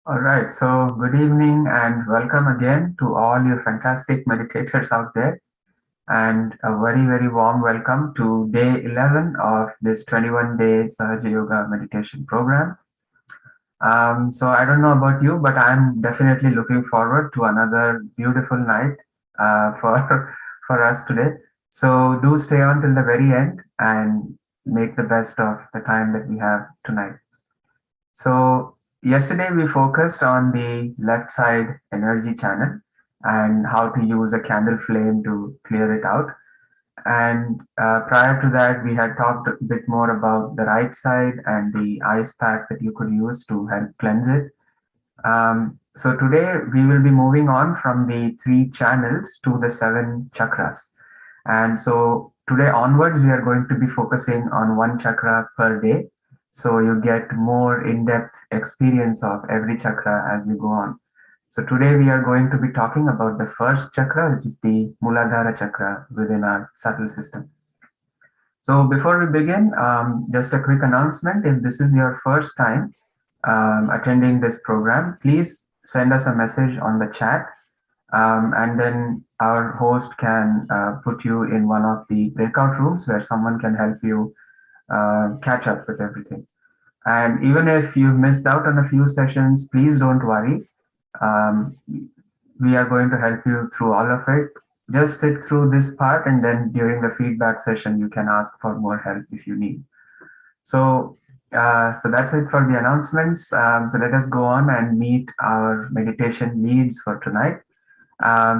All right, so good evening and welcome again to all you fantastic meditators out there, and a very, very warm welcome to day 11 of this 21-day Sahaja Yoga Meditation program. So I don't know about you, but I'm definitely looking forward to another beautiful night for for us today. So do stay on till the very end and make the best of the time that we have tonight. So yesterday we focused on the left side energy channel and how to use a candle flame to clear it out. And prior to that, we had talked a bit more about the right side and the ice pack that you could use to help cleanse it. So today we will be moving on from the three channels to the seven chakras. And so today onwards, we are going to be focusing on one chakra per day. So you get more in-depth experience of every chakra as we go on. So today we are going to be talking about the first chakra, which is the Mooladhara Chakra within our subtle system. So before we begin, just a quick announcement. If this is your first time attending this program, please send us a message on the chat, and then our host can put you in one of the breakout rooms where someone can help you catch up with everything. And even if you've missed out on a few sessions, please don't worry. Um, we are going to help you through all of it. Just sit through this part, and then during the feedback session, you can ask for more help if you need. So that's it for the announcements. So let us go on and meet our meditation leads for tonight.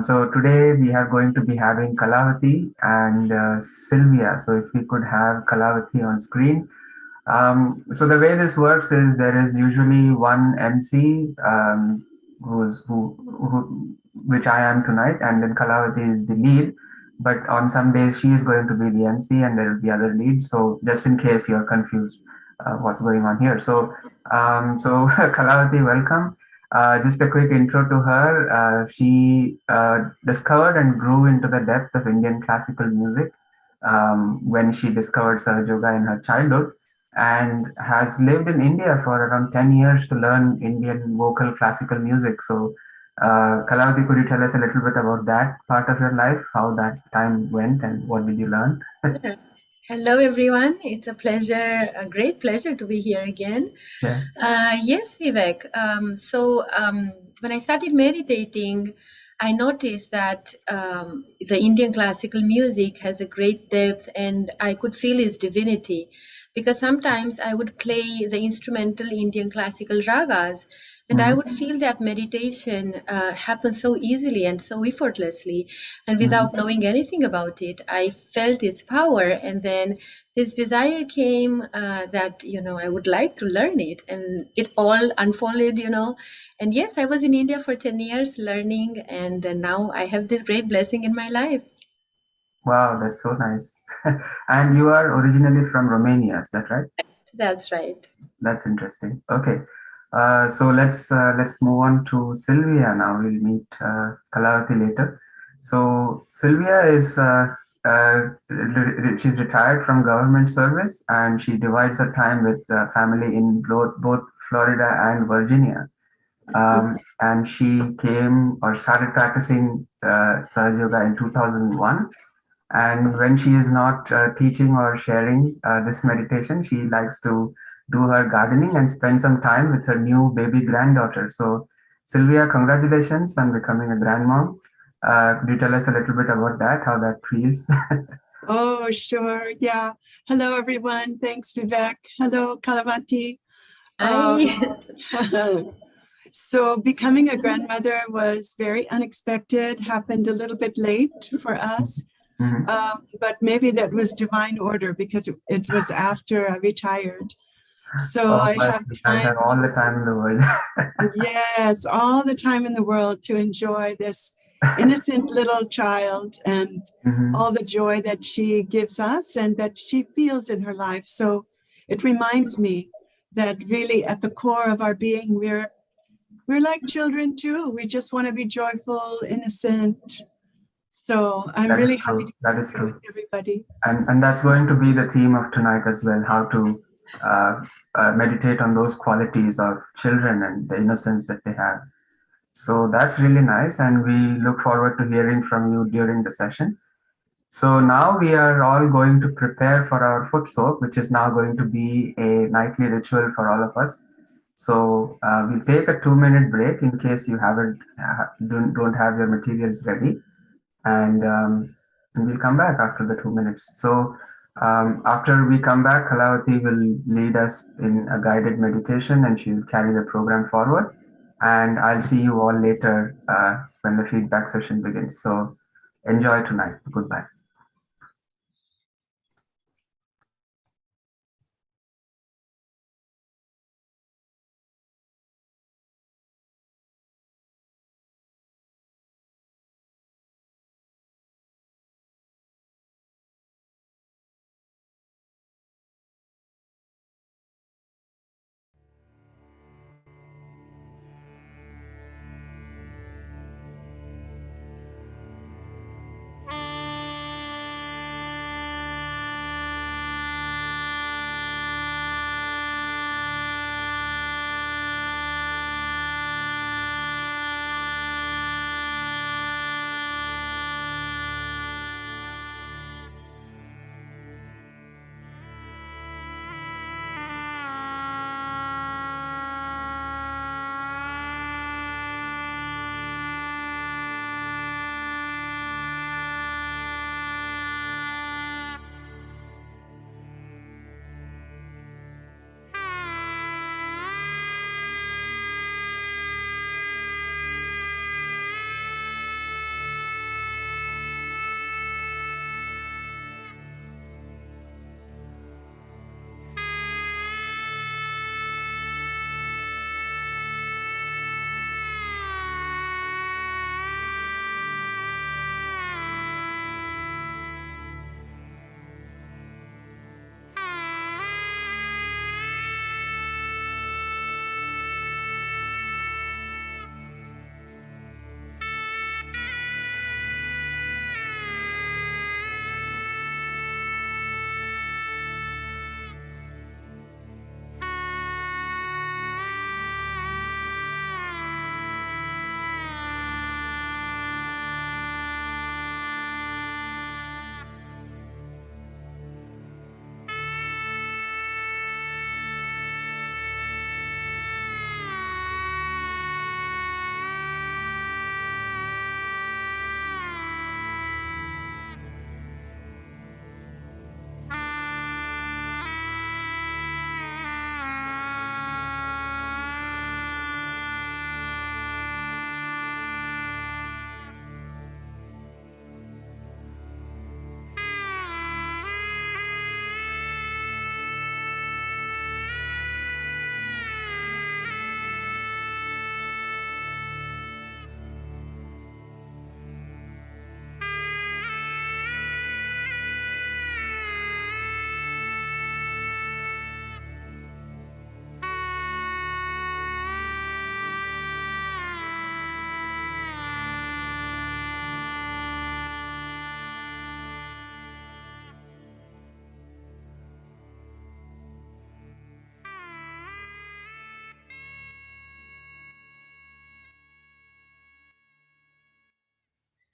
So today we are going to be having Kalawati and Sylvia. So if we could have Kalawati on screen. So the way this works is there is usually one MC, which I am tonight, and then Kalawati is the lead. But on some days she is going to be the MC, and there will be other leads. So just in case you're confused, what's going on here. So Kalawati, welcome. Just a quick intro to her. She discovered and grew into the depth of Indian classical music when she discovered Sahaja Yoga in her childhood, and has lived in India for around 10 years to learn Indian vocal classical music. So, Kalawati, could you tell us a little bit about that part of your life, how that time went, and what did you learn? Sure. Hello, everyone. It's a pleasure, a great pleasure to be here again. Yeah. Yes, Vivek. When I started meditating, I noticed that the Indian classical music has a great depth, and I could feel its divinity. Because sometimes I would play the instrumental Indian classical ragas, and I Mhm. would feel that meditation happens so easily and so effortlessly, and Mhm. without knowing anything about it, I felt its power. And then this desire came that I would like to learn it, and it all unfolded. And yes, I was in India for 10 years learning, and now I have this great blessing in my life. Wow, that's so nice. And you are originally from Romania, is that right? That's right. That's interesting. Okay. So let's move on to Sylvia now. We'll meet Kalawati later. So Sylvia is she's retired from government service, and she divides her time with family in both Florida and Virginia. And she came or started practicing Sahaja Yoga in 2001. And when she is not teaching or sharing this meditation, she likes to do her gardening and spend some time with her new baby granddaughter. So, Sylvia, congratulations on becoming a grandmom. Could you tell us a little bit about that, how that feels? Oh, sure. Yeah. Hello, everyone. Thanks, Vivek. Hello, Kalawati. So becoming a grandmother was very unexpected, happened a little bit late for us. Mhm. But maybe that was divine order because it was after I retired. So Oh, I have I time. have all the time in the world. Yes, all the time in the world to enjoy this innocent little child and Mhm. all the joy that she gives us and that she feels in her life. So it reminds me that really at the core of our being, we're like children too. We just want to be joyful, innocent. So I'm really happy to That be is here with true. everybody. And that's going to be the theme of tonight as well, how to meditate on those qualities of children and the innocence that they have. So that's really nice, and we look forward to hearing from you during the session. So now we are all going to prepare for our foot soak, which is now going to be a nightly ritual for all of us. So we'll take a 2-minute break in case you don't have your materials ready, and we'll come back after the 2 minutes. So after we come back, Kalawati will lead us in a guided meditation, and she'll carry the program forward. And I'll see you all later when the feedback session begins. So enjoy tonight. Goodbye.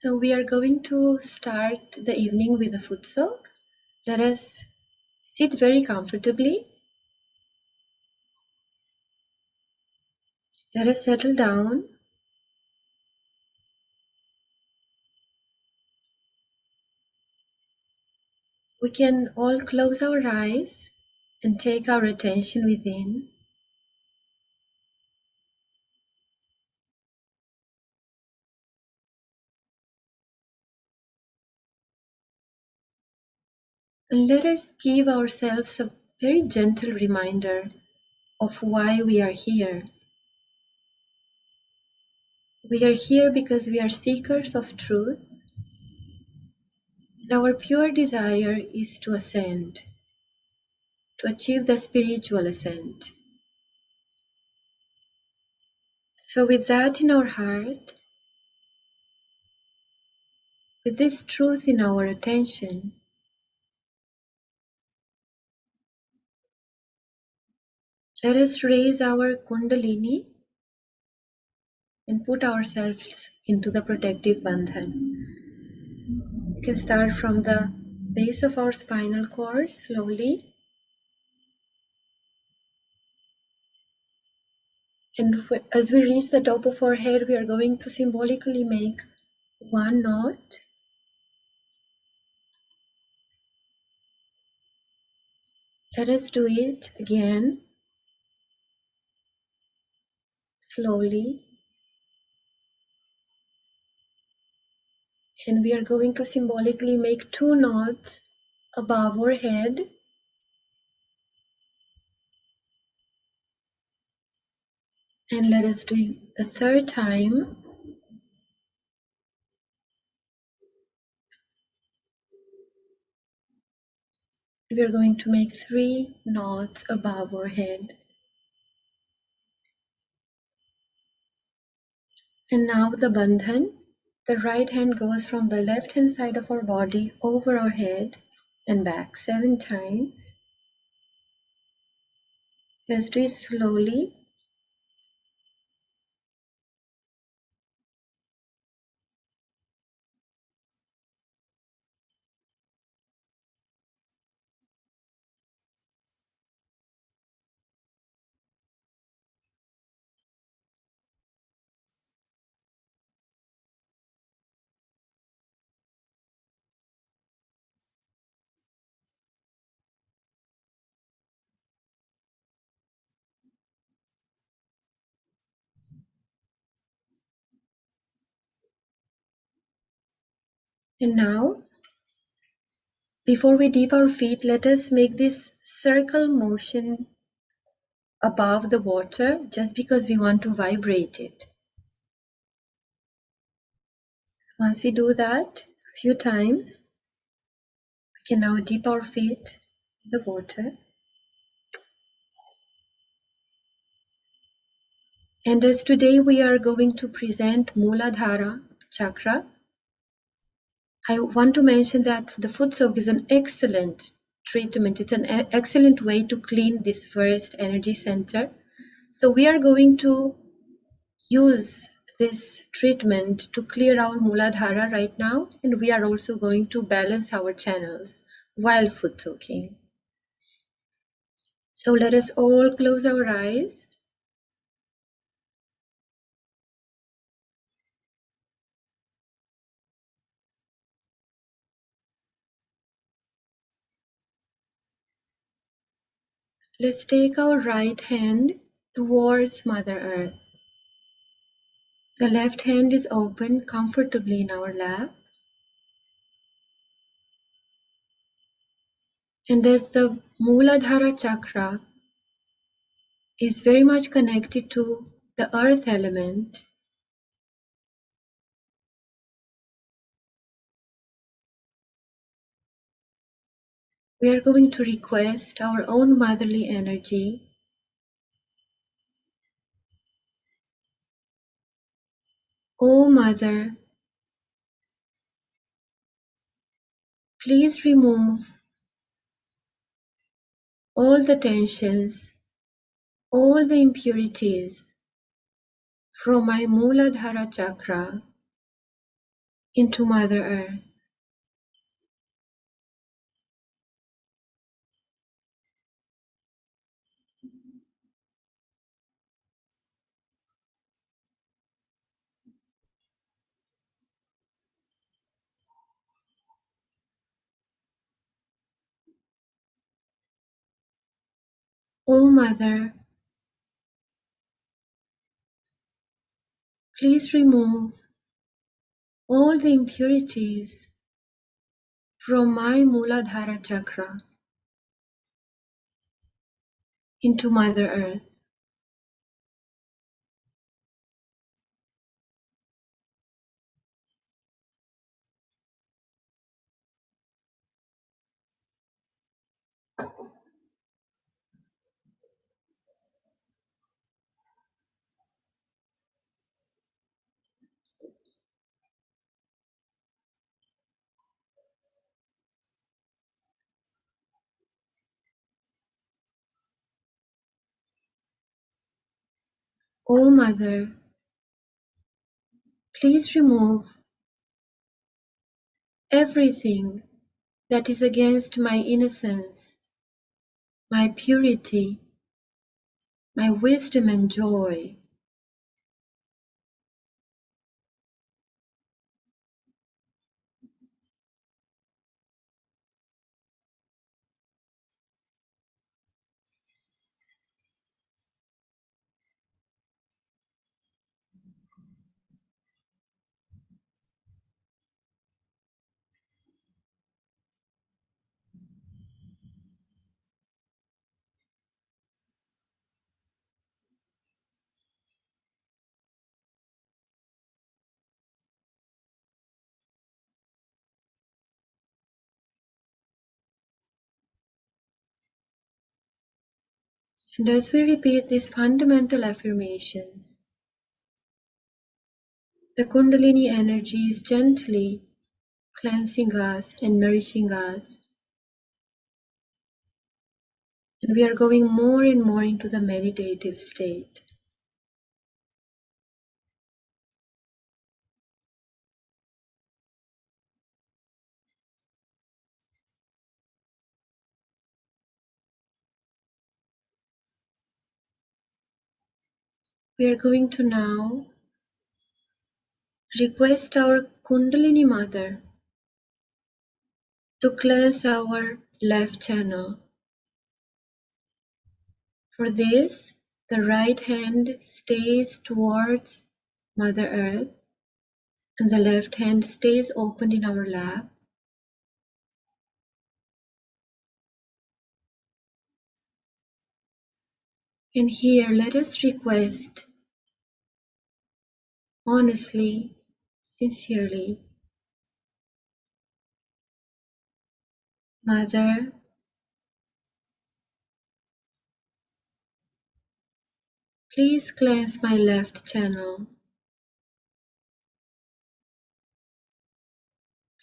So we are going to start the evening with a foot soak. Let us sit very comfortably. Let us settle down. We can all close our eyes and take our attention within. And let us give ourselves a very gentle reminder of why we are here. We are here because we are seekers of truth, and our pure desire is to ascend, to achieve the spiritual ascent. So with that in our heart, with this truth in our attention, Let us raise our Kundalini and put ourselves into the protective bandhan. We can start from the base of our spinal cord slowly. And as we reach the top of our head, we are going to symbolically make one knot. Let us do it again, slowly. And we are going to symbolically make two knots above our head. And let us do it the third time. We are going to make 3 knots above our head. And now the bandhan. The right hand goes from the left hand side of our body over our head and back 7 times. Let's do it slowly. And now, before we dip our feet, let us make this circle motion above the water just because we want to vibrate it. Once we do that a few times, we can now dip our feet in the water. And as today we are going to present Mooladhara Chakra, I want to mention that the foot soak is an excellent treatment. It's an excellent way to clean this first energy center. So we are going to use this treatment to clear our Mooladhara right now, and we are also going to balance our channels while foot soaking. So let us all close our eyes. Let's take our right hand towards Mother Earth. The left hand is open comfortably in our lap. And as the Mooladhara Chakra is very much connected to the earth element, we are going to request our own motherly energy. Oh Mother, please remove all the tensions, all the impurities from my Mooladhara Chakra into Mother Earth. Oh Mother, please remove all the impurities from my Mooladhara Chakra into Mother Earth. O Mother, please remove everything that is against my innocence, my purity, my wisdom and joy. And as we repeat these fundamental affirmations, the Kundalini energy is gently cleansing us and nourishing us. And we are going more and more into the meditative state. We are going to now request our Kundalini Mother to cleanse our left channel. For this, the right hand stays towards Mother Earth and the left hand stays open in our lap. And here let us request honestly, sincerely, Mother, please cleanse my left channel.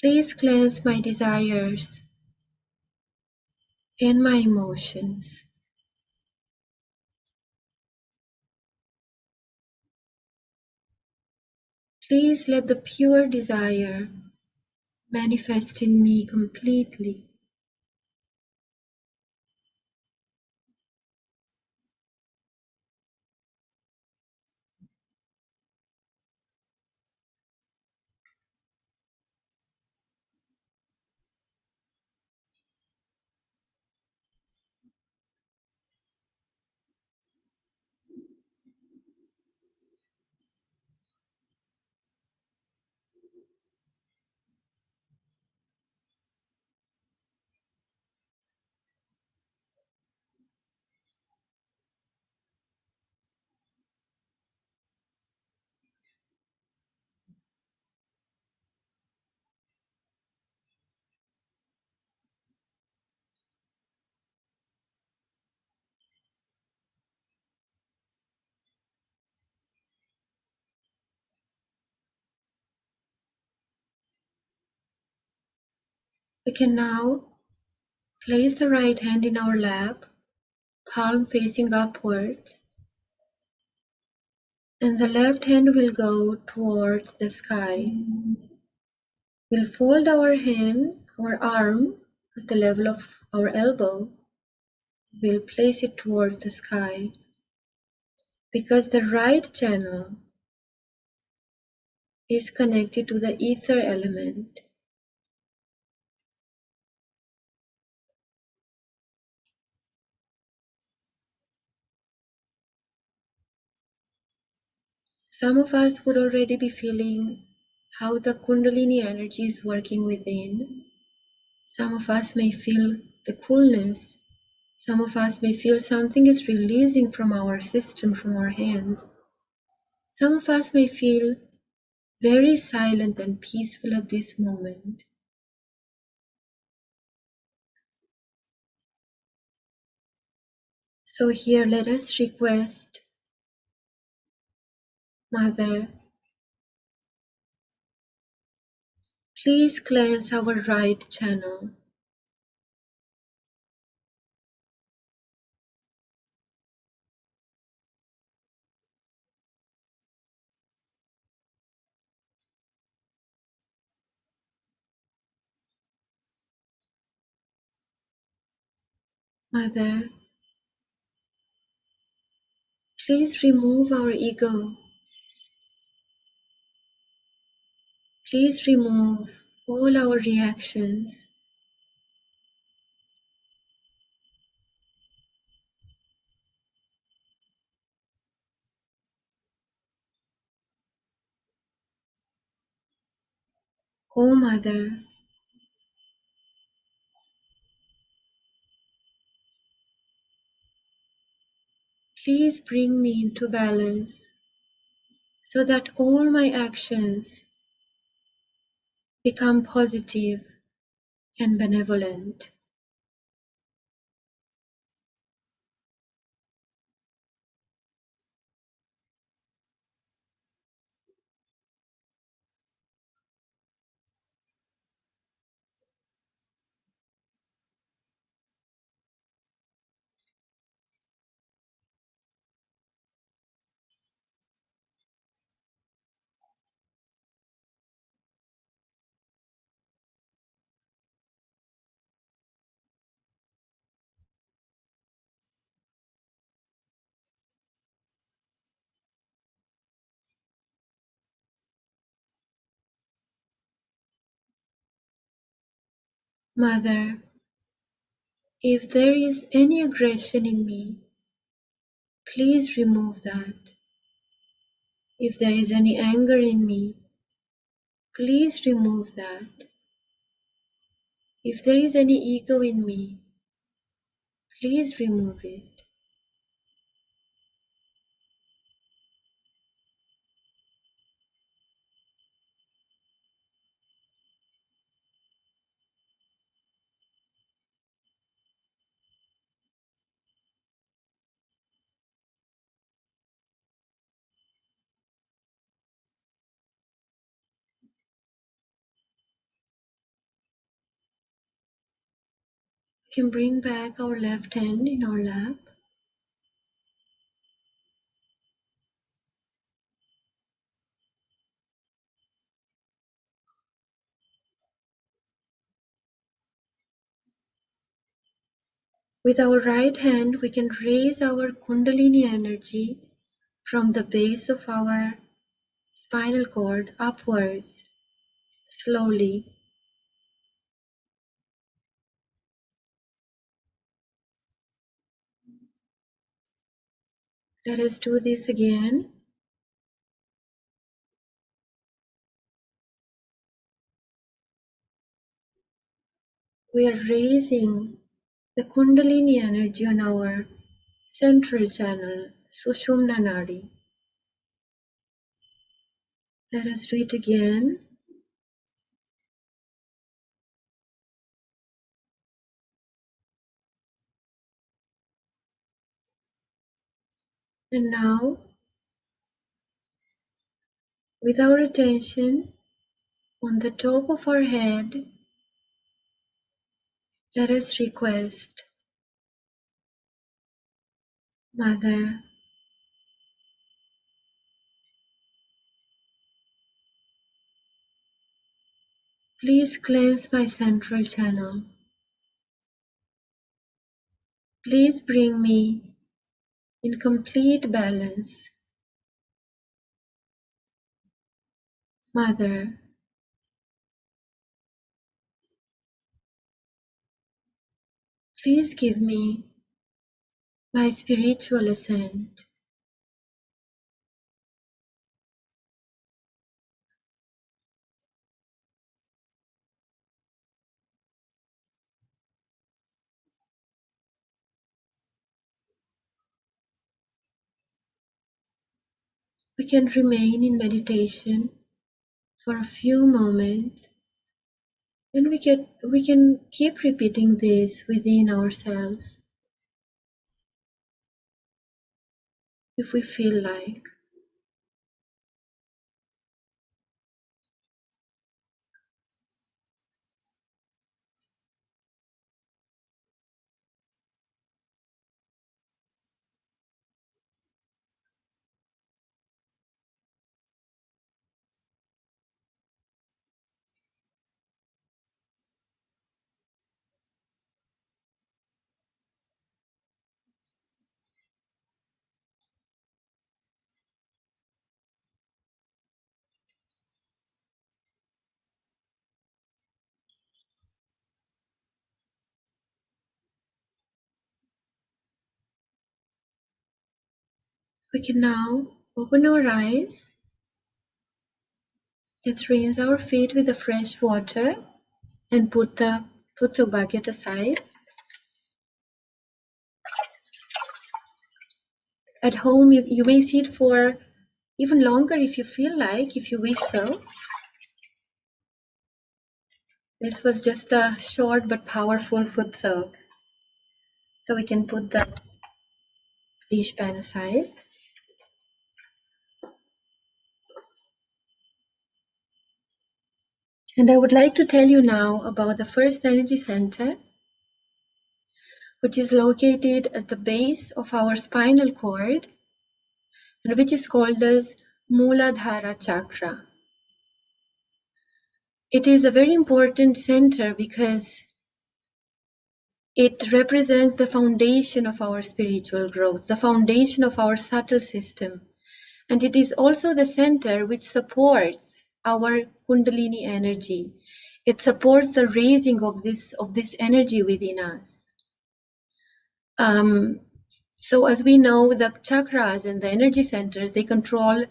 Please cleanse my desires and my emotions. Please let the pure desire manifest in me completely. We can now place the right hand in our lap, palm facing upwards, and the left hand will go towards the sky. We'll fold our arm at the level of our elbow. We'll place it towards the sky because the right channel is connected to the ether element. Some of us would already be feeling how the Kundalini energy is working within. Some of us may feel the coolness. Some of us may feel something is releasing from our system, from our hands. Some of us may feel very silent and peaceful at this moment. So here let us request, Mother, please cleanse our right channel. Mother, please remove our ego. Please remove all our reactions. Oh Mother, please bring me into balance so that all my actions become positive and benevolent. Mother, if there is any aggression in me, please remove that. If there is any anger in me, please remove that. If there is any ego in me, please remove it. We can bring back our left hand in our lap. With our right hand, we can raise our Kundalini energy from the base of our spinal cord upwards, slowly. Let us do this again. We are raising the Kundalini energy on our central channel, Sushumna Nadi. Let us do it again. And now, with our attention on the top of our head, let us request, Mother, please cleanse my central channel. Please bring me in complete balance. Mother, please give me my spiritual ascent. We can remain in meditation for a few moments, and we can keep repeating this within ourselves if we feel like. We can now open our eyes. Let's rinse our feet with the fresh water and put the futsuk bucket aside. At home, you may sit for even longer if you feel like, if you wish so. This was just a short but powerful futsuk. So we can put the dish pan aside. And I would like to tell you now about the first energy center, which is located at the base of our spinal cord and which is called as Mooladhara Chakra. It is a very important center because it represents the foundation of our spiritual growth, the foundation of our subtle system. And it is also the center which supports our Kundalini energy. It supports the raising of this energy within us. So as we know, the chakras and the energy centers, they control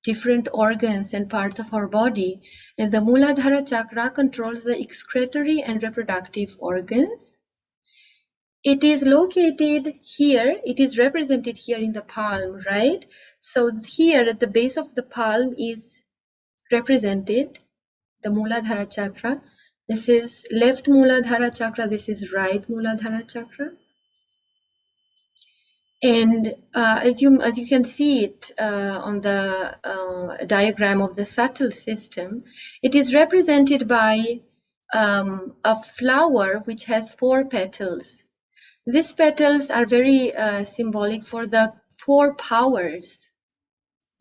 different organs and parts of our body. And the Mooladhara Chakra controls the excretory and reproductive organs. It is located here, it is represented here in the palm, right? So here at the base of the palm is represented the Mooladhara Chakra. This is left Mooladhara Chakra, this is right Mooladhara Chakra. And as you can see it on the diagram of the subtle system, it is represented by a flower which has 4 petals. These petals are very symbolic for the 4 powers,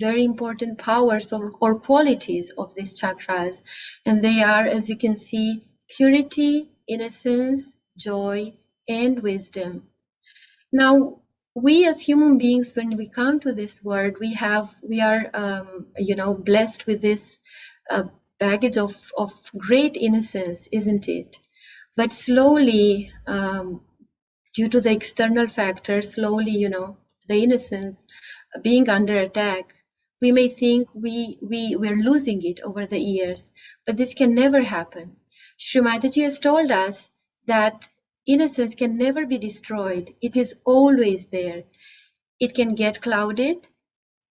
very important powers or qualities of these chakras. And they are, as you can see, purity, innocence, joy, and wisdom. Now, we as human beings, when we come to this world, we are blessed with this baggage of great innocence, isn't it? But slowly, due to the external factors, slowly, the innocence being under attack, we may think we're losing it over the years, but this can never happen. Shri Mataji has told us that innocence can never be destroyed. It is always there. It can get clouded,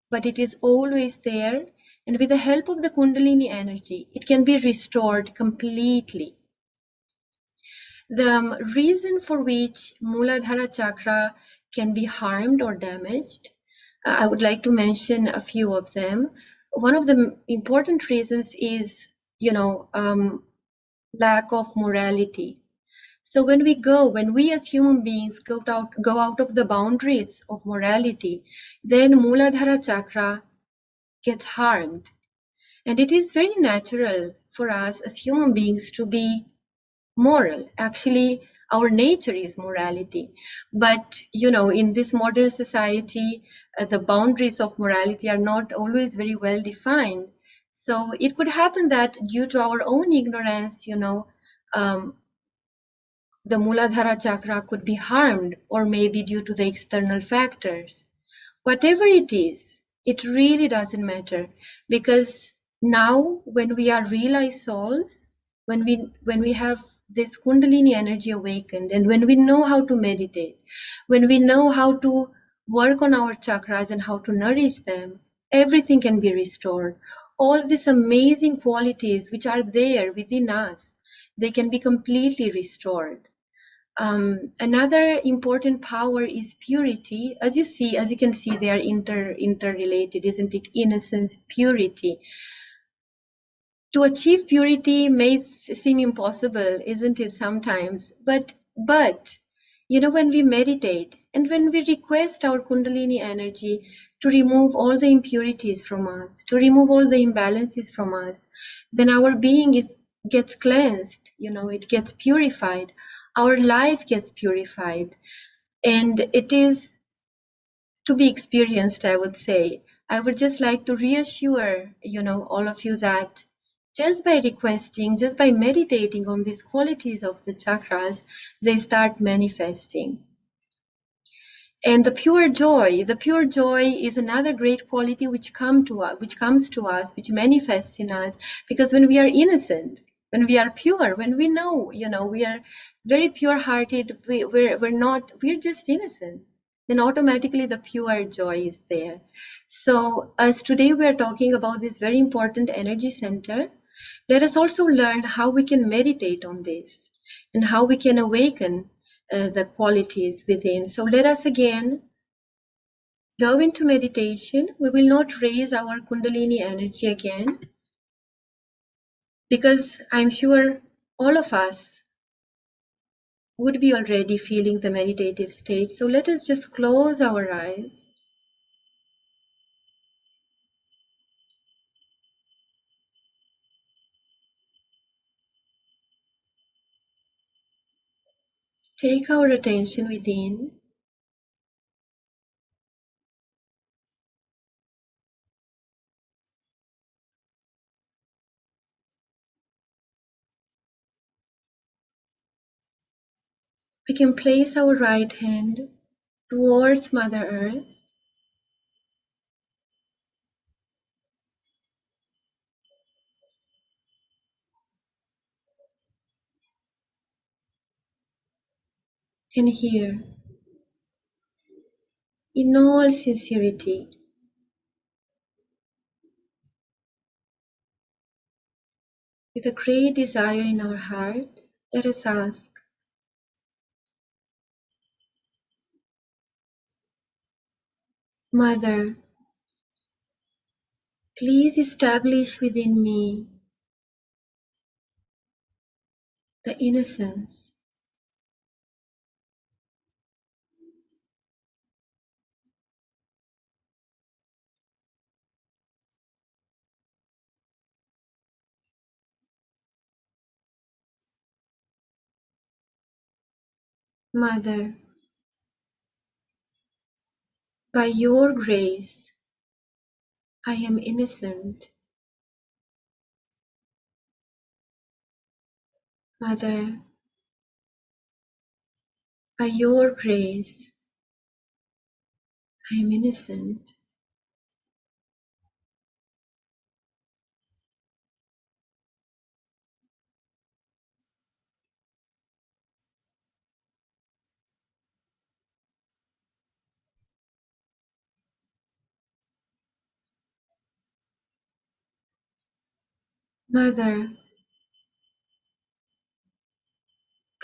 but it is always there. And with the help of the Kundalini energy, it can be restored completely. The reason for which Mooladhara Chakra can be harmed or damaged, I would like to mention a few of them. One of the important reasons is, lack of morality. So when we as human beings go out of the boundaries of morality, then Mooladhara Chakra gets harmed. And it is very natural for us as human beings to be moral. Actually, our nature is morality. But, in this modern society, the boundaries of morality are not always very well defined. So it could happen that due to our own ignorance, the Mooladhara Chakra could be harmed, or maybe due to the external factors. Whatever it is, it really doesn't matter, because now when we are realized souls, when we have this Kundalini energy awakened, and when we know how to meditate, when we know how to work on our chakras and how to nourish them, everything can be restored. All these amazing qualities which are there within us, they can be completely restored. Another important power is purity. As you can see, they are interrelated, isn't it? Innocence, purity. To achieve purity may seem impossible, isn't it, sometimes? But when we meditate and when we request our Kundalini energy to remove all the impurities from us, to remove all the imbalances from us, then our being gets cleansed, it gets purified. Our life gets purified, and it is to be experienced, I would say. I would just like to reassure, all of you that just by requesting, just by meditating on these qualities of the chakras, they start manifesting. And the pure joy is another great quality which comes to us, which manifests in us. Because when we are innocent, when we are pure, when we know, we are very pure-hearted, we're just innocent, then automatically the pure joy is there. So as today we are talking about this very important energy center, let us also learn how we can meditate on this and how we can awaken the qualities within. So let us again go into meditation. We will not raise our Kundalini energy again, because I'm sure all of us would be already feeling the meditative state. So let us just close our eyes. Take our attention within. We can place our right hand towards Mother Earth. And here, in all sincerity, with a great desire in our heart, let us ask, Mother, please establish within me the innocence. Mother, by your grace, I am innocent. Mother, by your grace, I am innocent. Mother,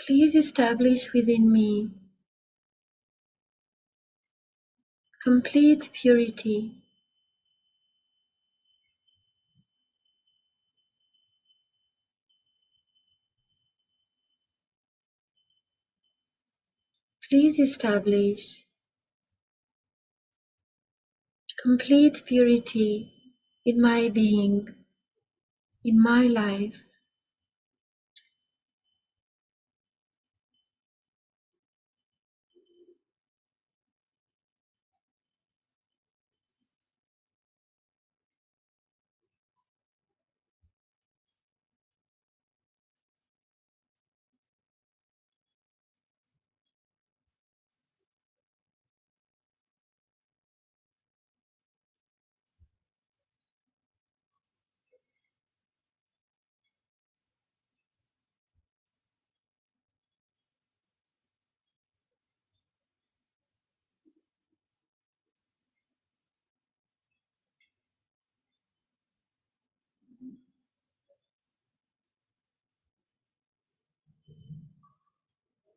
please establish within me complete purity. Please establish complete purity in my being, in my life.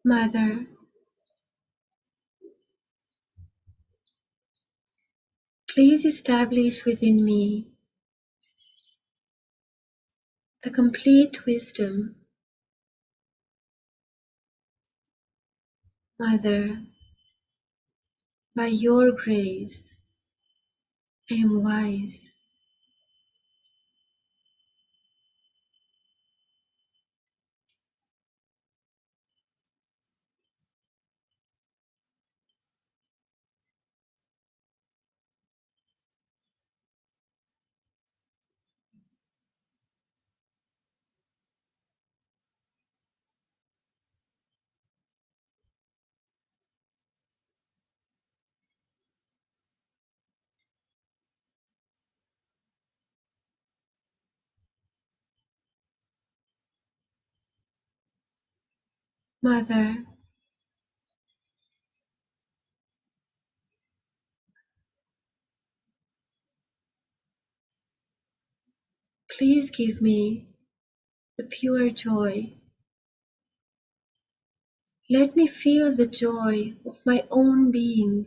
Mother, please establish within me the complete wisdom. Mother, by your grace, I am wise. Mother, please give me the pure joy. Let me feel the joy of my own being.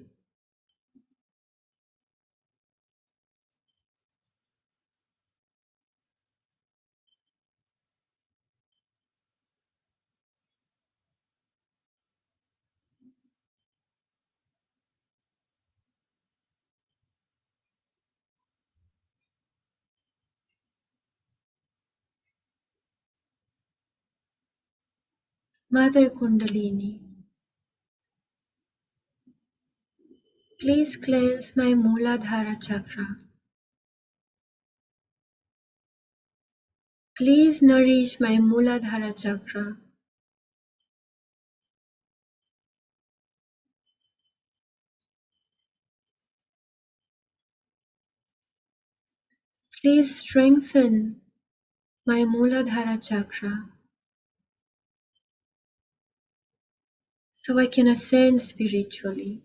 Mother Kundalini, please cleanse my Mooladhara Chakra. Please nourish my Mooladhara Chakra. Please strengthen my Mooladhara Chakra so I can ascend spiritually.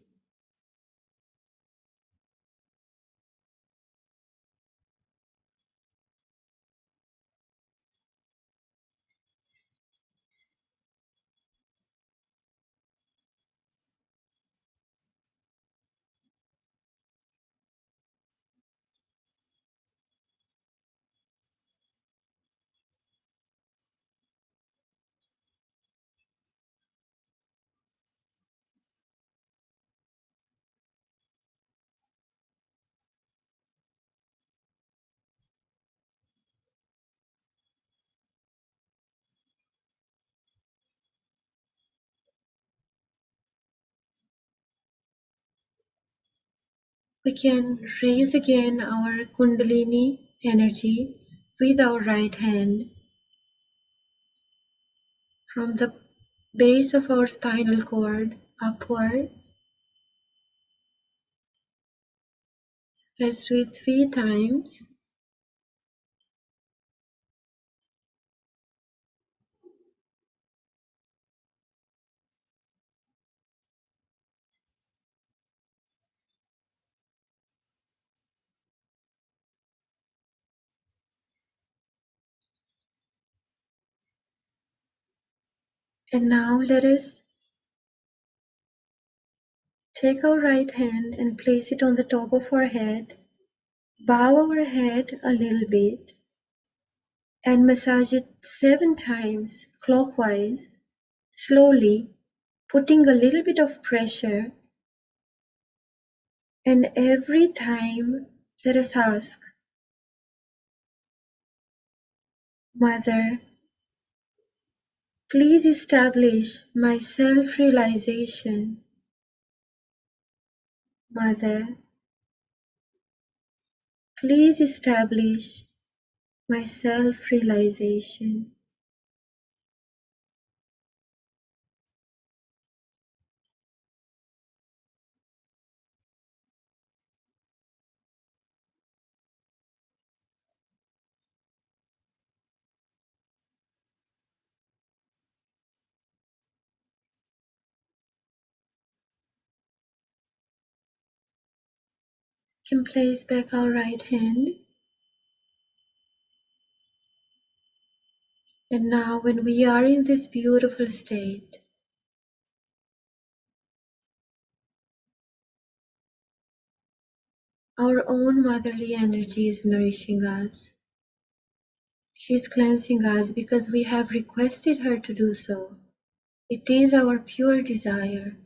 We can raise again our Kundalini energy with our right hand from the base of our spinal cord upwards. Let's do it 3 times. And now let us take our right hand and place it on the top of our head. Bow our head a little bit and massage it 7 times clockwise, slowly, putting a little bit of pressure. And every time let us ask, Mother, please establish my self-realization. Mother, please establish my self-realization. We can place back our right hand. And now when we are in this beautiful state, our own motherly energy is nourishing us. She's cleansing us because we have requested her to do so. It is our pure desire.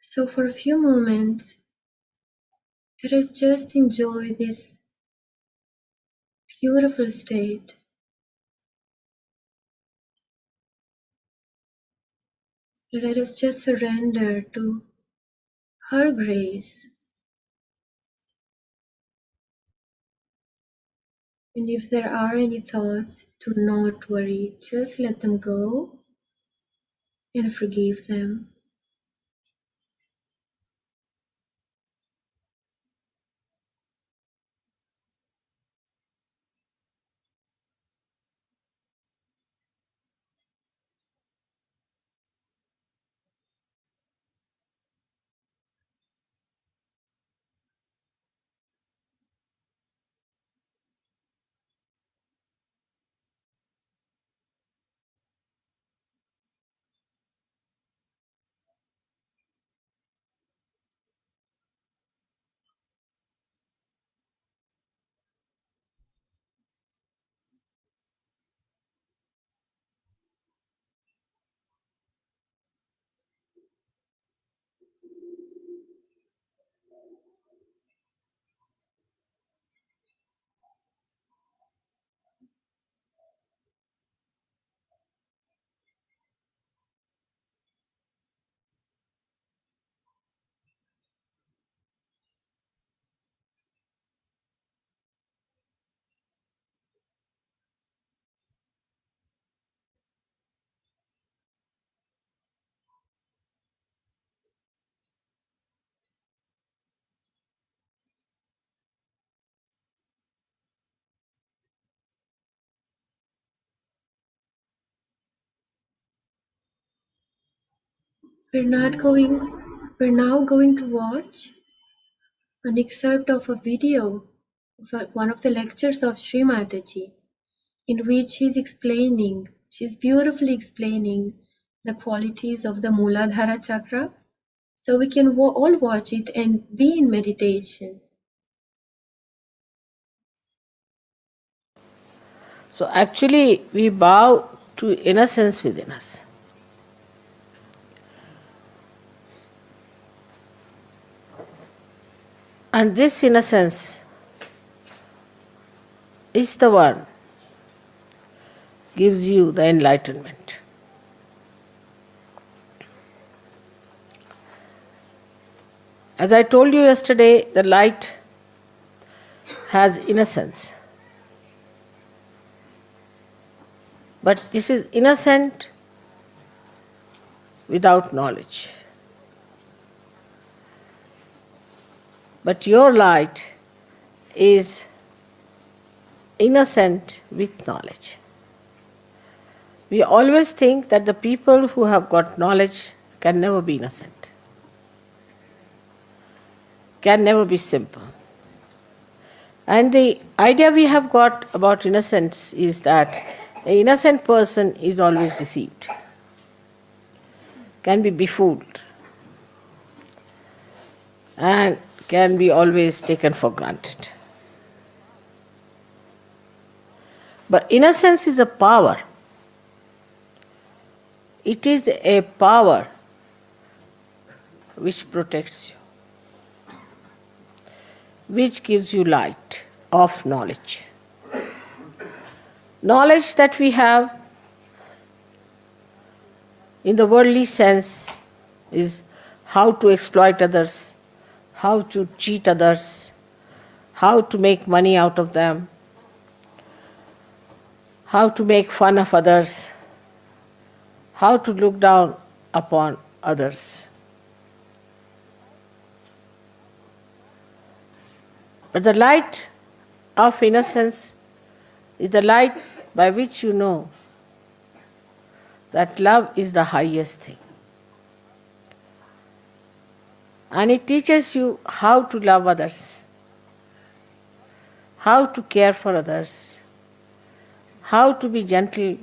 So for a few moments, let us just enjoy this beautiful state. Let us just surrender to her grace. And if there are any thoughts, do not worry. Just let them go and forgive them. We're now going to watch an excerpt of a video of one of the lectures of Shri Mataji, in which she's beautifully explaining the qualities of the Mooladhara Chakra. So we can all watch it and be in meditation. So actually, we bow to innocence within us. And this innocence is the one gives you the enlightenment. As I told you yesterday, the light has innocence. But this is innocent without knowledge. But your light is innocent with knowledge. We always think that the people who have got knowledge can never be innocent, can never be simple. And the idea we have got about innocence is that an innocent person is always deceived, can be befooled, and can be always taken for granted. But innocence is a power. It is a power which protects you, which gives you light of knowledge. Knowledge that we have in the worldly sense is how to exploit others, how to cheat others, how to make money out of them, how to make fun of others, how to look down upon others. But the light of innocence is the light by which you know that love is the highest thing. And it teaches you how to love others, how to care for others, how to be gentle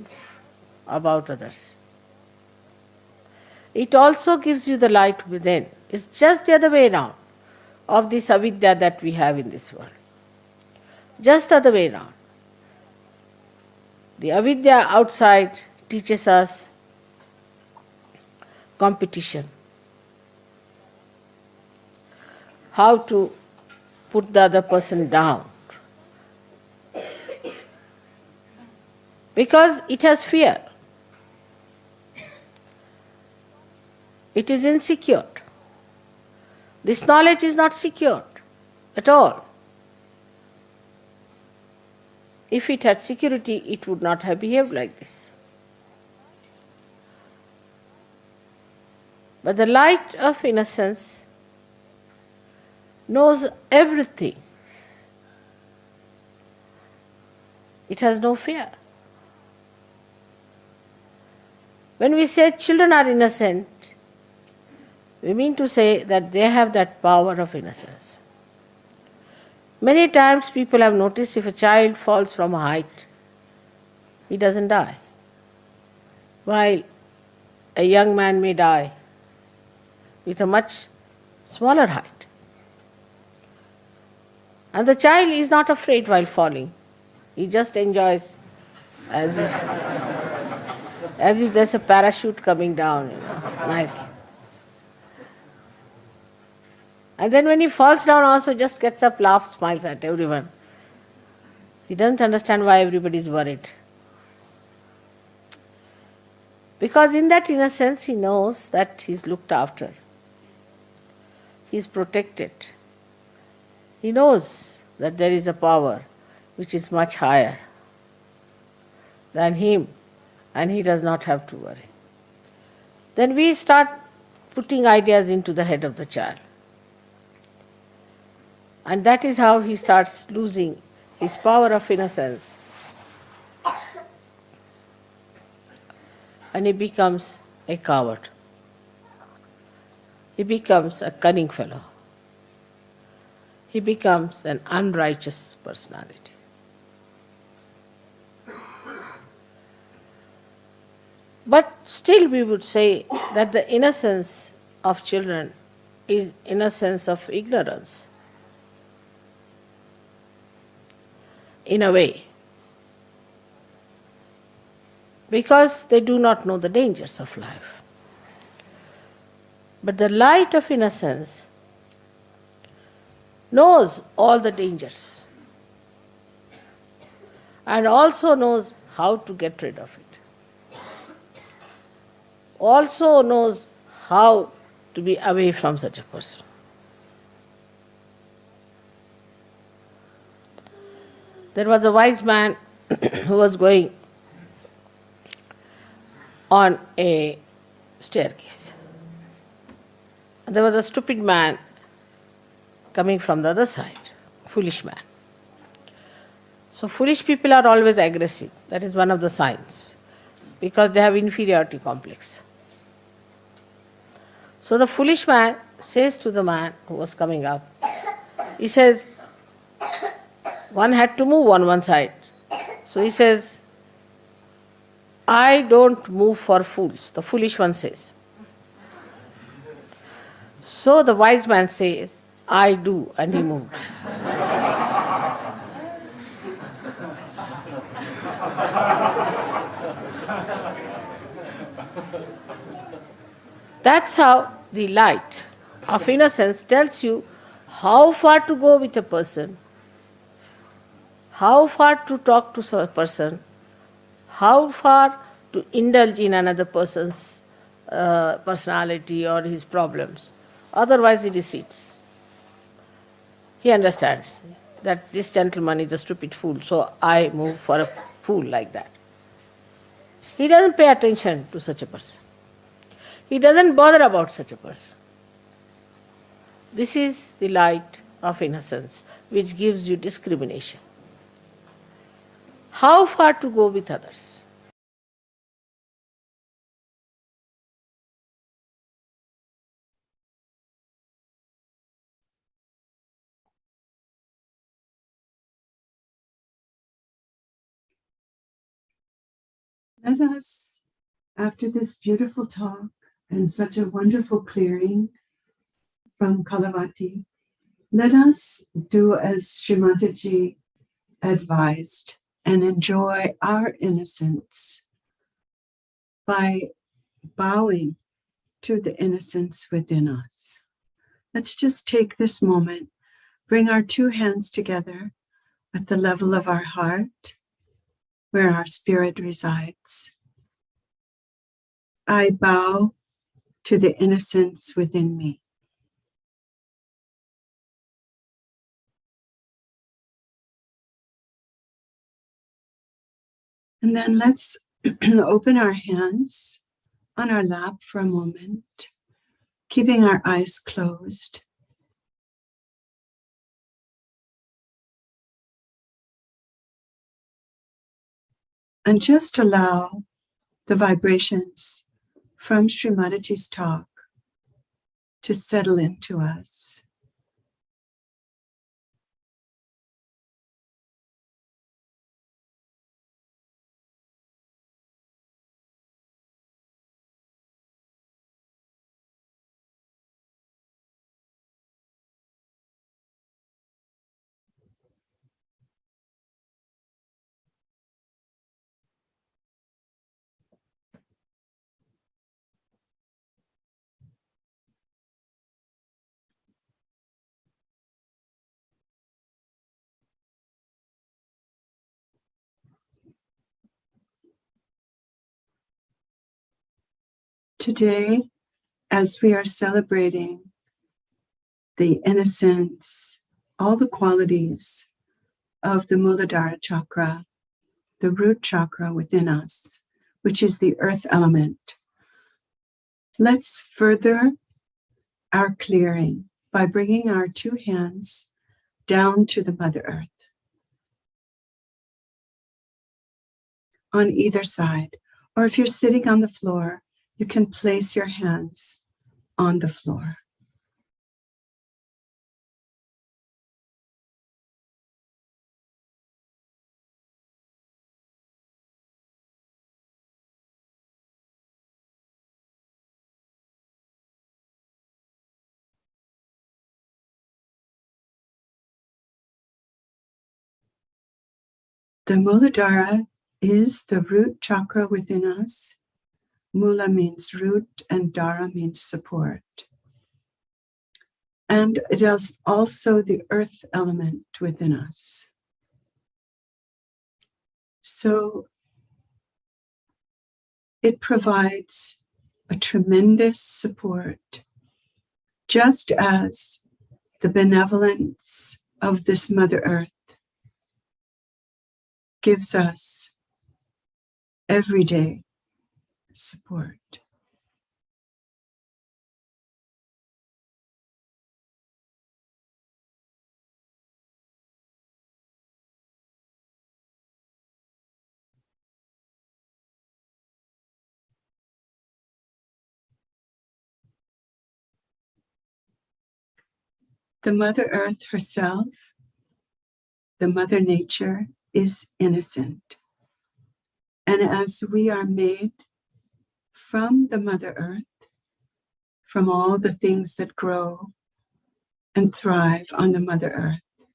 about others. It also gives you the light within. It's just the other way around of this avidya that we have in this world. Just the other way around. The avidya outside teaches us competition, how to put the other person down, because it has fear. It is insecure. This knowledge is not secure at all. If it had security, it would not have behaved like this. But the light of innocence knows everything. It has no fear. When we say children are innocent, we mean to say that they have that power of innocence. Many times people have noticed if a child falls from a height, he doesn't die, while a young man may die with a much smaller height. And the child is not afraid while falling. He just enjoys as if there's a parachute coming down, nicely. And then when he falls down also just gets up, laughs, smiles at everyone. He doesn't understand why everybody is worried. Because in that innocence he knows that he's looked after. He's protected. He knows that there is a power which is much higher than him, and he does not have to worry. Then we start putting ideas into the head of the child. And that is how he starts losing his power of innocence. And he becomes a coward. he becomes a cunning fellow. He becomes an unrighteous personality. But still we would say that the innocence of children is innocence of ignorance, in a way, because they do not know the dangers of life. But the light of innocence knows all the dangers and also knows how to get rid of it. Also knows how to be away from such a person. There was a wise man who was going on a staircase. And there was a stupid man coming from the other side, foolish man. So foolish people are always aggressive. That is one of the signs, because they have inferiority complex. So the foolish man says to the man who was coming up, he says, one had to move on one side. So he says, I don't move for fools, the foolish one says. So the wise man says, I do, and he moved. That's how the light of innocence tells you how far to go with a person, how far to talk to a person, how far to indulge in another person's personality or his problems. Otherwise he deceits. He understands that this gentleman is a stupid fool, so I move for a fool like that. He doesn't pay attention to such a person. He doesn't bother about such a person. This is the light of innocence, which gives you discrimination. How far to go with others? Let us, after this beautiful talk and such a wonderful clearing from Kalawati, let us do as Shri Mataji advised and enjoy our innocence by bowing to the innocence within us. Let's just take this moment, bring our two hands together at the level of our heart, where our spirit resides. I bow to the innocence within me. And then let's open our hands on our lap for a moment, keeping our eyes closed. And just allow the vibrations from Shri Mataji's talk to settle into us. Today, as we are celebrating the innocence, all the qualities of the Mooladhara Chakra, the root chakra within us, which is the earth element, let's further our clearing by bringing our two hands down to the Mother Earth on either side. Or if you're sitting on the floor, you can place your hands on the floor. The Mooladhara is the root chakra within us. Mula means root and Dhara means support. And it is also the earth element within us. So it provides a tremendous support, just as the benevolence of this Mother Earth gives us everyday support. The Mother Earth herself, the Mother Nature, is innocent. And as we are made from the Mother Earth, from all the things that grow and thrive on the Mother Earth,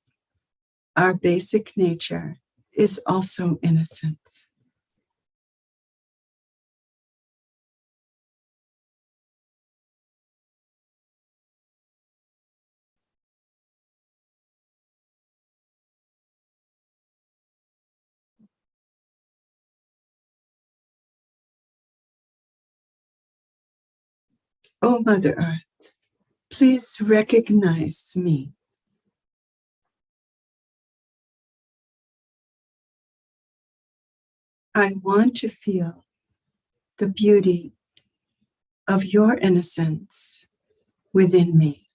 our basic nature is also innocence. Oh, Mother Earth, please recognize me. I want to feel the beauty of your innocence within me.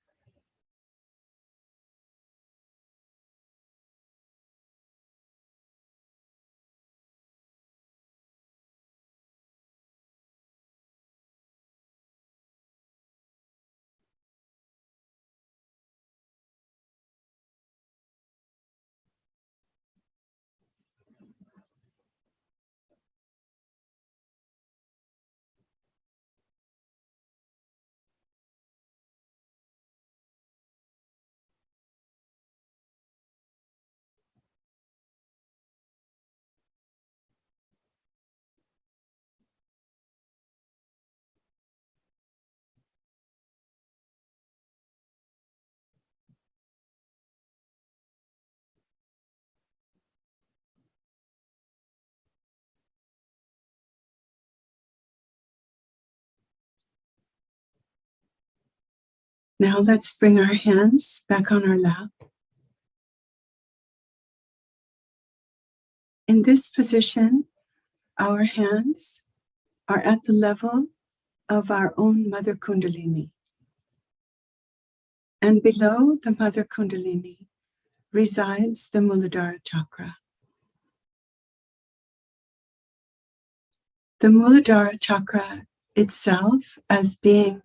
Now let's bring our hands back on our lap. In this position, our hands are at the level of our own Mother Kundalini. And below the Mother Kundalini resides the Mooladhara Chakra. The Mooladhara Chakra itself, as being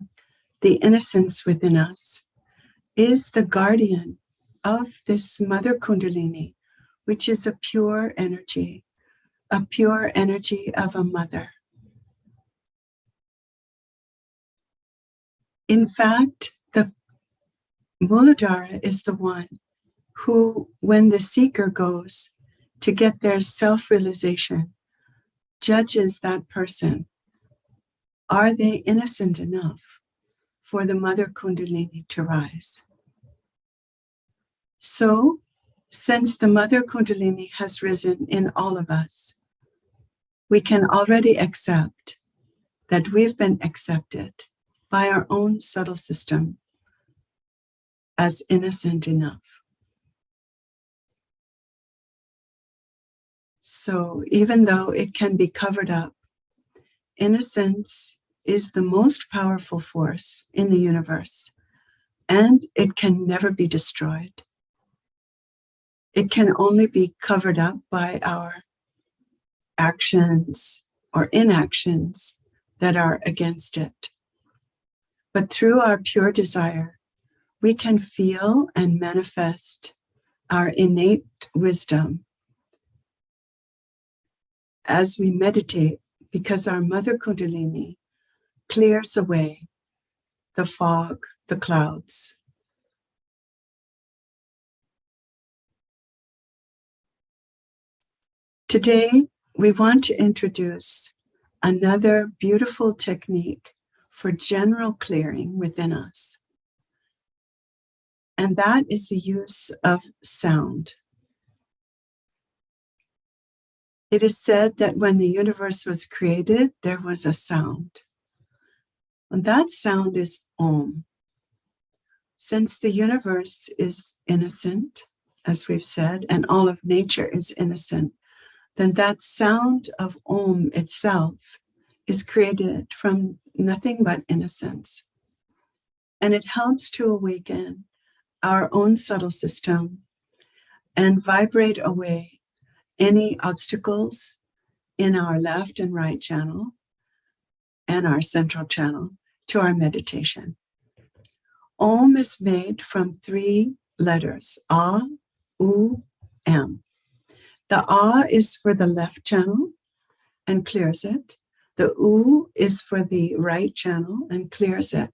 the innocence within us, is the guardian of this Mother Kundalini, which is a pure energy of a mother. In fact, the Mooladhara is the one who, when the seeker goes to get their self-realization, judges that person. Are they innocent enough for the Mother Kundalini to rise? So, since the Mother Kundalini has risen in all of us, we can already accept that we've been accepted by our own subtle system as innocent enough. So even though it can be covered up, innocence is the most powerful force in the universe, and it can never be destroyed. It can only be covered up by our actions or inactions that are against it. But through our pure desire, we can feel and manifest our innate wisdom as we meditate, because our Mother Kundalini clears away the fog, the clouds. Today, we want to introduce another beautiful technique for general clearing within us. And that is the use of sound. It is said that when the universe was created, there was a sound. And that sound is Om. Since the universe is innocent, as we've said, and all of nature is innocent, then that sound of Om itself is created from nothing but innocence. And it helps to awaken our own subtle system and vibrate away any obstacles in our left and right channel and our central channel to our meditation. Om is made from 3 letters, A, U, M. The A is for the left channel and clears it. The U is for the right channel and clears it.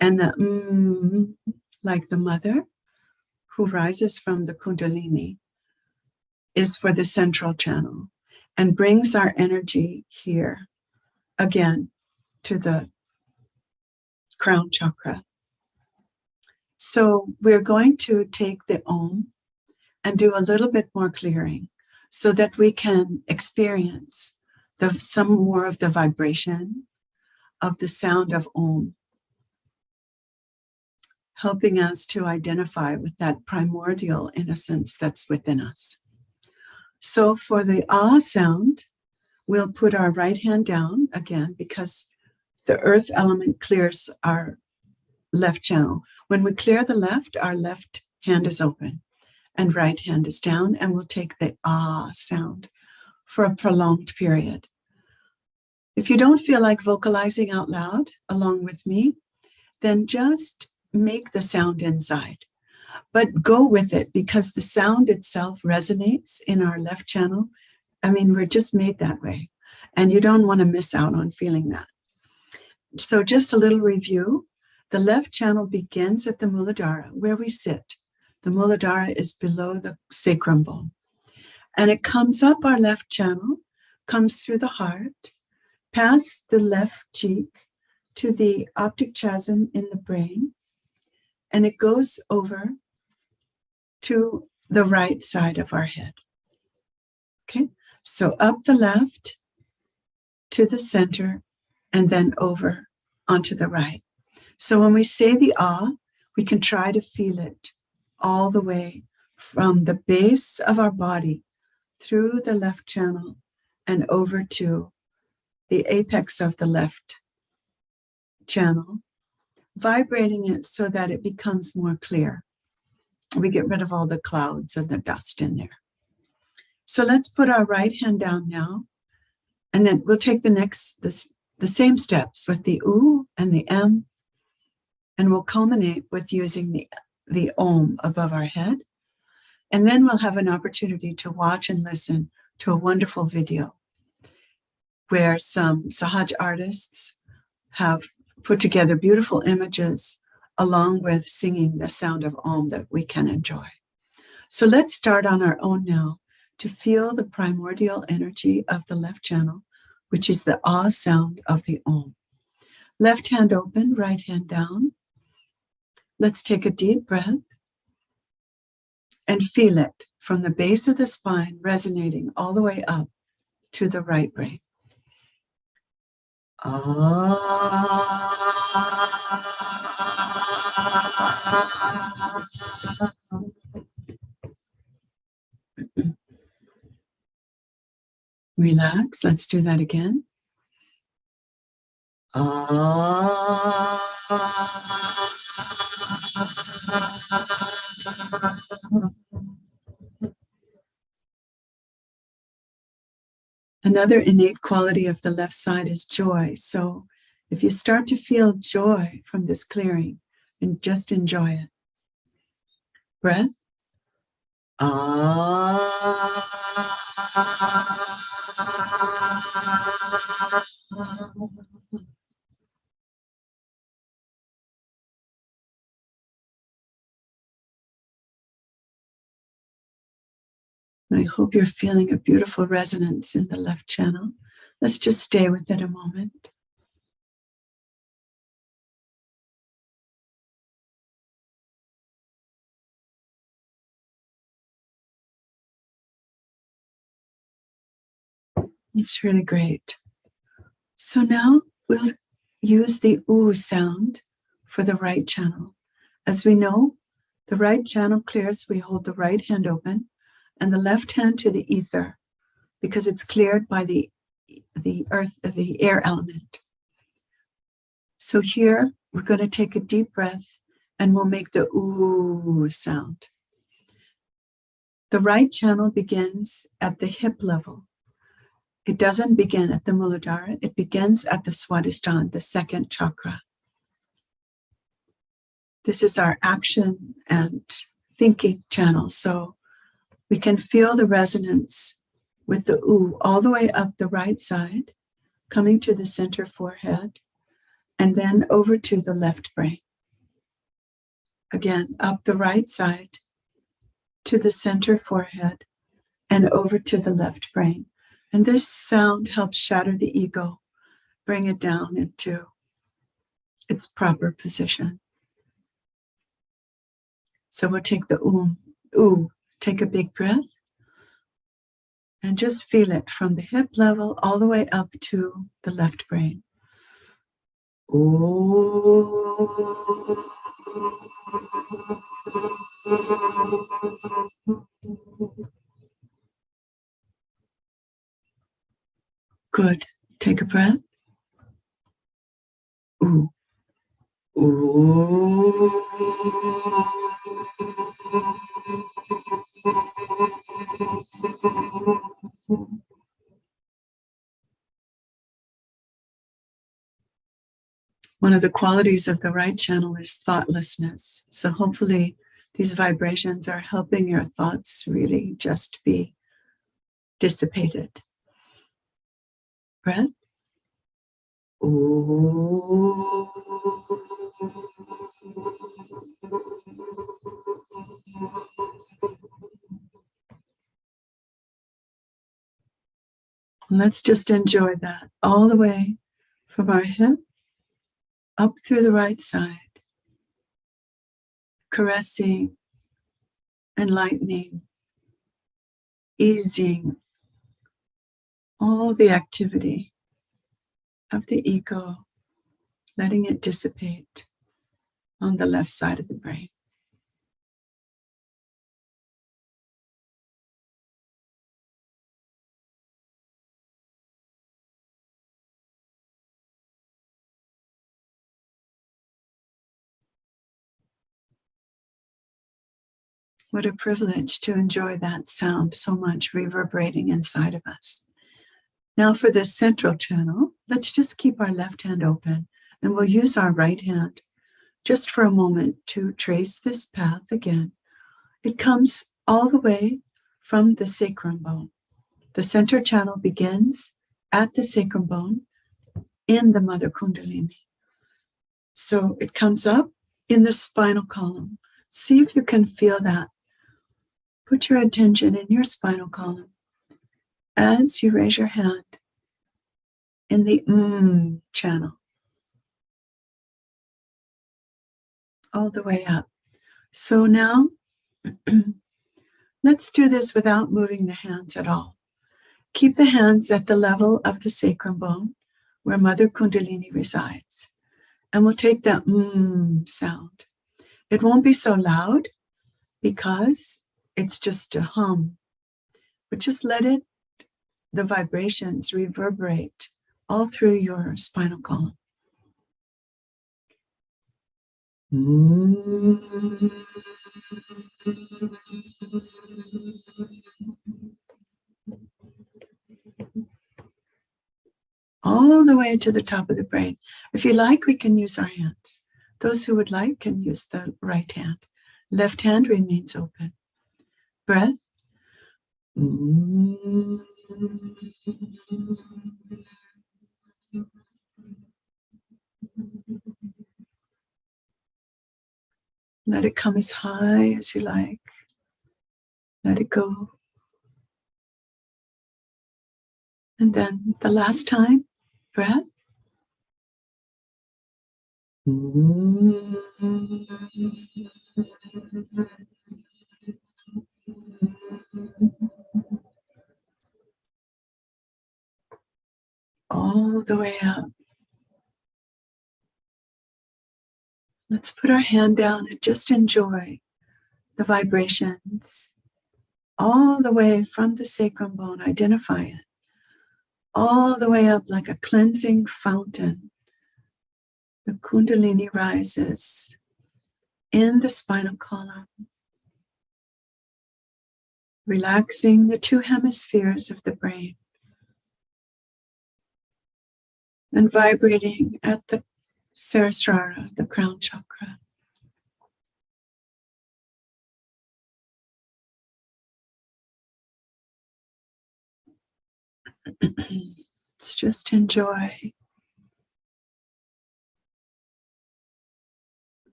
And the M, like the mother who rises from the Kundalini, is for the central channel and brings our energy here again to the crown chakra. So we're going to take the Om and do a little bit more clearing so that we can experience some more of the vibration of the sound of Om, helping us to identify with that primordial innocence that's within us. So for the Ah sound, we'll put our right hand down again because the earth element clears our left channel. When we clear the left, our left hand is open and right hand is down, and we'll take the Ah sound for a prolonged period. If you don't feel like vocalizing out loud along with me, then just make the sound inside. But go with it because the sound itself resonates in our left channel. I mean, we're just made that way. And you don't want to miss out on feeling that. So just a little review. The left channel begins at the Mooladhara, where we sit. The Mooladhara is below the sacrum bone. And it comes up our left channel, comes through the heart, past the left cheek to the optic chiasm in the brain, and it goes over to the right side of our head. Okay, so up the left to the center, and then over onto the right. So when we say the Ah, we can try to feel it all the way from the base of our body through the left channel and over to the apex of the left channel, vibrating it so that it becomes more clear. We get rid of all the clouds and the dust in there. So let's put our right hand down now, and then we'll take the same steps with the U and the M, and we'll culminate with using the Om above our head. And then we'll have an opportunity to watch and listen to a wonderful video where some Sahaja artists have put together beautiful images along with singing the sound of Om that we can enjoy. So let's start on our own now to feel the primordial energy of the left channel, which is the Ah sound of the Om. Left hand open, right hand down. Let's take a deep breath and feel it from the base of the spine resonating all the way up to the right brain. Relax. Let's do that again. Another innate quality of the left side is joy. So if you start to feel joy from this clearing, and just enjoy it. Breath. I hope you're feeling a beautiful resonance in the left channel. Let's just stay with it a moment. It's really great. So now we'll use the oo sound for the right channel. As we know, the right channel clears, we hold the right hand open and the left hand to the ether because it's cleared by the air element. So here we're going to take a deep breath and we'll make the oo sound. The right channel begins at the hip level. It doesn't begin at the Mooladhara, it begins at the Swadhisthana, the second chakra. This is our action and thinking channel, so we can feel the resonance with the oo all the way up the right side, coming to the center forehead, and then over to the left brain. Again, up the right side to the center forehead and over to the left brain. And this sound helps shatter the ego, bring it down into its proper position. So we'll take the oo, take a big breath, and just feel it from the hip level all the way up to the left brain. Ooh. Good. Take a breath. Ooh. Ooh. One of the qualities of the right channel is thoughtlessness. So hopefully these vibrations are helping your thoughts really just be dissipated. Breath. Ooh. Let's just enjoy that all the way from our hip up through the right side, caressing, enlightening, easing all the activity of the ego, letting it dissipate on the left side of the brain. What a privilege to enjoy that sound so much reverberating inside of us. Now for this central channel, let's just keep our left hand open and we'll use our right hand just for a moment to trace this path again. It comes all the way from the sacrum bone. The center channel begins at the sacrum bone in the mother kundalini. So it comes up in the spinal column. See if you can feel that. Put your attention in your spinal column as you raise your hand in the channel, all the way up. So now, let's do this without moving the hands at all. Keep the hands at the level of the sacrum bone where Mother Kundalini resides. And we'll take that sound. It won't be so loud because it's just a hum, but just let it, the vibrations reverberate all through your spinal column. All the way to the top of the brain. If you like, we can use our hands. Those who would like can use the right hand. Left hand remains open. Breath. Let it come as high as you like. Let it go And then the last time, breath. All the way up. Let's put our hand down and just enjoy the vibrations all the way from the sacrum bone. Identify it. All the way up like a cleansing fountain. The Kundalini rises in the spinal column, relaxing the two hemispheres of the brain and vibrating at the Sahasrara, the crown chakra. Let's just enjoy.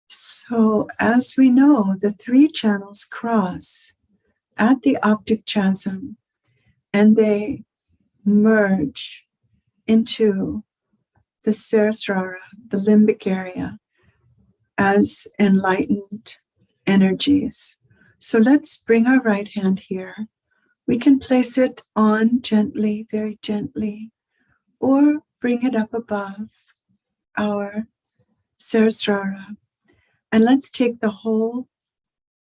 So, as we know, the three channels cross at the optic chiasm and they merge into the Sahasrara, the limbic area, as enlightened energies. So let's bring our right hand here. We can place it on gently, very gently, or bring it up above our Sahasrara. And let's take the whole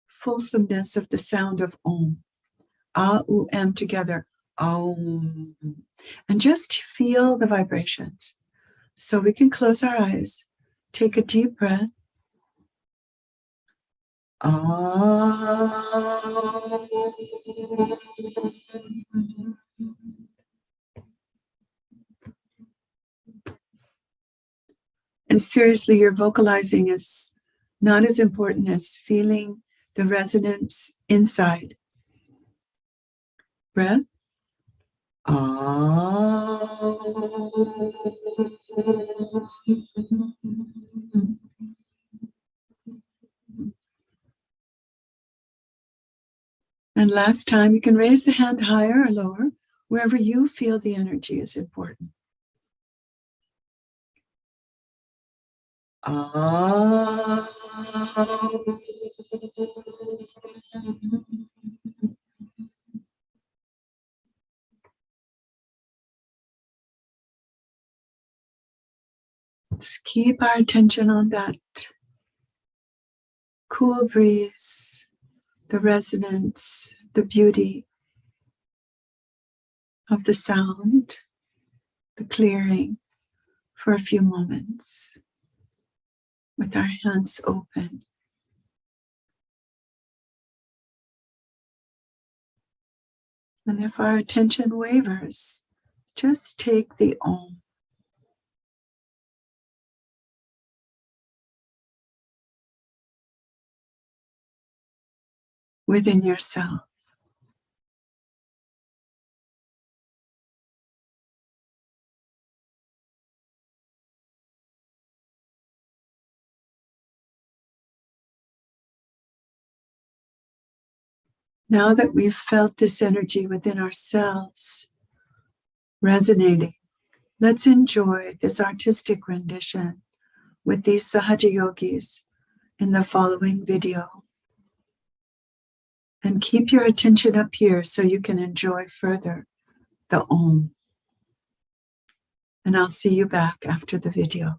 fulsomeness of the sound of Om, A, U, M together, Om, and just feel the vibrations. So we can close our eyes, take a deep breath. And seriously, your vocalizing is not as important as feeling the resonance inside. Breath. And last time, you can raise the hand higher or lower, wherever you feel the energy is important. Let's keep our attention on that cool breeze, the resonance, the beauty of the sound, the clearing for a few moments with our hands open. And if our attention wavers, just take the Om. Within yourself. Now that we've felt this energy within ourselves resonating, let's enjoy this artistic rendition with these Sahaja Yogis in the following video. And keep your attention up here so you can enjoy further the Om. And I'll see you back after the video.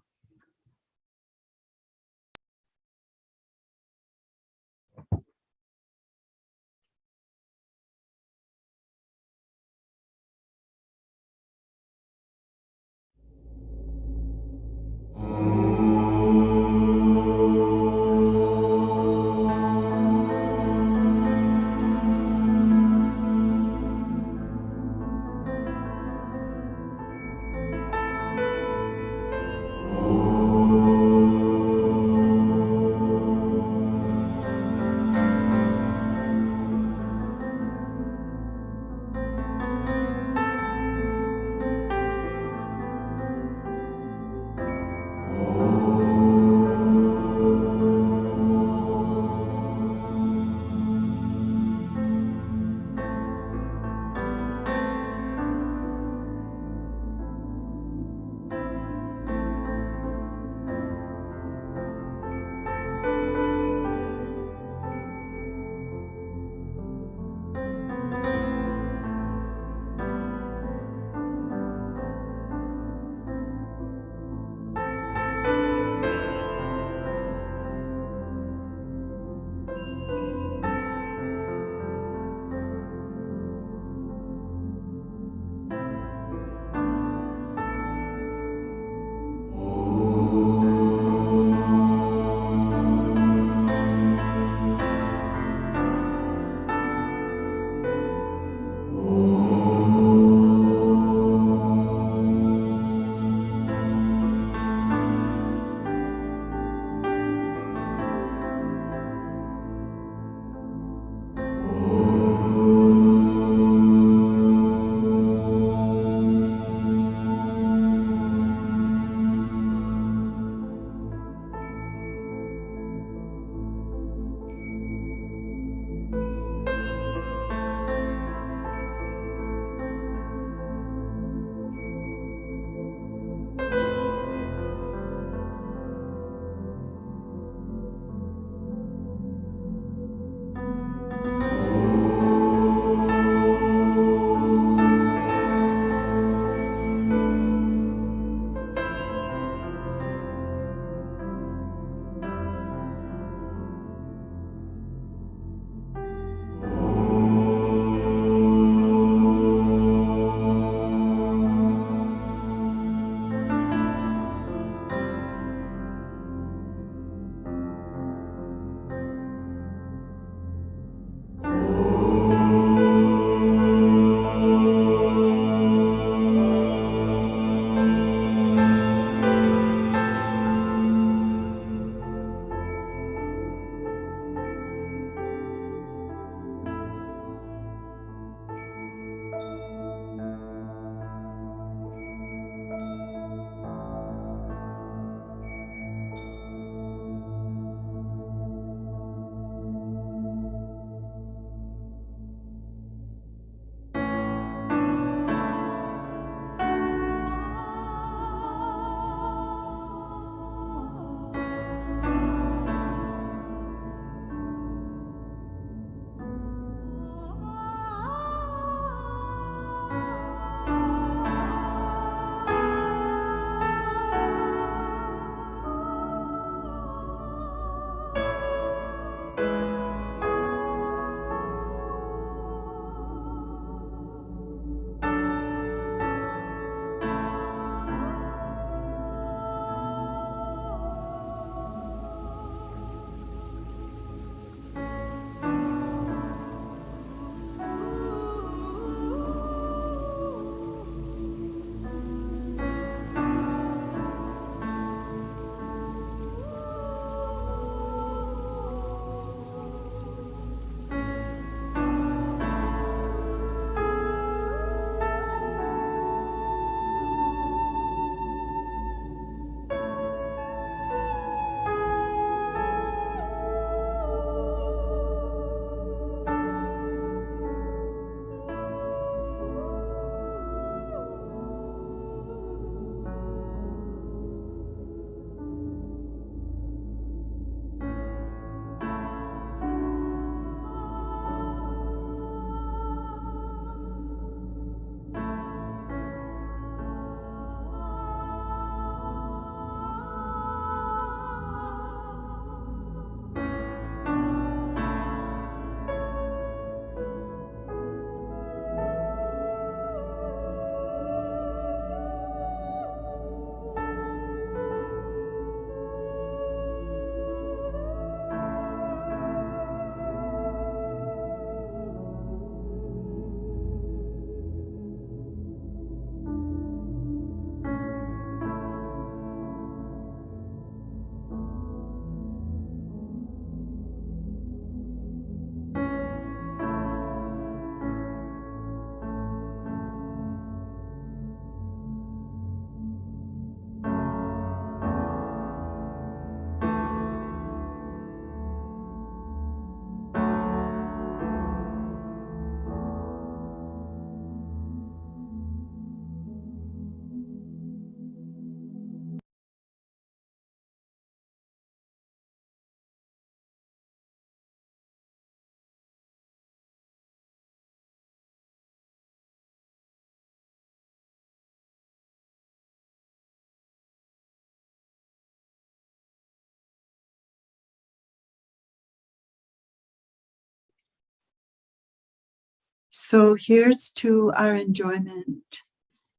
So here's to our enjoyment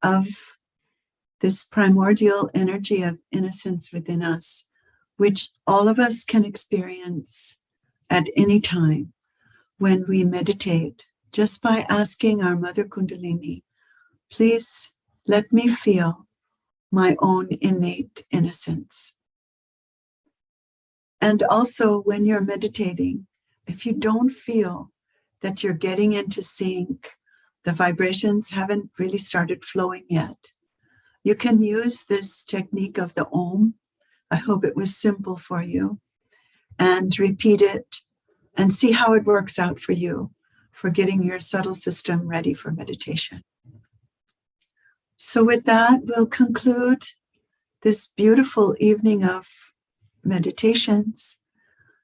of this primordial energy of innocence within us, which all of us can experience at any time when we meditate, just by asking our Mother Kundalini, please let me feel my own innate innocence. And also when you're meditating, if you don't feel that you're getting into sync, the vibrations haven't really started flowing yet, you can use this technique of the Om. I hope it was simple for you. And repeat it and see how it works out for you for getting your subtle system ready for meditation. So with that, we'll conclude this beautiful evening of meditations.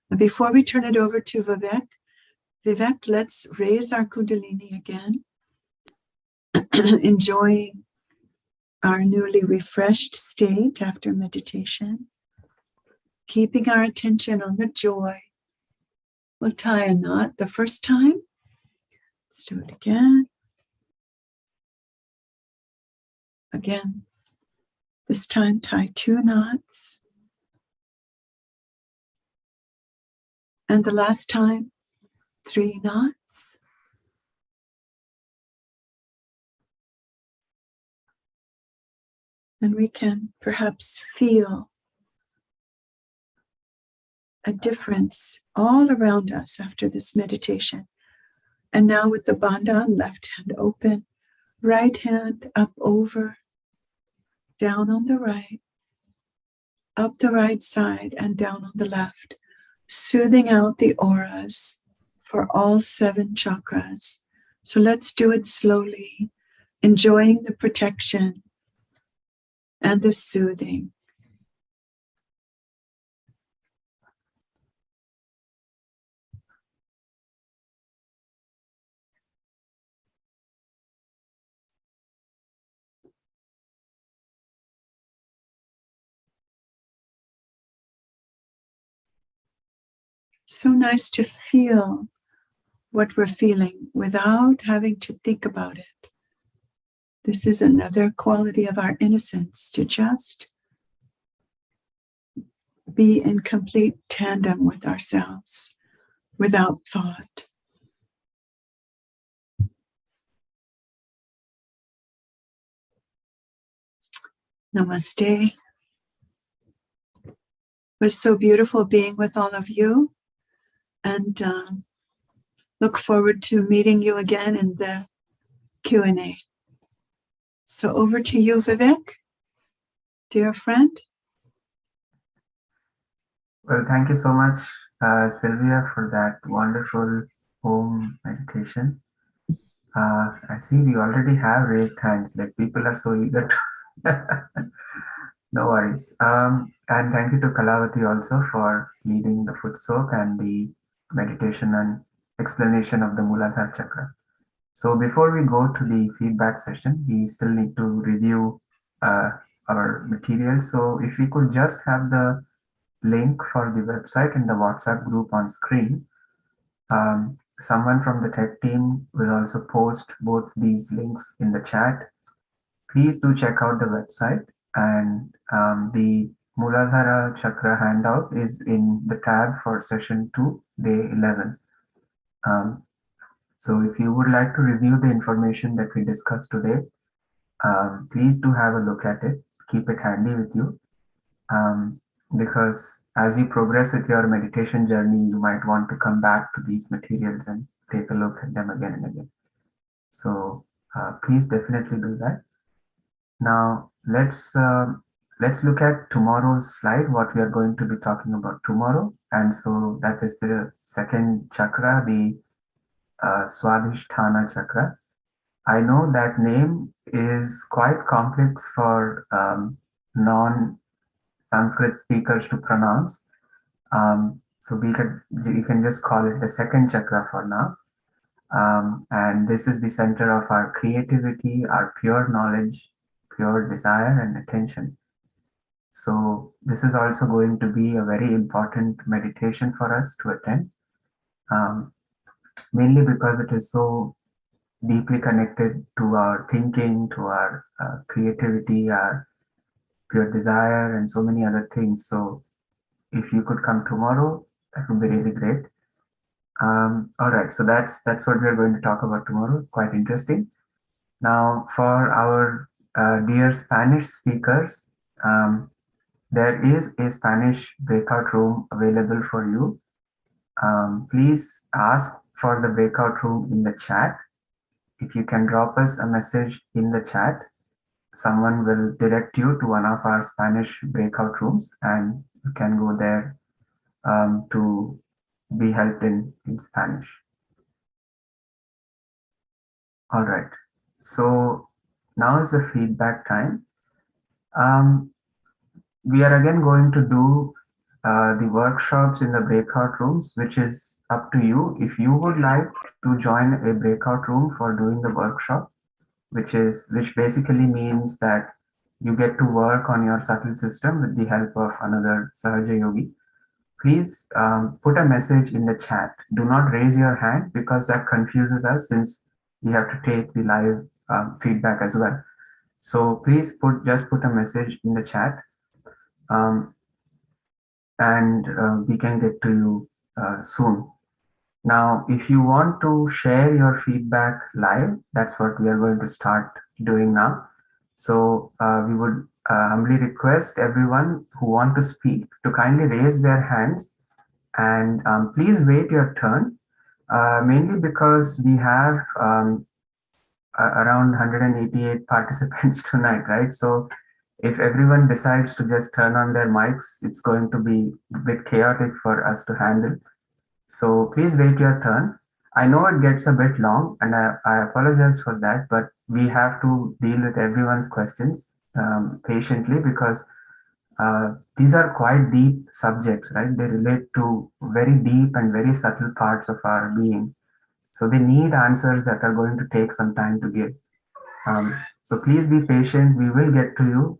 And before we turn it over to Vivek, let's raise our Kundalini again, enjoying our newly refreshed state after meditation, keeping our attention on the joy. We'll tie a knot the first time. Let's do it again. Again, this time tie 2 knots. And the last time, 3 knots. And we can perhaps feel a difference all around us after this meditation. And now with the bandhan, left hand open, right hand up over, down on the right, up the right side and down on the left, soothing out the auras for all 7 chakras. So let's do it slowly, enjoying the protection and the soothing. So nice to feel what we're feeling without having to think about it. This is another quality of our innocence, to just be in complete tandem with ourselves without thought. Namaste. It was so beautiful being with all of you, and look forward to meeting you again in the Q&A. So over to you, Vivek, dear friend. Well, thank you so much, Sylvia, for that wonderful home meditation. I see we already have raised hands, like people are so eager to. No worries. And thank you to Kalawati also for leading the foot soak and the meditation and explanation of the Mooladhara Chakra. So before we go to the feedback session, we still need to review our material. So if we could just have the link for the website and the WhatsApp group on screen. Someone from the tech team will also post both these links in the chat. Please do check out the website, and the Mooladhara Chakra handout is in the tab for session 2, day 11. So if you would like to review the information that we discussed today, please do have a look at it. Keep it handy with you. Because as you progress with your meditation journey, you might want to come back to these materials and take a look at them again and again. So please definitely do that. Now let's look at tomorrow's slide, what we are going to be talking about tomorrow. And so that is the second chakra, the Swadhisthana chakra. I know that name is quite complex for non-Sanskrit speakers to pronounce. So you can just call it the second chakra for now. And this is the center of our creativity, our pure knowledge, pure desire and attention. So this is also going to be a very important meditation for us to attend, mainly because it is so deeply connected to our thinking, to our creativity, our pure desire, and so many other things. So if you could come tomorrow, that would be really great. All right, so that's what we're going to talk about tomorrow. Quite interesting. Now, for our dear Spanish speakers, there is a Spanish breakout room available for you. Please ask for the breakout room in the chat. If you can drop us a message in the chat, someone will direct you to one of our Spanish breakout rooms, and you can go there to be helped in Spanish. All right. So now is the feedback time. We are again going to do the workshops in the breakout rooms, which is up to you. If you would like to join a breakout room for doing the workshop, which basically means that you get to work on your subtle system with the help of another Sahaja Yogi, please put a message in the chat. Do not raise your hand because that confuses us, since we have to take the live feedback as well. So please just put a message in the chat, and we can get to you soon. Now, if you want to share your feedback live, that's what we are going to start doing now. So we would humbly request everyone who want to speak to kindly raise their hands, and please wait your turn, mainly because we have around 188 participants tonight, right? So if everyone decides to just turn on their mics, it's going to be a bit chaotic for us to handle. So please wait your turn. I know it gets a bit long, and I apologize for that, but we have to deal with everyone's questions patiently, because these are quite deep subjects, right? They relate to very deep and very subtle parts of our being. So they need answers that are going to take some time to give. So please be patient. We will get to you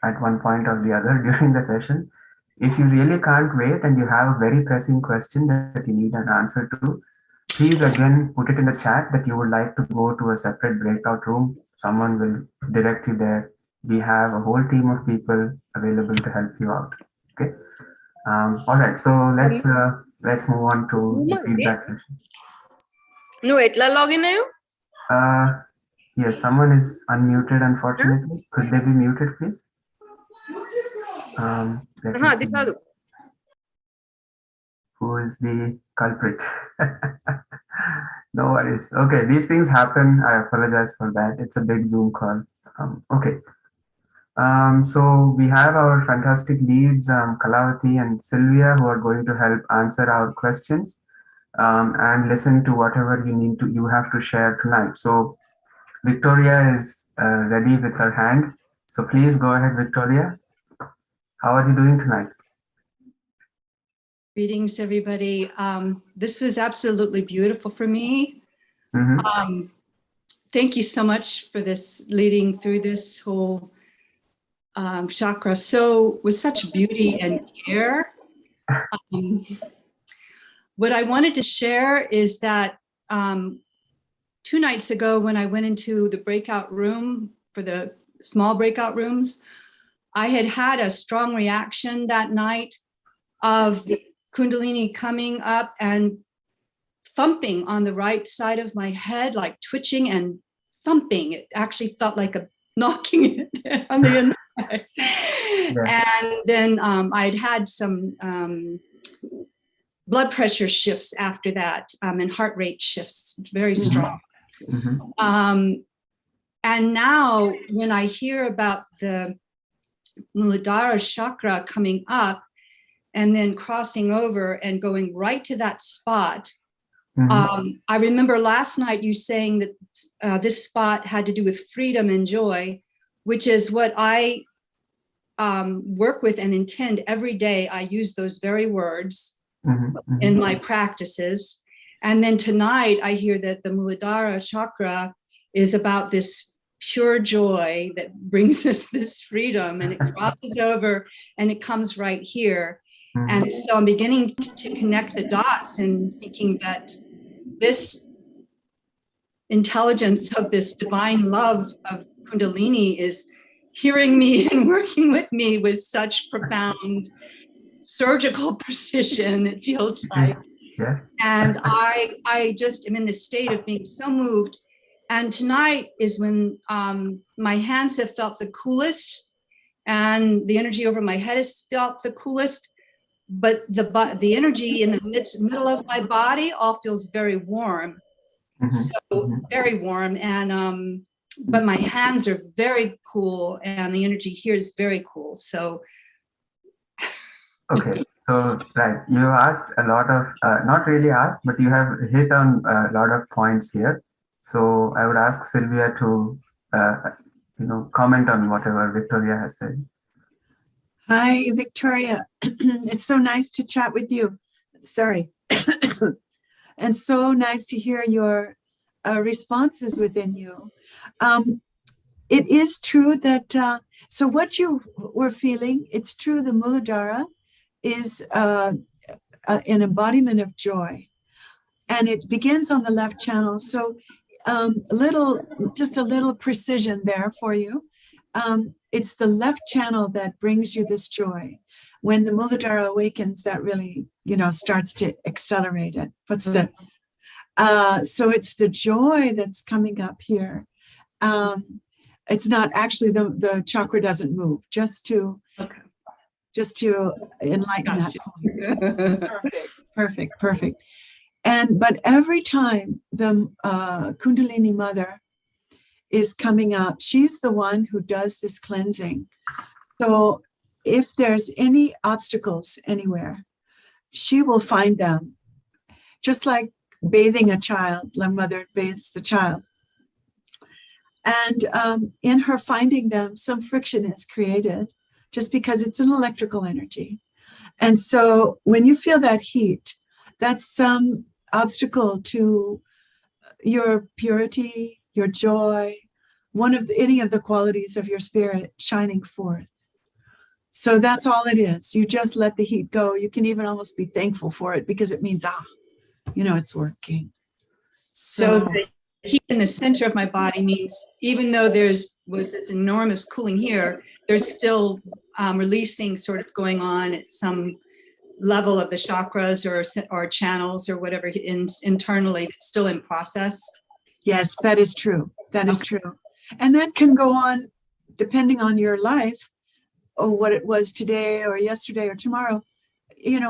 at one point or the other during the session. If you really can't wait and you have a very pressing question that you need an answer to, please again put it in the chat that you would like to go to a separate breakout room. Someone will direct you there. We have a whole team of people available to help you out. Okay. All right. So let's move on to the feedback session. No, etla login ayo? Yes, someone is unmuted, unfortunately. Could they be muted, please? Let me see. Who is the culprit? No worries. Okay, these things happen. I apologize for that. It's a big Zoom call. Okay. So we have our fantastic leads, Kalawati and Sylvia, who are going to help answer our questions and listen to whatever you have to share tonight. So Victoria is ready with her hand. So please go ahead, Victoria. How are you doing tonight? Greetings, everybody. This was absolutely beautiful for me. Mm-hmm. Thank you so much for this, leading through this whole chakra. So with such beauty and care. What I wanted to share is that 2 nights ago, when I went into the breakout room for the small breakout rooms, I had a strong reaction that night of Kundalini coming up and thumping on the right side of my head, like twitching and thumping. It actually felt like a knocking on the inside. Yeah. And then I'd had some blood pressure shifts after that, and heart rate shifts, very strong. Mm-hmm. And now when I hear about the Mooladhara Chakra coming up and then crossing over and going right to that spot, I remember last night you saying that this spot had to do with freedom and joy, which is what I work with and intend every day. I use those very words in my practices. And then tonight I hear that the Mooladhara Chakra is about this pure joy that brings us this freedom, and it crosses over and it comes right here. And so I'm beginning to connect the dots and thinking that this intelligence of this divine love of Kundalini is hearing me and working with me with such profound surgical precision, it feels like. Yeah. And I just am in this state of being so moved. And tonight is when my hands have felt the coolest and the energy over my head has felt the coolest. But the energy in the middle of my body all feels very warm. So very warm. And but my hands are very cool and the energy here is very cool. So okay, so right, you asked a lot of not really asked, but you have hit on a lot of points here. So I would ask Sylvia to comment on whatever Victoria has said. hi, Victoria. It's so nice to chat with you. Sorry. And so nice to hear your responses within you. It is true that, so what you were feeling, it's true, the Mooladhara is an embodiment of joy. And it begins on the left channel. So just a little precision there for you. It's the left channel that brings you this joy. When the Mooladhara awakens, that really, starts to accelerate it. So it's the joy that's coming up here. It's not actually the chakra doesn't move, just to enlighten that point. Perfect. But every time the Kundalini mother is coming up, she's the one who does this cleansing. So if there's any obstacles anywhere, she will find them. Just like bathing a child, the mother bathes the child. And in her finding them, some friction is created just because it's an electrical energy. And so when you feel that heat, that's some obstacle to your purity, your joy, any of the qualities of your spirit shining forth. So that's all it is. You just let the heat go. You can even almost be thankful for it because it means, it's working. So the heat in the center of my body means even though was this enormous cooling here, there's still releasing sort of going on at some level of the chakras or channels or whatever internally. It's still in process. Yes, that is true. That is true. And that can go on depending on your life or what it was today or yesterday or tomorrow,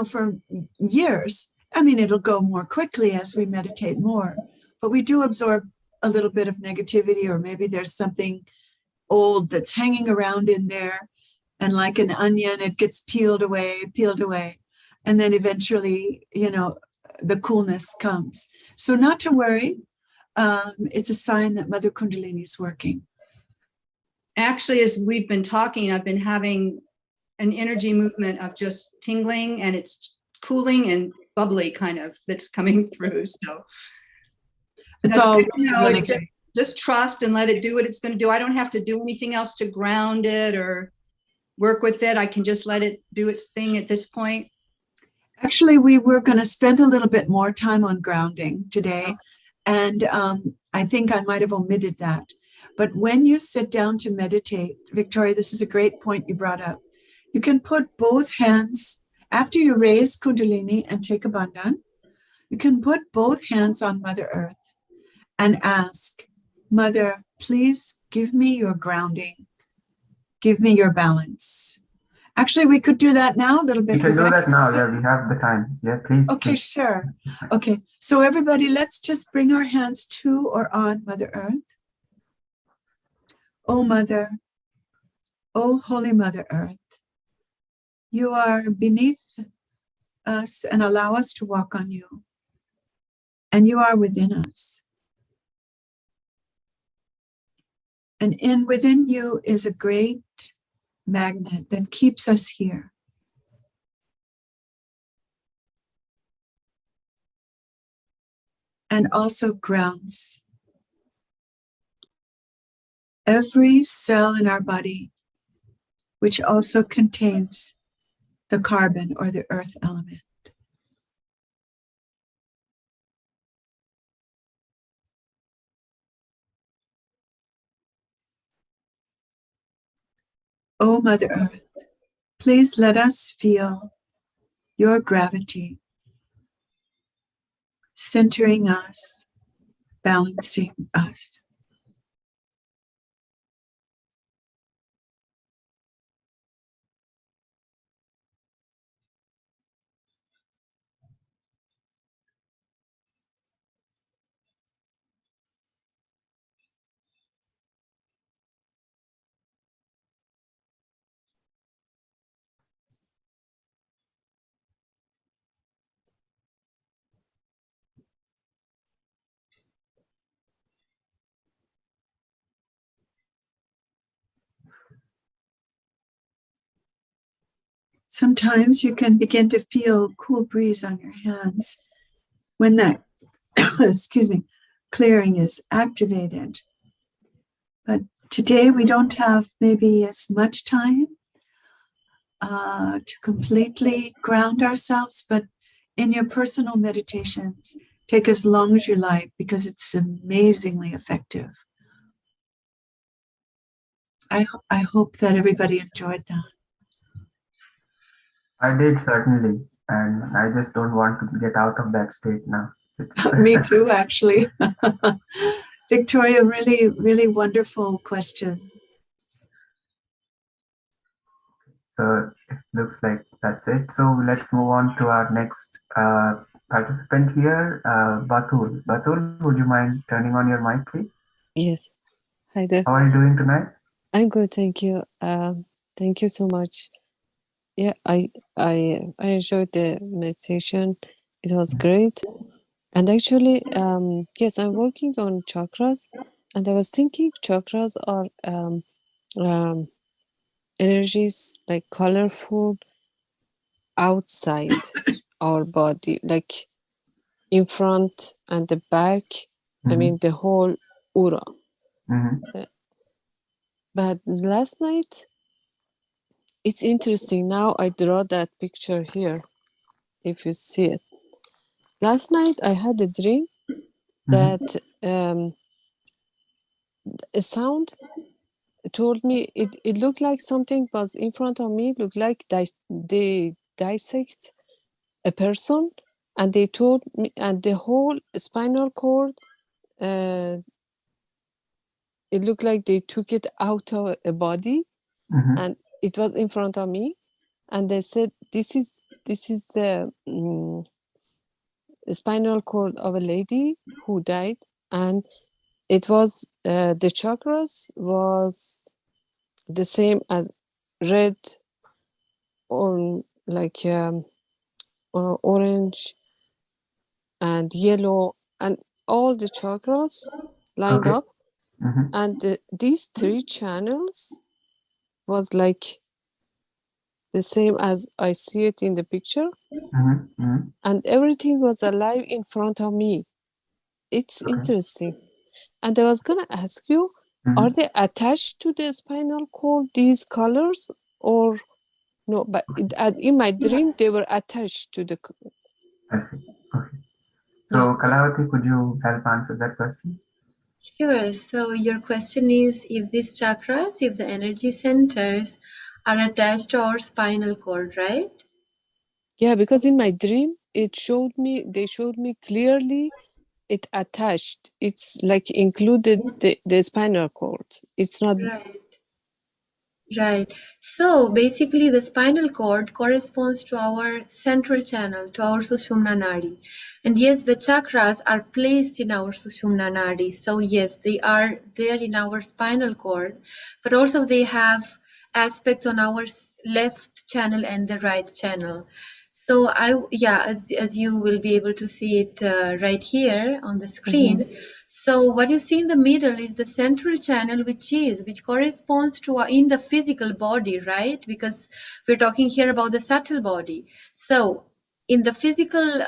for years. I mean, it'll go more quickly as we meditate more, but we do absorb a little bit of negativity, or maybe there's something old that's hanging around in there. And like an onion, it gets peeled away. And then eventually, the coolness comes. So not to worry. It's a sign that Mother Kundalini is working. Actually, as we've been talking, I've been having an energy movement of just tingling, and it's cooling and bubbly kind of that's coming through. So it's all really it's just trust and let it do what it's going to do. I don't have to do anything else to ground it or work with it. I can just let it do its thing at this point. Actually, we were going to spend a little bit more time on grounding today. And I think I might have omitted that. But when you sit down to meditate, Victoria, this is a great point you brought up. You can put both hands, after you raise Kundalini and take a bandhan, you can put both hands on Mother Earth and ask, Mother, please give me your grounding. Give me your balance. Actually, we could do that now a little bit. We can do that now. Yeah, we have the time. Yeah, please. Okay, please. Sure. Okay, so everybody, let's just bring our hands to or on Mother Earth. Oh, Mother, oh, Holy Mother Earth, you are beneath us and allow us to walk on you. And you are within us. And within you is a great magnet that keeps us here. And also grounds every cell in our body, which also contains the carbon or the earth element. O Mother Earth, please let us feel your gravity, centering us, balancing us. Sometimes you can begin to feel cool breeze on your hands when that, excuse me, clearing is activated. But today we don't have maybe as much time to completely ground ourselves, but in your personal meditations, take as long as you like because it's amazingly effective. I hope that everybody enjoyed that. I did, certainly, and I just don't want to get out of that state now. Me too, actually. Victoria, really, really wonderful question. So it looks like that's it. So let's move on to our next participant here, Batul. Batul, would you mind turning on your mic, please? Yes. Hi there. How are you doing tonight? I'm good, thank you. Thank you so much. Yeah, I enjoyed the meditation. It was great. And actually, yes, I'm working on chakras, and I was thinking chakras are energies like colorful outside our body, like in front and the back. I mean, the whole aura. But last night, it's interesting. Now I draw that picture here, if you see it. Last night I had a dream that a sound told me it looked like something was in front of me, looked like they dissect a person, and they told me, and the whole spinal cord, it looked like they took it out of a body, and it was in front of me, and they said this is the spinal cord of a lady who died, and it was the chakras was the same as red, or like orange and yellow, and all the chakras lined up, and these three channels was like the same as I see it in the picture, and everything was alive in front of me. It's interesting. And I was gonna ask you, are they attached to the spinal cord, these colors, or no? But in my dream, they were attached to the. I see. Okay. So, Kalawati, could you help answer that question? Sure. So your question is if these chakras, if the energy centers are attached to our spinal cord, right? Yeah, because in my dream, they showed me clearly it attached. It's like included the spinal cord. It's not. Right. So basically the spinal cord corresponds to our central channel, to our Sushumna Nadi. And yes, the chakras are placed in our Sushumna Nadi. So yes, they are there in our spinal cord, but also they have aspects on our left channel and the right channel. So as you will be able to see it right here on the screen. So what you see in the middle is the central channel, which corresponds to in the physical body, right? Because we're talking here about the subtle body. So in the physical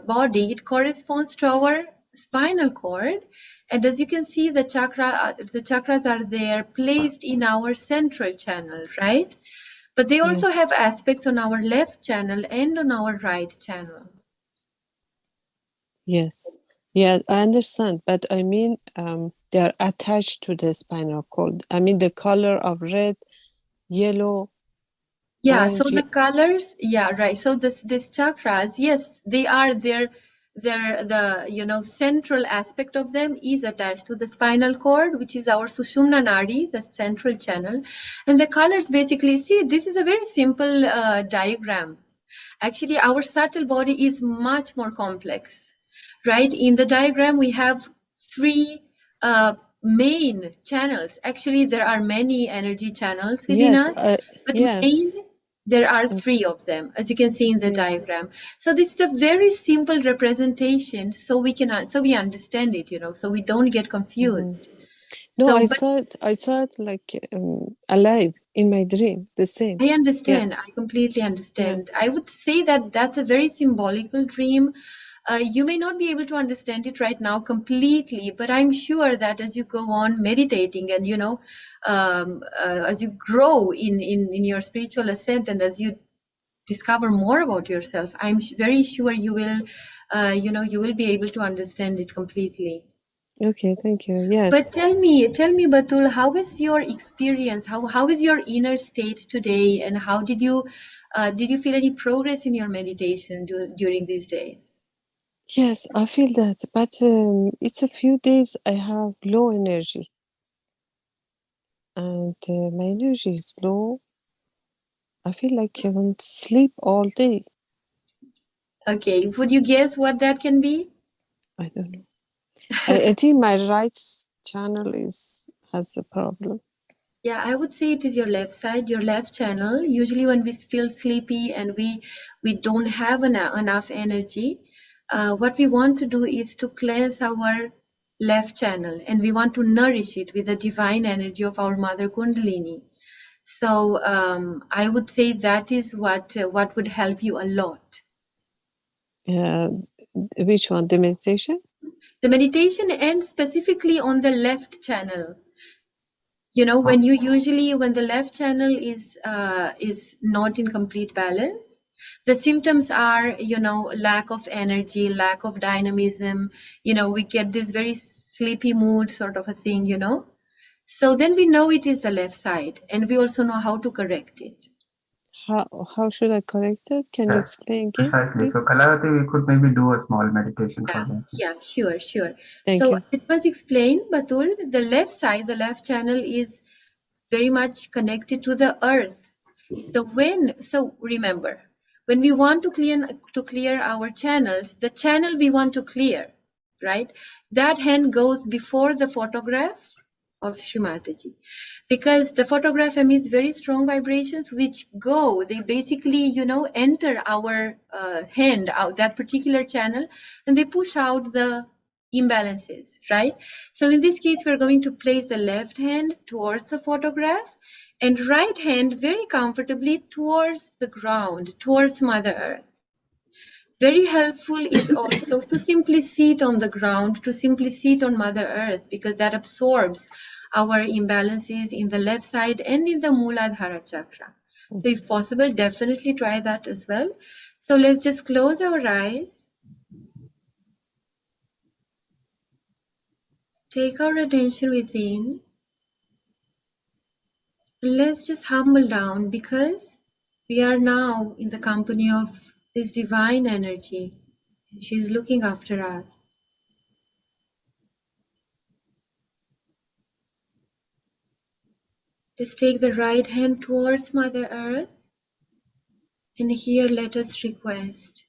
body, it corresponds to our spinal cord. And as you can see, the chakras are there placed in our central channel, right? But they also have aspects on our left channel and on our right channel. Yes. Yeah, I understand. But I mean, they are attached to the spinal cord. I mean, the color of red yellow, Yeah, orange. so the colors, yeah, right. So this chakras, yes, they are there. The central aspect of them is attached to the spinal cord, which is our Sushumna Nadi, the central channel. And the colors basically, see, this is a very simple diagram. Actually, our subtle body is much more complex, right? In the diagram, we have three main channels. Actually, there are many energy channels within Yes, us, but yeah. main, there are three of them, as you can see in the diagram. So this is a very simple representation, so we understand it, so we don't get confused. No, So, I saw it like alive in my dream, the same. I understand. I completely understand. I would say that that's a very symbolical dream. You may not be able to understand it right now completely, but I'm sure that as you go on meditating and as you grow in your spiritual ascent and as you discover more about yourself, I'm very sure you will be able to understand it completely. Okay, thank you. Yes. But tell me, Batul, how is your experience? How is your inner state today, and how did you feel any progress in your meditation during these days? Yes, I feel that, but it's a few days I have low energy, and my energy is low. I feel like I want to sleep all day. Okay, would you guess what that can be? I don't know. I think my right channel has a problem. Yeah, I would say it is your left side, your left channel. Usually when we feel sleepy and we don't have enough energy, what we want to do is to cleanse our left channel, and we want to nourish it with the divine energy of our mother Kundalini. So I would say that is what would help you a lot. Which one? The meditation? The meditation, and specifically on the left channel. When the left channel is not in complete balance, the symptoms are lack of energy, lack of dynamism. We get this very sleepy mood sort of a thing. So then we know it is the left side, and we also know how to correct it. How should I correct it? Can you explain again? Precisely. Please? So, Kalawati, we could maybe do a small meditation for that. Yeah, sure. Thank you. It was explained, Batul, the left side, the left channel is very much connected to the earth. So remember, when we want to clear our channels, the channel we want to clear, right? That hand goes before the photograph of Shri Mataji, because the photograph emits very strong vibrations which they basically enter our hand, out that particular channel, and they push out the imbalances, right? So in this case, we're going to place the left hand towards the photograph and right hand very comfortably towards the ground, towards Mother Earth. Very helpful is also to simply sit on the ground, to simply sit on Mother Earth, because that absorbs our imbalances in the left side and in the Mooladhara Chakra. So if possible, definitely try that as well. So let's just close our eyes. Take our attention within. Let's just humble down, because we are now in the company of this divine energy. She is looking after us. Just take the right hand towards Mother Earth, and here let us request.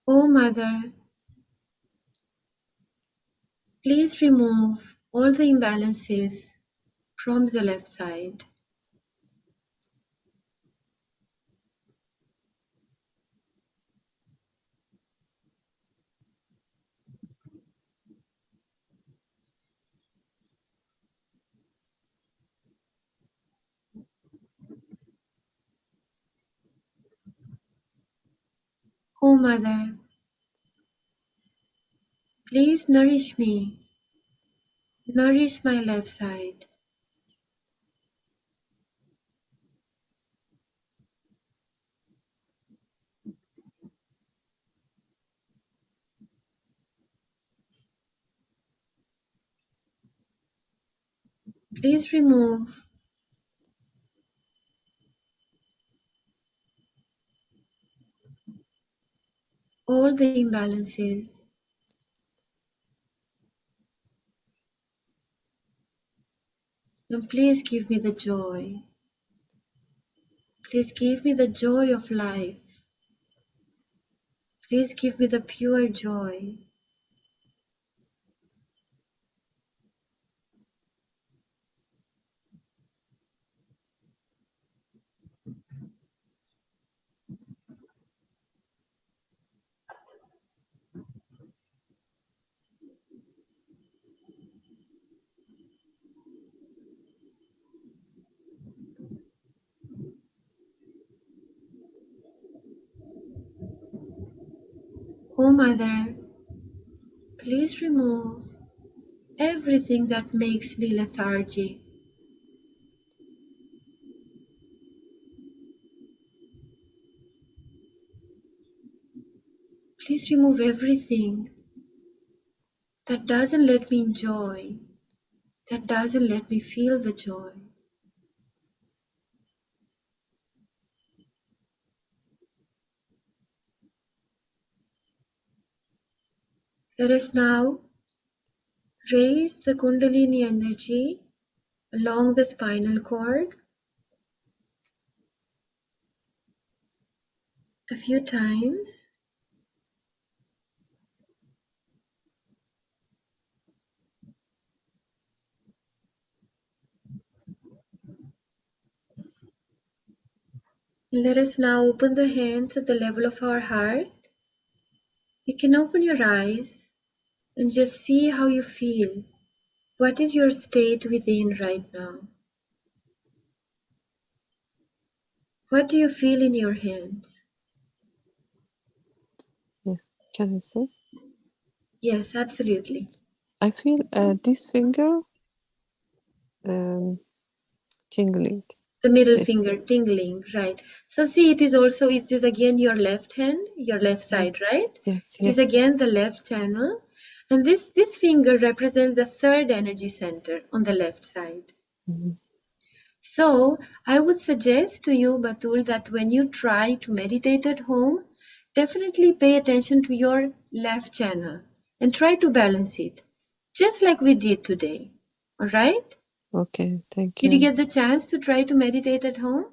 Oh Mother, please remove all the imbalances from the left side. Oh Mother, please nourish me. Nourish my left side. Please remove all the imbalances. And please give me the joy. Please give me the joy of life. Please give me the pure joy. Oh Mother, please remove everything that makes me lethargic. Please remove everything that doesn't let me enjoy, that doesn't let me feel the joy. Let us now raise the Kundalini energy along the spinal cord a few times. Let us now open the hands at the level of our heart. You can open your eyes and just see how you feel. What is your state within right now? What do you feel in your hands? Yeah. Can I say? Yes, absolutely. I feel this finger tingling. The middle This finger tingling, right. So see, it is again your left hand, your left side, right? Yes. It is again the left channel. And this finger represents the third energy center on the left side. Mm-hmm. So I would suggest to you, Batul, that when you try to meditate at home, definitely pay attention to your left channel and try to balance it, just like we did today. All right? Okay, thank you. Did you get the chance to try to meditate at home?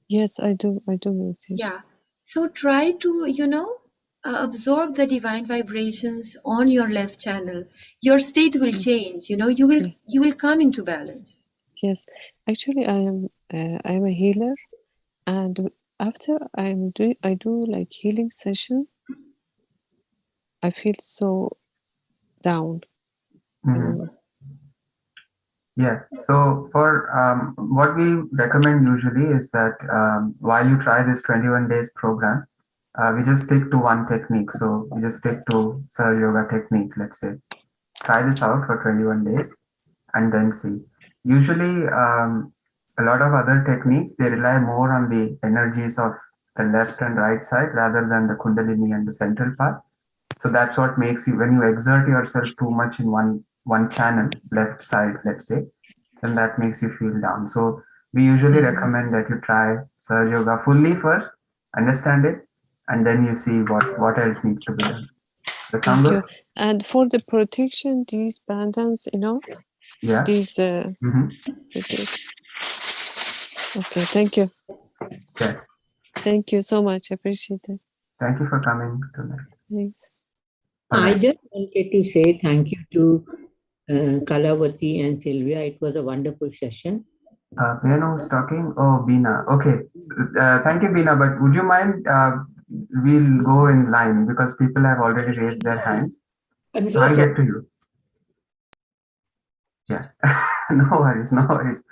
Yes, I do meditation. Yeah. So try to, absorb the divine vibrations on your left channel. Your state will change. You will come into balance. Yes, actually, I am a healer, and after I do like healing session, I feel so down. Yeah. So for what we recommend usually is that while you try this 21 days program, we just stick to one technique. So we just stick to Sahaja Yoga technique, let's say. Try this out for 21 days and then see. Usually, a lot of other techniques, they rely more on the energies of the left and right side rather than the Kundalini and the central part. So that's what makes you, when you exert yourself too much in one channel, left side, let's say, then that makes you feel down. So we usually recommend that you try Sahaja Yoga fully first, understand it, and then you see what else needs to be done. Thank you. And for the protection, these bandanas, yeah. These. Okay, thank you. Yeah. Thank you so much. I appreciate it. Thank you for coming tonight. Thanks. I just wanted to say thank you to Kalawati and Sylvia. It was a wonderful session. May I know who's talking? Oh, Beena. Okay. Thank you, Beena. But would you mind? We'll go in line because people have already raised their hands. So I'll get to you. Yeah. No worries. No worries.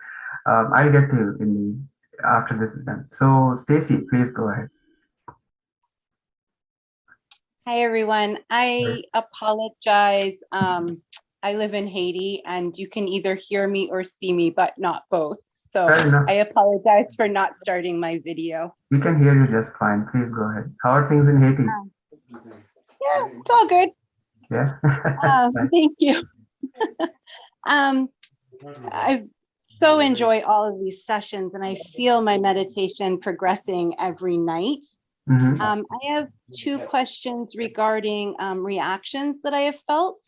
I'll get to you after this is done. So, Stacy, please go ahead. Hi, everyone. I apologize. I live in Haiti, and you can either hear me or see me, but not both. So I apologize for not starting my video. We can hear you just fine. Please go ahead. How are things in Haiti? Yeah, it's all good. Yeah. Thank you. I so enjoy all of these sessions, and I feel my meditation progressing every night. I have 2 questions regarding reactions that I have felt.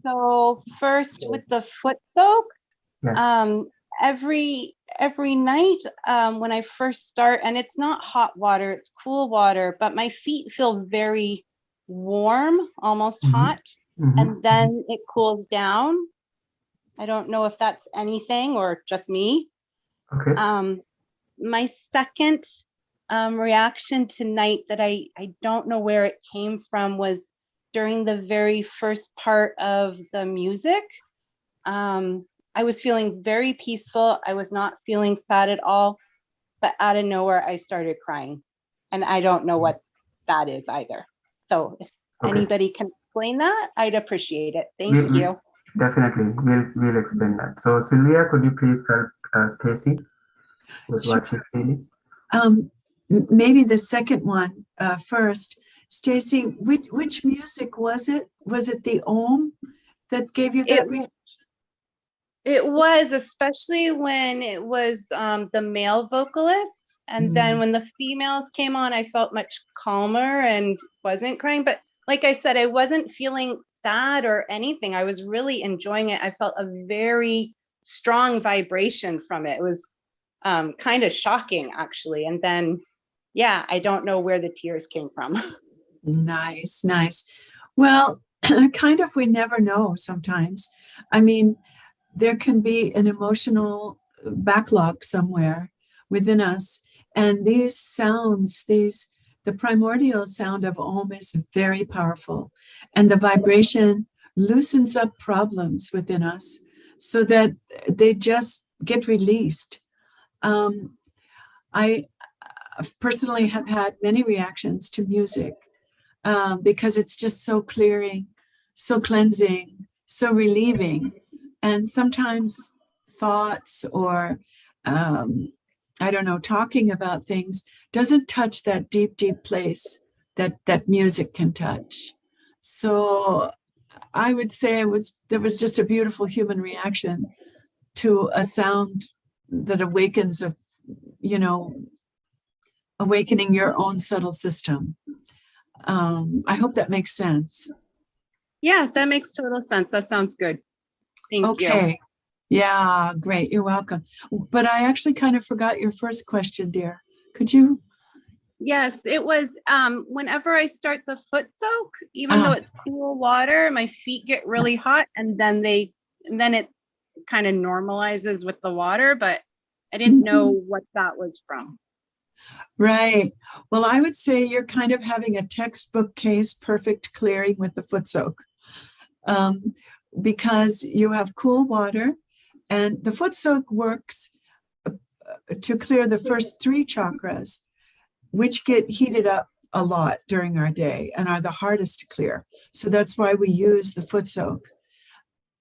So first, with the foot soak, every night when I first start, and it's not hot water, it's cool water, but my feet feel very warm, almost hot, and then it cools down. I don't know if that's anything or just me. Okay. My second reaction tonight that I don't know where it came from was during the very first part of the music. I was feeling very peaceful. I was not feeling sad at all, but out of nowhere, I started crying, and I don't know what that is either. So if anybody can explain that, I'd appreciate it. Thank you. Definitely, we'll explain that. So Sylvia, could you please help Stacy with what she's feeling? Maybe the second one first. Stacy, which music was it? Was it the Om that gave you that reaction? It was, especially when it was the male vocalist. And then when the females came on, I felt much calmer and wasn't crying. But like I said, I wasn't feeling sad or anything. I was really enjoying it. I felt a very strong vibration from it. It was kind of shocking, actually. And then, yeah, I don't know where the tears came from. Nice, nice. Well, kind of, we never know sometimes. I mean, there can be an emotional backlog somewhere within us. And these sounds, the primordial sound of Om is very powerful. And the vibration loosens up problems within us so that they just get released. I personally have had many reactions to music because it's just so clearing, so cleansing, so relieving. And sometimes thoughts or, I don't know, talking about things doesn't touch that deep, deep place that music can touch. So I would say there was just a beautiful human reaction to a sound that awakens awakening your own subtle system. I hope that makes sense. Yeah, that makes total sense. That sounds good. Thank you. Yeah, great. You're welcome. But I actually kind of forgot your first question, dear. Could you? Yes, it was whenever I start the foot soak, even though it's cool water, my feet get really hot, and then it kind of normalizes with the water, but I didn't know what that was from. Right. Well, I would say you're kind of having a textbook case perfect clearing with the foot soak. Because you have cool water, and the foot soak works to clear the first 3 chakras, which get heated up a lot during our day and are the hardest to clear. So that's why we use the foot soak.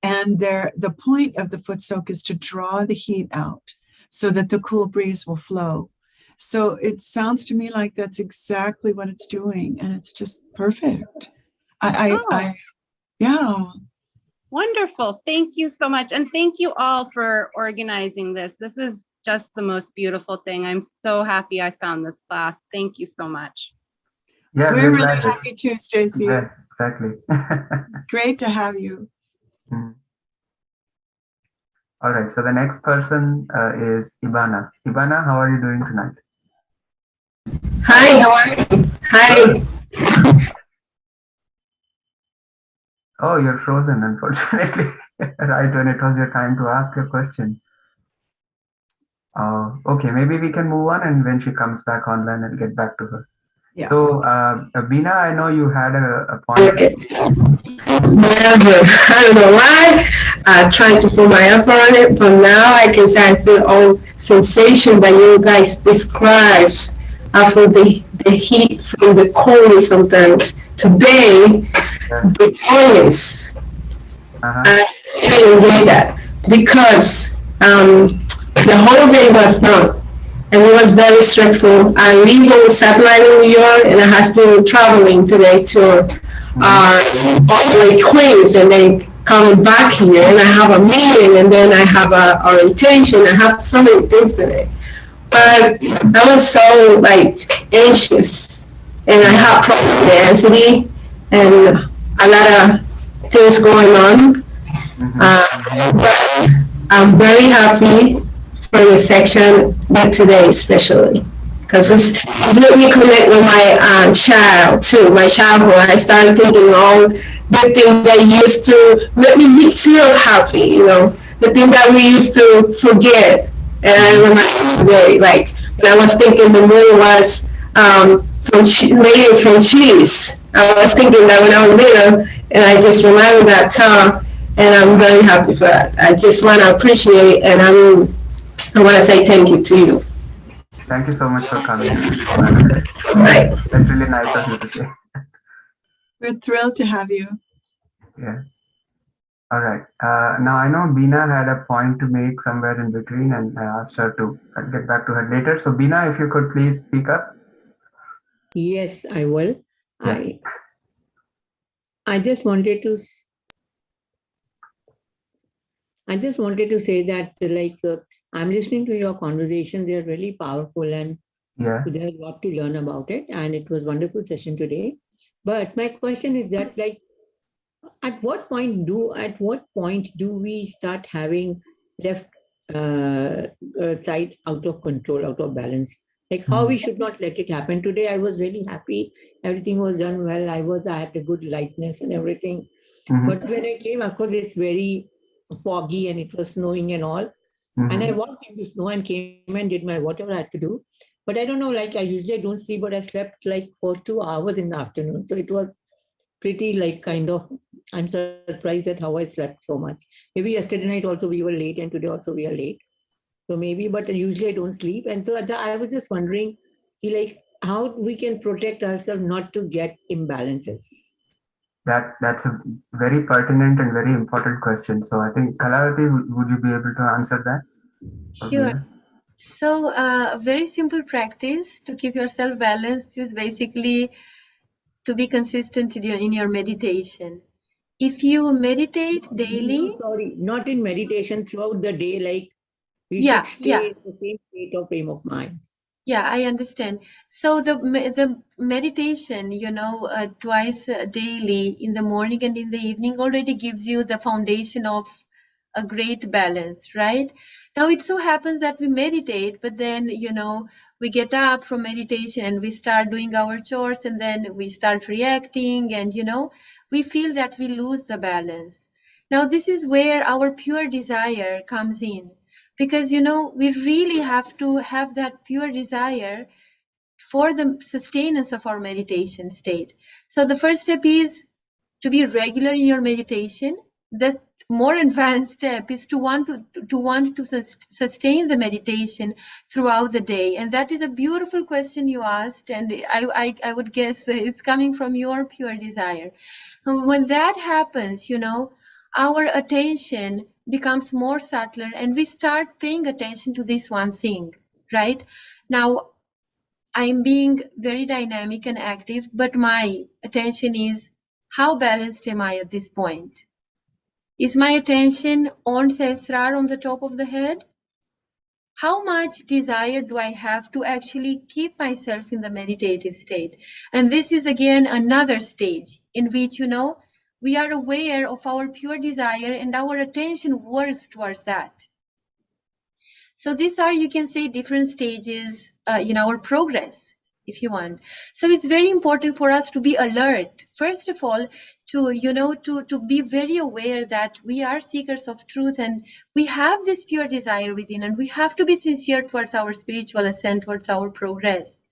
And the point of the foot soak is to draw the heat out so that the cool breeze will flow. So it sounds to me like that's exactly what it's doing, and it's just perfect. Yeah. Wonderful. Thank you so much. And thank you all for organizing this. This is just the most beautiful thing. I'm so happy I found this class. Thank you so much. Yeah, we're really happy too, Stacy. Yeah, exactly. Great to have you. All right. So the next person is Ibana. Ibana, how are you doing tonight? Hi, how are you? Hi. Oh, you're frozen, unfortunately. Right when it was your time to ask a question. Okay, maybe we can move on, and when she comes back online, I'll get back to her. Yeah. So, Bina, I know you had a point. Okay. I don't know why. I tried to put my effort on it, but now I can say I feel all sensation that you guys describes. I feel the heat from the cold sometimes. Today, the coldness. I enjoy that because the whole day was done, and it was very stressful. I live on satellite in New York, and I have to traveling today to all the way Queens, and then coming back here, and I have a meeting, and then I have a orientation. I have so many things today. But I was so like anxious, and I have problem with anxiety and a lot of things going on. But I'm very happy for the section but today, especially because it's let me connect with my child too, my childhood. I started thinking all the things that used to make me feel happy, you know, the things that we used to forget. And I remember today, like when I was thinking the movie was Lady from Cheese. I was thinking that when I was little, and I just remember that time, and I'm very happy for that. I just want to appreciate, and I want to say thank you to you. Thank you so much for coming. Right. That's really nice of you to say. We're thrilled to have you. Yeah. All right. Now I know Bina had a point to make somewhere in between, and I asked her to get back to her later. So Bina, if you could please speak up. Yes, I will. Yeah. I just wanted to say that, like, I'm listening to your conversation. They're really powerful, and there's a lot to learn about it. And it was a wonderful session today. But my question is that, like, at what point do we start having left side out of control, out of balance? Like how we should not let it happen. Today I was really happy. Everything was done well. I had a good lightness and everything. But when I came, of course, it's very foggy and it was snowing and all. And I walked in the snow and came and did my whatever I had to do. But I don't know, like I usually don't sleep, but I slept like for 2 hours in the afternoon. So it was pretty like kind of, I'm surprised at how I slept so much. Maybe yesterday night also we were late and today also we are late. So maybe, but usually I don't sleep. And so I was just wondering, like how we can protect ourselves not to get imbalances. That's a very pertinent and very important question. So I think Kalawati, would you be able to answer that? Sure. So a very simple practice to keep yourself balanced is basically to be consistent in your meditation. If you meditate daily... No, sorry, not in meditation, throughout the day, like we should stay in the same state of frame of mind. Yeah, I understand. So the meditation, you know, twice daily in the morning and in the evening already gives you the foundation of a great balance, right? Now it so happens that we meditate, but then, you know, we get up from meditation and we start doing our chores and then we start reacting and, you know, we feel that we lose the balance. Now this is where our pure desire comes in. Because, you know, we really have to have that pure desire for the sustenance of our meditation state. So the first step is to be regular in your meditation. The more advanced step is to want to sustain the meditation throughout the day. And that is a beautiful question you asked. And I would guess it's coming from your pure desire. When that happens, you know, our attention becomes more subtler and we start paying attention to this one thing, right? Now, I'm being very dynamic and active, but my attention is how balanced am I at this point? Is my attention on Sahasrara on the top of the head? How much desire do I have to actually keep myself in the meditative state? And this is again another stage in which, you know, we are aware of our pure desire and our attention works towards that. So these are, you can say, different stages in our progress, if you want. So it's very important for us to be alert. First of all, to, you know, to be very aware that we are seekers of truth and we have this pure desire within and we have to be sincere towards our spiritual ascent, towards our progress.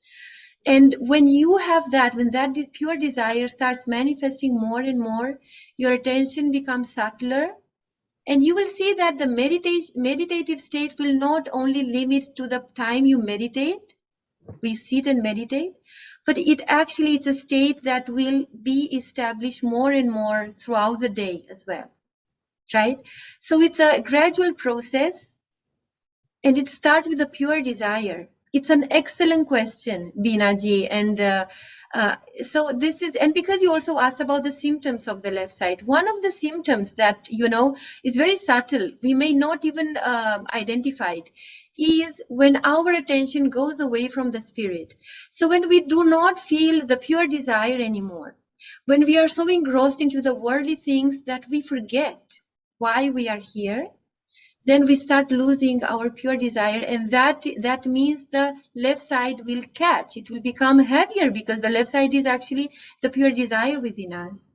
And when you have that, when that pure desire starts manifesting more and more, your attention becomes subtler. And you will see that the meditative state will not only limit to the time you meditate, we sit and meditate, but it's a state that will be established more and more throughout the day as well, right? So it's a gradual process and it starts with a pure desire. It's an excellent question, Binaji. And so this is, and because you also asked about the symptoms of the left side, one of the symptoms that, is very subtle, we may not even identify it, is when our attention goes away from the spirit. So when we do not feel the pure desire anymore, when we are so engrossed into the worldly things that we forget why we are here, then we start losing our pure desire, and that means the left side will catch. It will become heavier because the left side is actually the pure desire within us.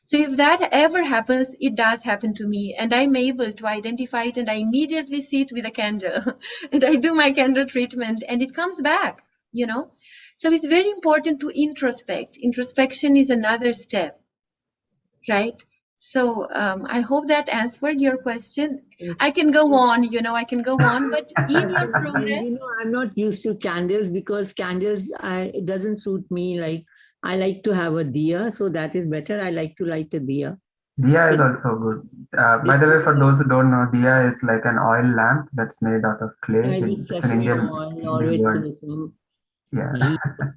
So if that ever happens, it does happen to me, and I'm able to identify it, and I immediately sit with a candle and I do my candle treatment, and it comes back, So it's very important to introspect. Introspection is another step, right? So I hope that answered your question. Yes. I can go on, I can go on, but in your progress. I'm not used to candles because candles, it doesn't suit me. Like, I like to have a diya, so that is better. I like to light a diya. Diya is also good. By the way, for those who don't know, diya is like an oil lamp that's made out of clay. With sesame oil or with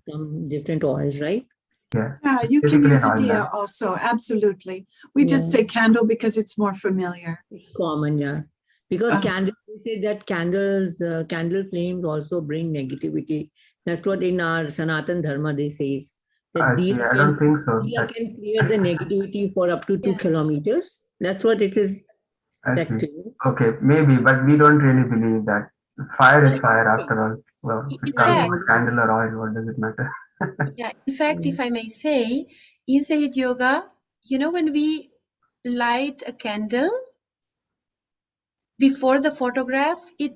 some different oils, right? Yeah, you can use a diya also. Absolutely. We just say candle because it's more familiar. It's common, yeah. Because candles, we say that candle flames also bring negativity. That's what in our Sanatan Dharma they say. I don't think so. Diya can clear the negativity for up to 2 kilometers. That's what it is. I see. Okay, maybe, but we don't really believe that. Fire is fire after all. Well, if it comes with candle or oil, what does it matter? Yeah, in fact, if I may say, in Sahaja Yoga, when we light a candle before the photograph, it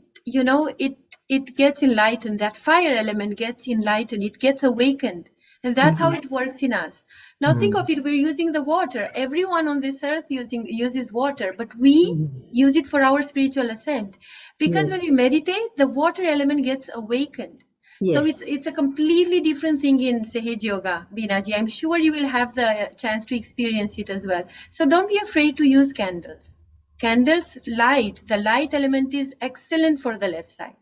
gets enlightened. That fire element gets enlightened. It gets awakened. And that's how it works in us. Now think of it, we're using the water. Everyone on this earth uses water, but we use it for our spiritual ascent. Because when we meditate, the water element gets awakened. So it's a completely different thing in Sahaja Yoga, Binaji. I'm sure you will have the chance to experience it as well. So don't be afraid to use candles. Candles, the light element is excellent for the left side.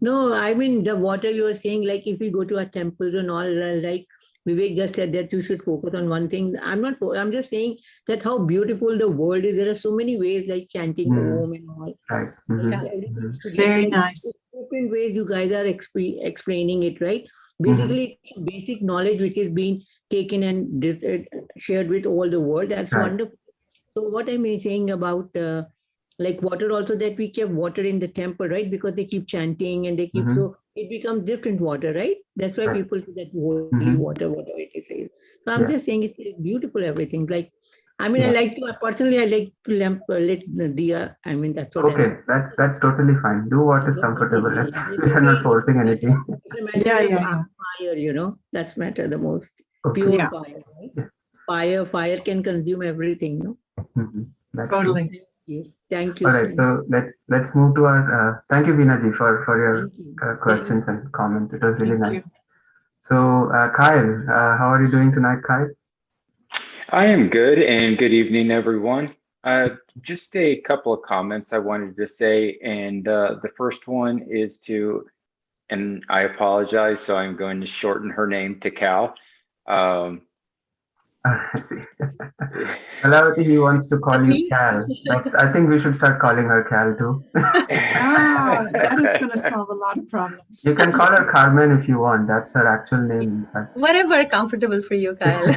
No, I mean, the water you were saying, like if we go to our temples and all, like Vivek just said that you should focus on one thing. I'm just saying that how beautiful the world is. There are so many ways like chanting Om and all. Right. Very nice. Different ways you guys are explaining it, right? Basically, it's basic knowledge which is being taken and shared with all the world. That's wonderful. So what I'm saying about like water also, that we keep water in the temple, right? Because they keep chanting and they keep, so it becomes different water, right? That's why people say that holy water, whatever it is. So I'm just saying it's beautiful, everything. Like, I mean, I like to lit the diya. I mean, that's what that's totally fine. Do what is comfortable. We are not forcing anything. Fire, that's matter the most. Pure fire, right? Fire can consume everything, no? Totally. Yes, thank you. All right, so let's move to our. Thank you, Binaji, for your questions and comments. It was really nice. So, Kyle, how are you doing tonight, Kyle? I am good, and good evening, everyone. Just a couple of comments I wanted to say, and the first one is and I apologize, so I'm going to shorten her name to Cal. I see. Kalawati, he wants to call you Cal. I think we should start calling her Cal too. That is going to solve a lot of problems. You can call her Carmen if you want. That's her actual name. Whatever comfortable for you, Kyle.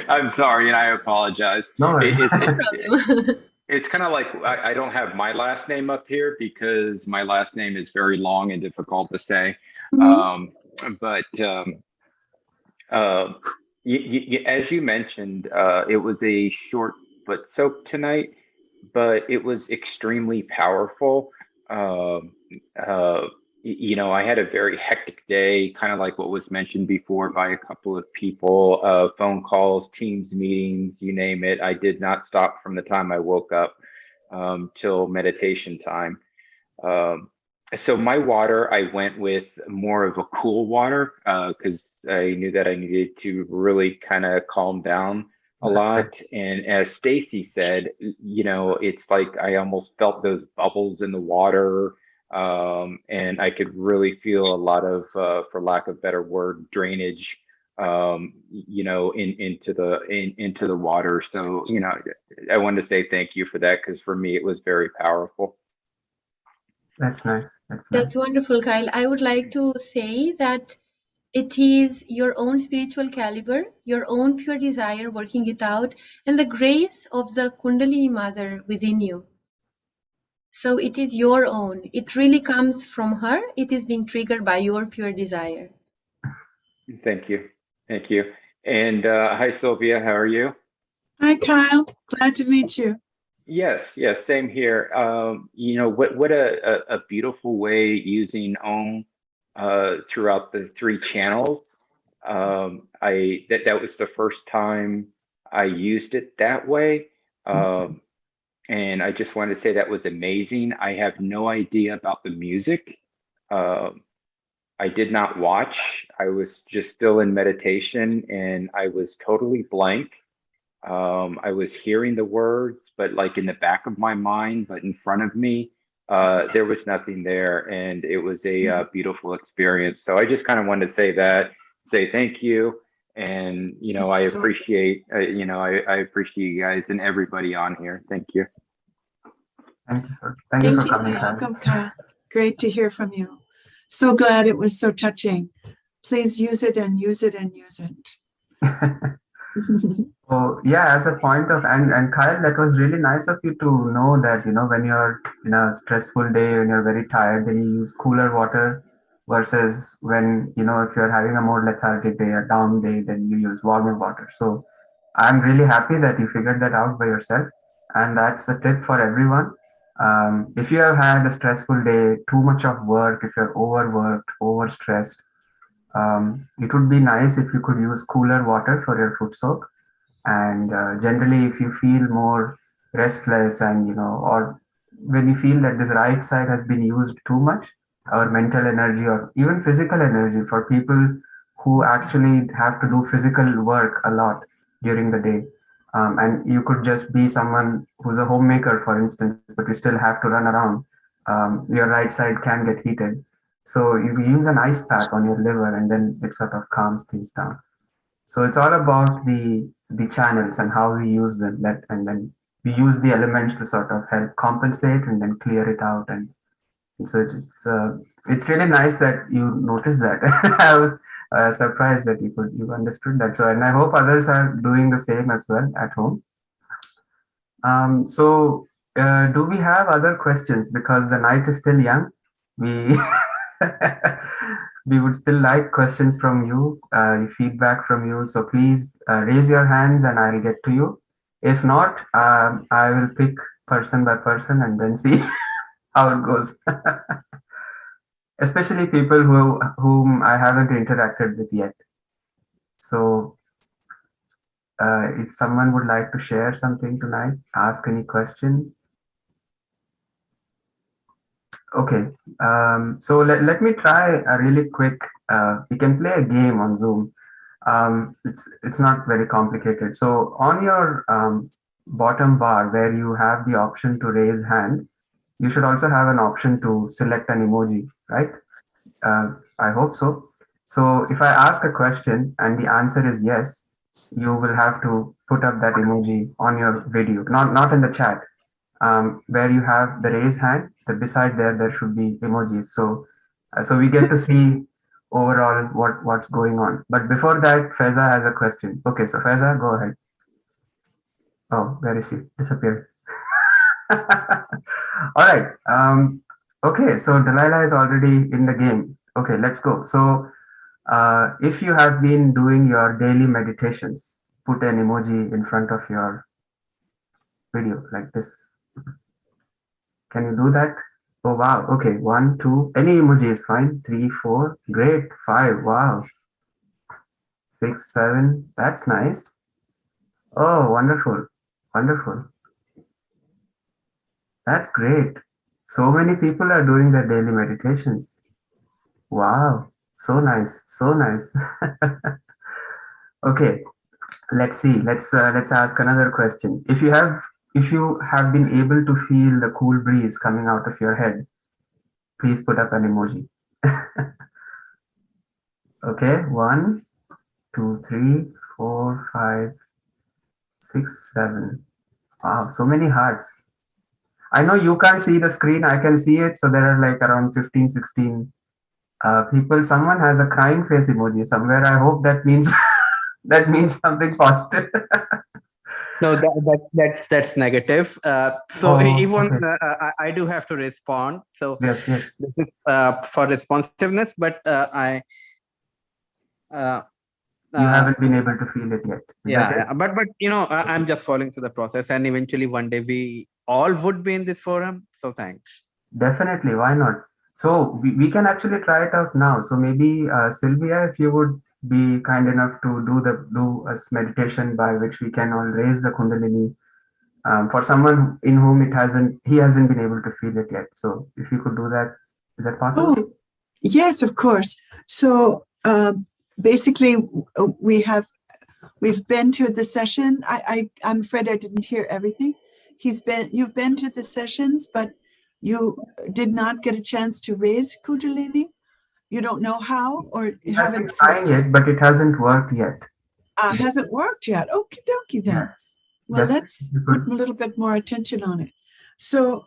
I'm sorry, and I apologize. No problem. It's kind of like I don't have my last name up here because my last name is very long and difficult to say. As you mentioned, it was a short foot soak tonight, but it was extremely powerful. I had a very hectic day, kind of like what was mentioned before by a couple of people, phone calls, Teams meetings, you name it. I did not stop from the time I woke up till meditation time. So my water, I went with more of a cool water because I knew that I needed to really kind of calm down a lot. And as Stacy said, it's like I almost felt those bubbles in the water. And I could really feel a lot of, for lack of a better word, drainage, into the water. So, I wanted to say thank you for that, because for me, it was very powerful. That's nice. That's wonderful, Kyle. I would like to say that it is your own spiritual caliber, your own pure desire working it out, and the grace of the Kundalini Mother within you. So it is your own. It really comes from her. It is being triggered by your pure desire. Thank you. Thank you. And hi, Sylvia. How are you? Hi, Kyle. Glad to meet you. Yes, same here. What a beautiful way using Om throughout the 3 channels. That was the first time I used it that way. And I just wanted to say that was amazing. I have no idea about the music. I did not watch. I was just still in meditation, and I was totally blank. I was hearing the words, but like in the back of my mind, but in front of me, there was nothing there, and it was a beautiful experience. So I just kind of wanted to say thank you, and I appreciate I appreciate you guys and everybody on here. Thank you. Thank you for coming. Welcome, Kyle. Great to hear from you. So glad it was so touching. Please use it and use it and use it. Oh yeah, as a point of and Kyle, that was really nice of you to know that when you're in a stressful day, when you're very tired, then you use cooler water, versus when if you're having a more lethargic day, a down day, then you use warmer water. So I'm really happy that you figured that out by yourself, and that's a tip for everyone. If you have had a stressful day, too much of work, if you're overworked, overstressed, it would be nice if you could use cooler water for your foot soak. And generally, if you feel more restless and or when you feel that this right side has been used too much, our mental energy or even physical energy, for people who actually have to do physical work a lot during the day, and you could just be someone who's a homemaker, for instance, but you still have to run around, your right side can get heated. So you use an ice pack on your liver, and then it sort of calms things down. So it's all about the channels and how we use them, and then we use the elements to sort of help compensate and then clear it out. And so it's really nice that you noticed that. I was surprised that you understood that. So, and I hope others are doing the same as well at home. So do we have other questions? Because the night is still young. We we would still like questions from you, feedback from you. So please raise your hands and I'll get to you. If not, I will pick person by person and then see how it goes. Especially people whom I haven't interacted with yet. So if someone would like to share something tonight, ask any question. Okay, so let me try a really quick, we can play a game on Zoom. It's not very complicated. So on your bottom bar where you have the option to raise hand, you should also have an option to select an emoji, right? I hope so. So if I ask a question and the answer is yes, you will have to put up that emoji on your video, not in the chat. Where you have the raise hand, beside there should be emojis. So we get to see overall what's going on. But before that, Faiza has a question. Okay, so Faiza, go ahead. Oh, where is she? Disappeared. All right. Okay, so Delilah is already in the game. Okay, let's go. So if you have been doing your daily meditations, put an emoji in front of your video like this. Can you do that? Oh, wow. Okay. 1, 2, any emoji is fine. 3, 4, great. 5, wow. 6, 7, that's nice. Oh, wonderful. Wonderful. That's great. So many people are doing their daily meditations. Wow. So nice. So nice. Okay. Let's see. Let's ask another question. If you have been able to feel the cool breeze coming out of your head, please put up an emoji. Okay, 1, 2, 3, 4, 5, 6, 7. Wow, so many hearts. I know you can't see the screen, I can see it. So there are like around 15, 16 people. Someone has a crying face emoji somewhere. I hope that means that means something positive. No, that's negative. So even okay. I do have to respond. So yes. This is for responsiveness, but you haven't been able to feel it yet. Yeah, but I'm just following through the process, and eventually one day we all would be in this forum. So thanks. Definitely, why not? So we can actually try it out now. So maybe Sylvia, if you would be kind enough to do a meditation by which we can all raise the Kundalini for someone in whom he hasn't been able to feel it yet. So if you could do that, is that possible? Oh, yes, of course. So basically, we've been to the session. I'm afraid I didn't hear everything. You've been to the sessions, but you did not get a chance to raise Kundalini. You don't know how, or you haven't tried it, but it hasn't worked yet. Hasn't worked yet. Okie dokie then. Yeah. Well, let's put a little bit more attention on it. So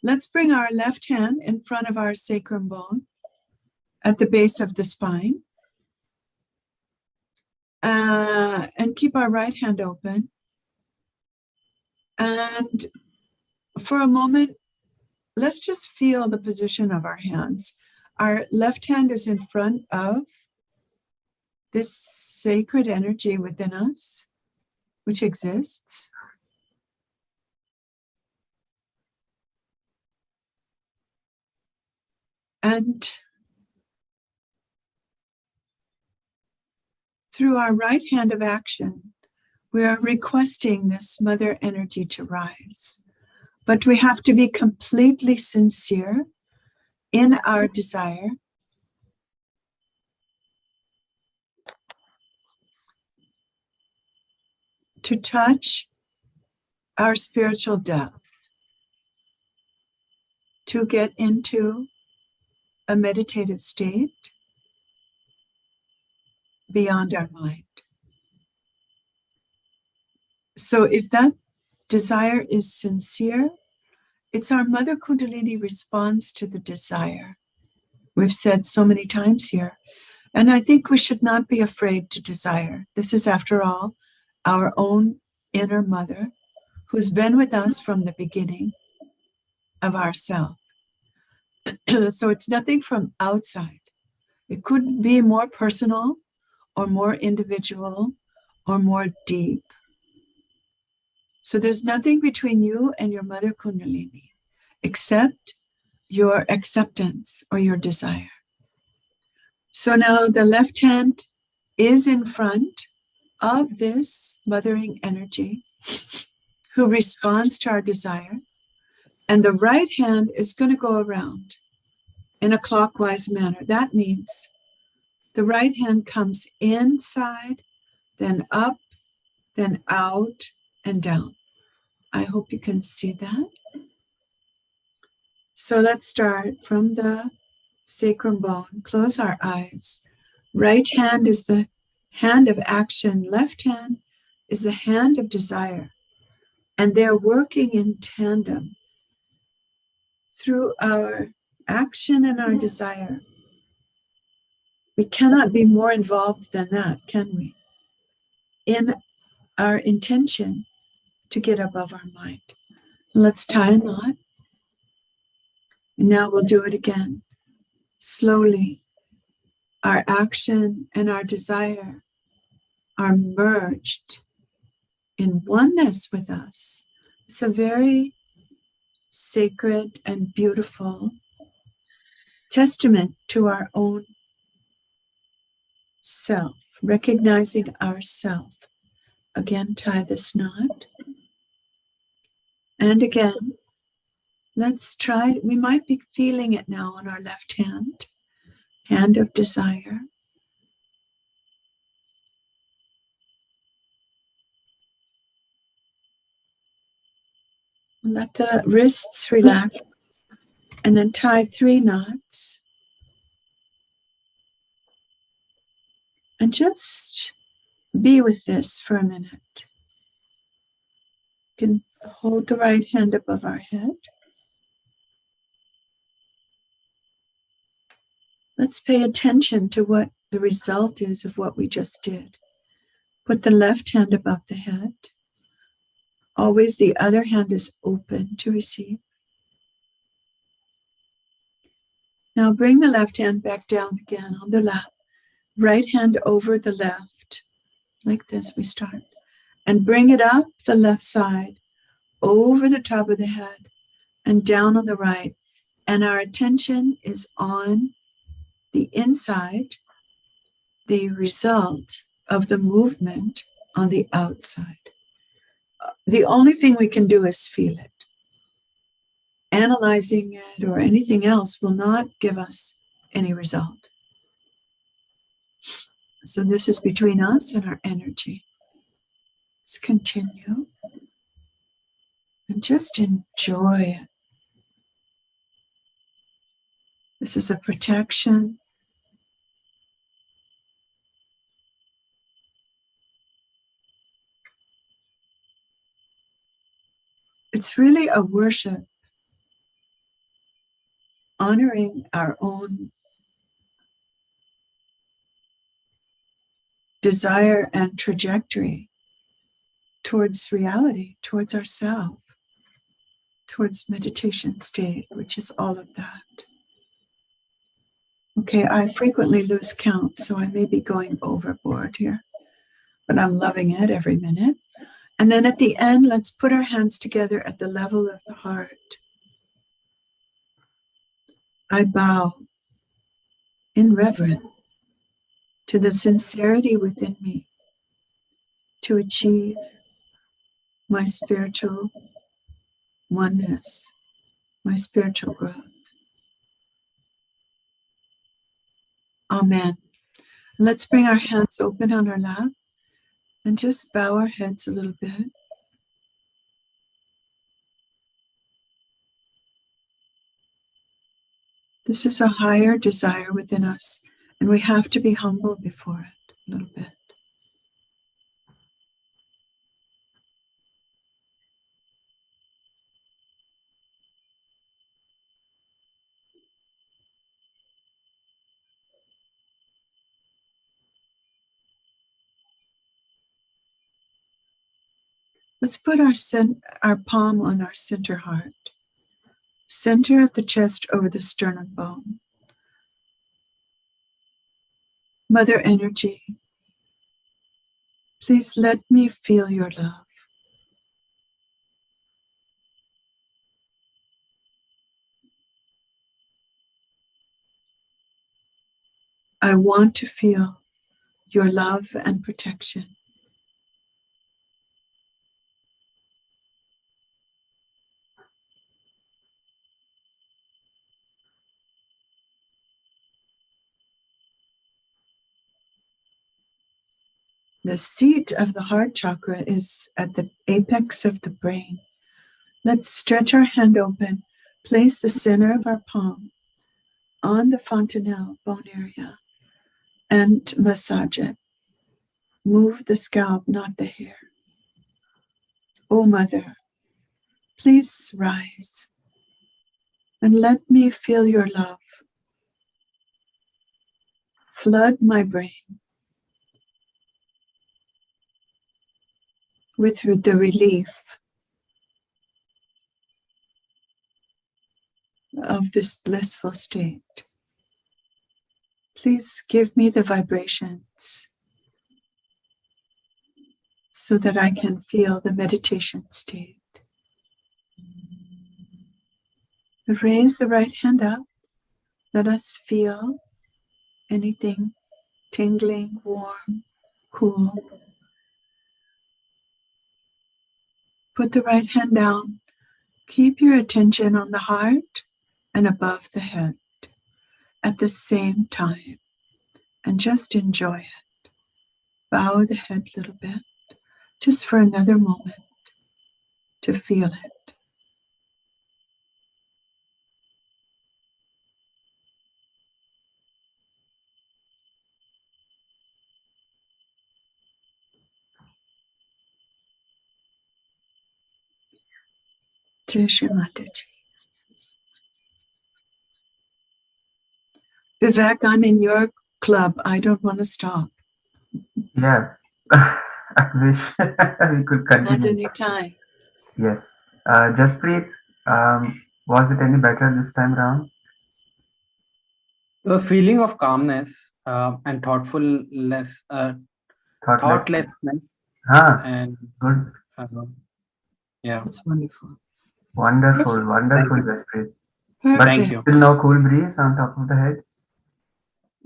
let's bring our left hand in front of our sacrum bone at the base of the spine. And keep our right hand open. And for a moment, let's just feel the position of our hands. Our left hand is in front of this sacred energy within us, which exists. And through our right hand of action, we are requesting this mother energy to rise. But we have to be completely sincere in our desire to touch our spiritual depth, to get into a meditative state beyond our mind. So if that desire is sincere, it's our Mother Kundalini response to the desire. We've said so many times here, and I think we should not be afraid to desire. This is, after all, our own inner mother who's been with us from the beginning of ourself. So it's nothing from outside. It couldn't be more personal or more individual or more deep. So there's nothing between you and your Mother Kundalini except your acceptance or your desire. So now the left hand is in front of this mothering energy who responds to our desire. And the right hand is going to go around in a clockwise manner. That means the right hand comes inside, then up, then out, and down. I hope you can see that. So let's start from the sacrum bone. Close our eyes. Right hand is the hand of action. Left hand is the hand of desire. And they're working in tandem through our action and our desire. We cannot be more involved than that, can we? In our intention to get above our mind. Let's tie a knot. And now we'll do it again. Slowly, our action and our desire are merged in oneness with us. It's a very sacred and beautiful testament to our own self, recognizing ourself. Again, tie this knot. And again, let's try, we might be feeling it now on our left hand, hand of desire. Let the wrists relax and then tie 3 knots. And just be with this for a minute. You can hold the right hand above our head. Let's pay attention to what the result is of what we just did. Put the left hand above the head. Always the other hand is open to receive. Now bring the left hand back down again on the lap. Right hand over the left. Like this we start. And bring it up the left side, over the top of the head, and down on the right. And our attention is on the inside, the result of the movement on the outside. The only thing we can do is feel it. Analyzing it or anything else will not give us any result. So this is between us and our energy. Let's continue and just enjoy it. This is a protection. It's really a worship, honoring our own desire and trajectory towards reality, towards ourself, towards meditation state, which is all of that. Okay, I frequently lose count, so I may be going overboard here, but I'm loving it every minute. And then at the end, let's put our hands together at the level of the heart. I bow in reverence to the sincerity within me to achieve my spiritual oneness, my spiritual growth. Amen. Let's bring our hands open on our lap and just bow our heads a little bit. This is a higher desire within us, and we have to be humble before it a little bit. Let's put our palm on our center heart, center of the chest over the sternum bone. Mother Energy, please let me feel your love. I want to feel your love and protection. The seat of the heart chakra is at the apex of the brain. Let's stretch our hand open, place the center of our palm on the fontanelle bone area, and massage it. Move the scalp, not the hair. Oh, Mother, please rise and let me feel your love. Flood my brain with the relief of this blissful state. Please give me the vibrations so that I can feel the meditation state. Raise the right hand up. Let us feel anything tingling, warm, cool. Put the right hand down. Keep your attention on the heart and above the head at the same time, and just enjoy it. Bow the head a little bit, just for another moment to feel it. Shri Mataji. Vivek, I'm in your club. I don't want to stop. Yeah. I wish we could continue. At any time. Yes. Jasprit, was it any better this time around? The feeling of calmness and thoughtlessness. And good. Yeah. That's wonderful. Wonderful, wonderful, Jasprit. But thank you. Still no cool breeze on top of the head?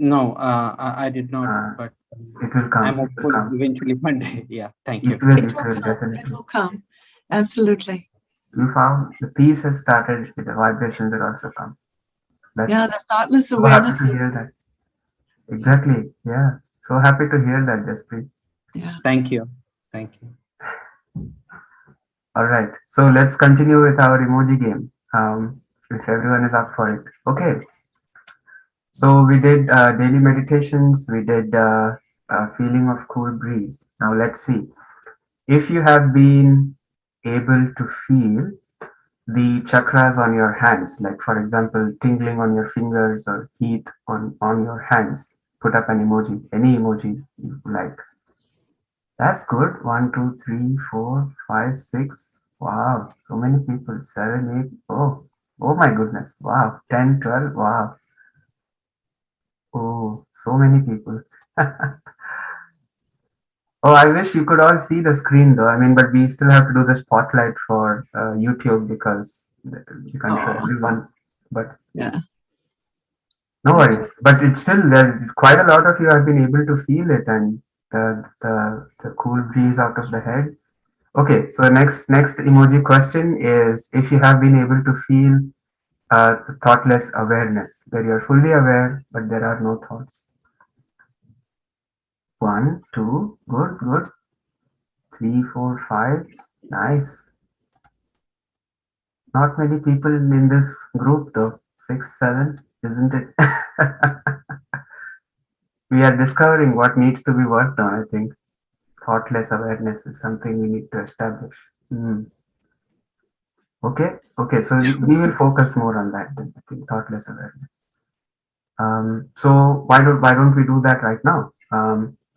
No, I did not, but it will come. I'm hopeful eventually one day. Yeah, thank you. It will definitely. It will come. Absolutely. You found the peace has started, the vibrations will also come. Yeah, the thoughtless so awareness. Happy to hear that. Exactly. Yeah. So happy to hear that, Jasprit. Yeah. Thank you. Thank you. All right. So let's continue with our emoji game. If everyone is up for it. Okay. So we did daily meditations. We did feeling of cool breeze. Now let's see. If you have been able to feel the chakras on your hands, like for example, tingling on your fingers or heat on your hands, put up an emoji, any emoji you like. That's good. 1, 2, 3, 4, 5, 6. Wow. So many people. 7, 8. Oh my goodness. Wow. 10, 12. Wow. Oh, so many people. Oh, I wish you could all see the screen though. I mean, but we still have to do the spotlight for YouTube because you can't show everyone. But yeah, no worries. But it's still, there's quite a lot of you have been able to feel it and the cool breeze out of the head. Okay, so next emoji question is if you have been able to feel thoughtless awareness, where you're fully aware but there are no thoughts. 1, 2, good. 3, 4, 5, nice. Not many people in this group though. 6, 7, isn't it? We are discovering what needs to be worked on, I think. Thoughtless awareness is something we need to establish. Okay, so we will focus more on that then, I think, thoughtless awareness. So why don't we do that right now?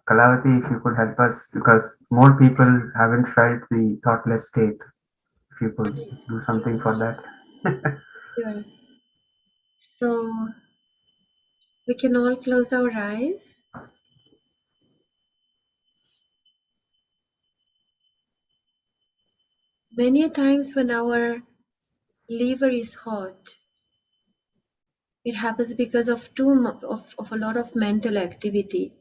Kalawati, if you could help us, because more people haven't felt the thoughtless state. If you could do something for that. Sure. So we can all close our eyes. Many a times when our liver is hot, it happens because of a lot of mental activity.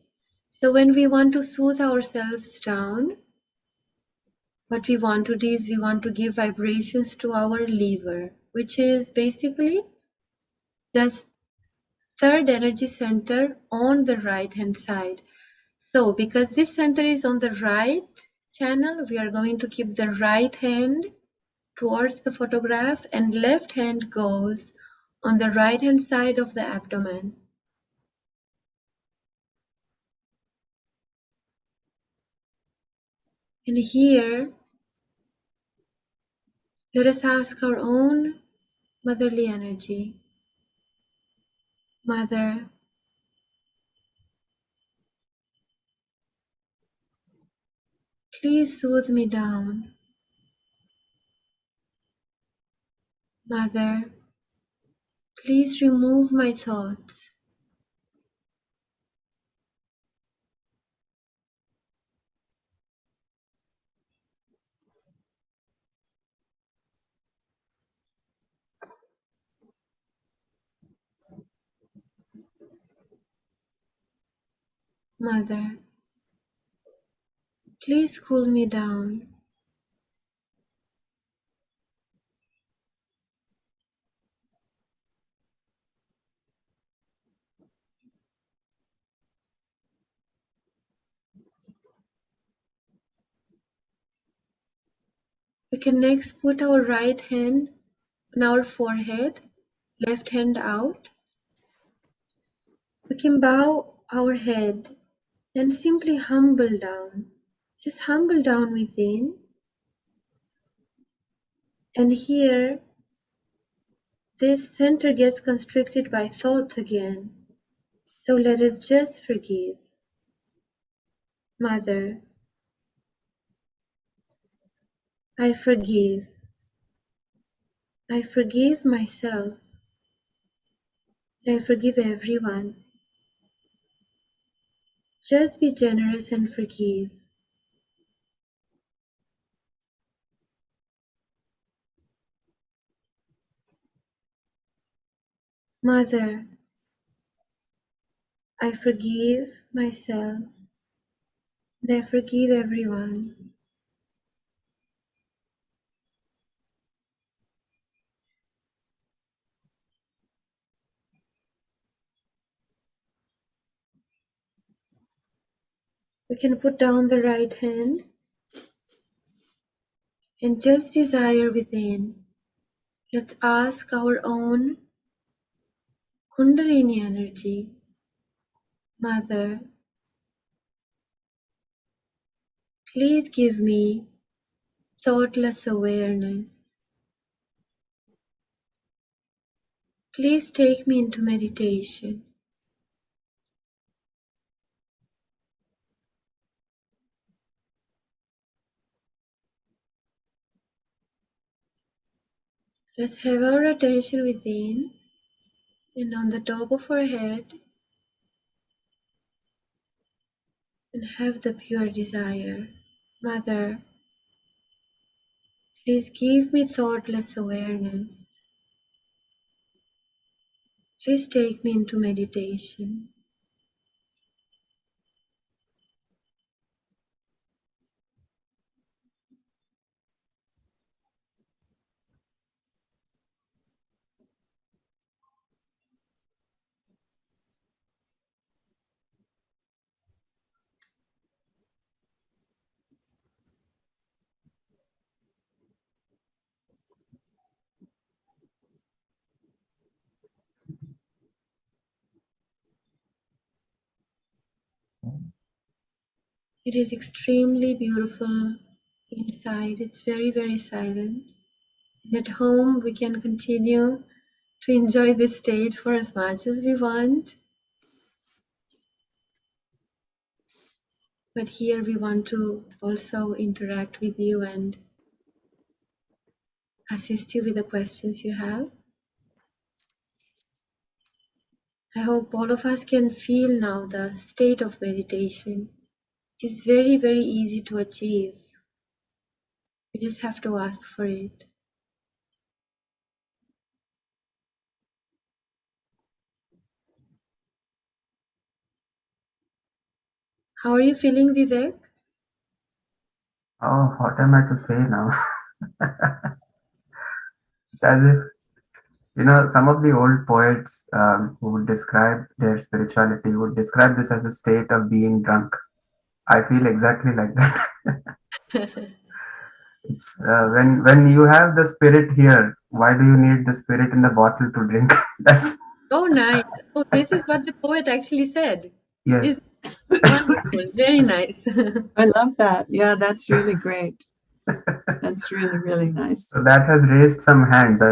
So when we want to soothe ourselves down, what we want to do is we want to give vibrations to our liver, which is basically the third energy center on the right hand side. So because this center is on the right channel, we are going to keep the right hand towards the photograph and left hand goes on the right hand side of the abdomen. And here, let us ask our own motherly energy. Mother, please soothe me down. Mother, please remove my thoughts. Mother, please cool me down. We can next put our right hand on our forehead, left hand out. We can bow our head and simply humble down. Just humble down within. And here, this center gets constricted by thoughts again. So let us just forgive. Mother, I forgive. I forgive myself. I forgive everyone. Just be generous and forgive. Mother, I forgive myself and I forgive everyone. We can put down the right hand and just desire within. Let's ask our own Kundalini energy. Mother, please give me thoughtless awareness. Please take me into meditation. Let's have our attention within and on the top of our head and have the pure desire. Mother, please give me thoughtless awareness. Please take me into meditation. It is extremely beautiful inside. It's very, very silent. And at home, we can continue to enjoy this state for as much as we want. But here we want to also interact with you and assist you with the questions you have. I hope all of us can feel now the state of meditation, which is very, very easy to achieve. We just have to ask for it. How are you feeling, Vivek? Oh, what am I to say now? It's as if, some of the old poets who would describe their spirituality would describe this as a state of being drunk. I feel exactly like that. It's when you have the spirit here, why do you need the spirit in the bottle to drink? That's Oh, nice. Oh, this is what the poet actually said. yes. It's wonderful. Very nice. I love that. Yeah, that's really great. That's really, really nice. So that has raised some hands.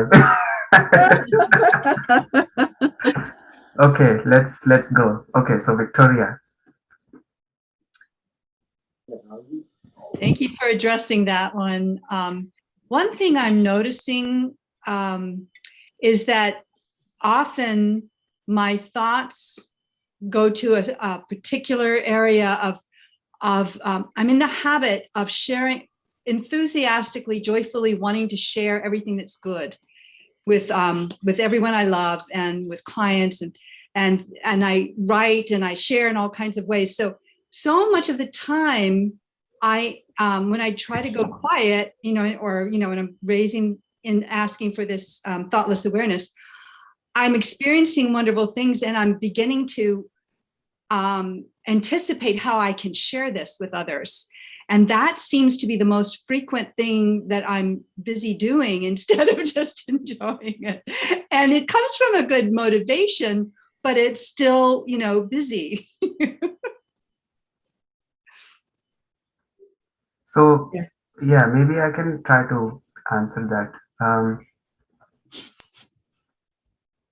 Okay, let's go. Okay, so Victoria. Thank you for addressing that one. One thing I'm noticing is that often my thoughts go to a particular area of I'm in the habit of sharing enthusiastically, joyfully wanting to share everything that's good with everyone I love and with clients and I write and I share in all kinds of ways. So much of the time I when I try to go quiet, when I'm raising and asking for this thoughtless awareness, I'm experiencing wonderful things and I'm beginning to anticipate how I can share this with others. And that seems to be the most frequent thing that I'm busy doing instead of just enjoying it. And it comes from a good motivation, but it's still, busy. So, yeah, maybe I can try to answer that. Um,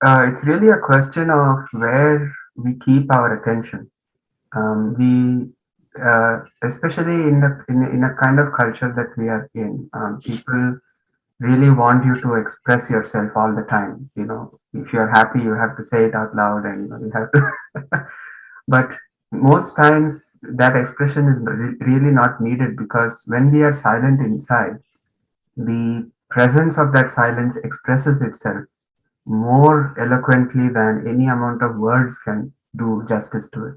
it's really a question of where we keep our attention. Especially in a kind of culture that we are in, people really want you to express yourself all the time. If you're happy, you have to say it out loud, and you have to. But most times that expression is really not needed, because when we are silent inside, the presence of that silence expresses itself more eloquently than any amount of words can do justice to it.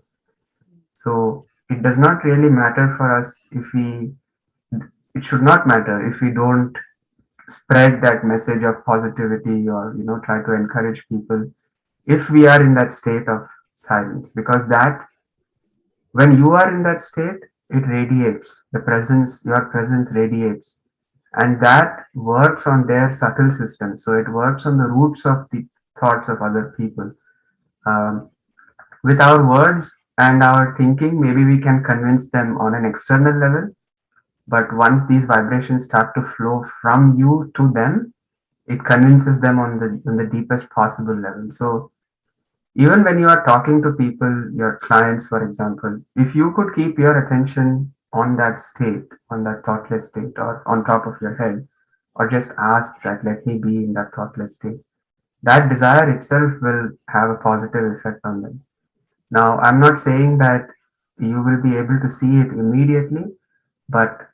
So it does not really matter for us it should not matter if we don't spread that message of positivity, or try to encourage people, if we are in that state of silence, because when you are in that state, it radiates, your presence radiates, and that works on their subtle system. So it works on the roots of the thoughts of other people. With our words and our thinking, maybe we can convince them on an external level, but once these vibrations start to flow from you to them, it convinces them on the deepest possible level. So even when you are talking to people, your clients, for example, if you could keep your attention on that state, on that thoughtless state, or on top of your head, or just ask that, let me be in that thoughtless state, that desire itself will have a positive effect on them. Now, I'm not saying that you will be able to see it immediately, but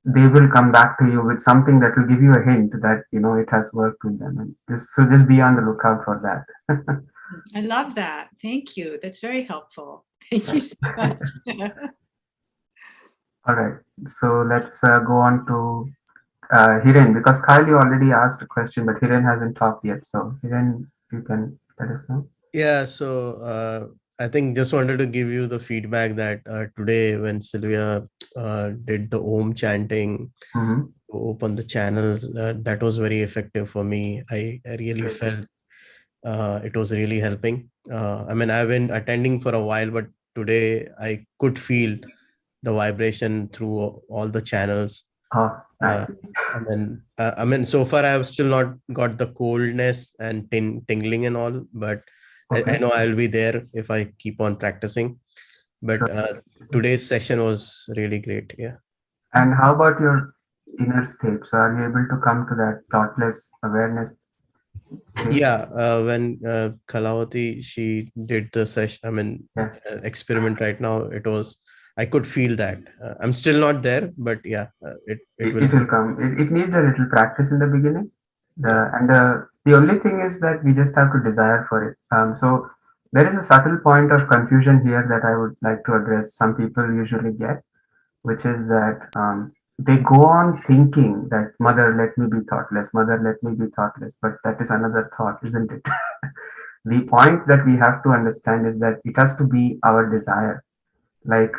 they will come back to you with something that will give you a hint that, it has worked with them. And just be on the lookout for that. I love that. Thank you. That's very helpful. Thank you so much. All right. So let's go on to Hiren, because Kyle, you already asked a question, but Hiren hasn't talked yet. So Hiren, you can let us know. Yeah. So I think just wanted to give you the feedback that today when Sylvia did the Om chanting to open the channels, that was very effective for me. I really felt it was really helping. I've been attending for a while, but today I could feel the vibration through all the channels. Nice. So far I have still not got the coldness and tingling and all, but I know I'll be there if I keep on practicing. But today's session was really great. Yeah. And how about your inner state? So are you able to come to that thoughtless awareness? Yeah, when Kalawati, she did the session, experiment right now, I could feel that. I'm still not there, but yeah, it will come. It needs a little practice in the beginning. The only thing is that we just have to desire for it. So there is a subtle point of confusion here that I would like to address. Some people usually get, which is that they go on thinking that, mother, let me be thoughtless, mother, let me be thoughtless, but that is another thought, isn't it? The point that we have to understand is that it has to be our desire. Like,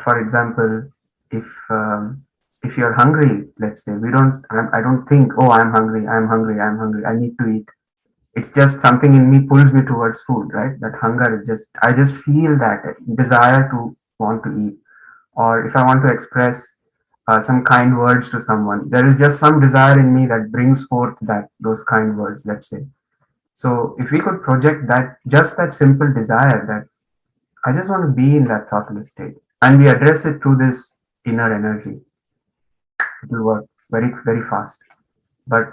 for example, if you're hungry, let's say, I don't think, oh, I'm hungry, I need to eat. It's just something in me pulls me towards food, right? That hunger, I just feel that desire to want to eat. Or if I want to express some kind words to someone, there is just some desire in me that brings forth those kind words, let's say. So if we could project just that simple desire, that I just want to be in that thoughtless state, and we address it through this inner energy, it will work very, very fast. But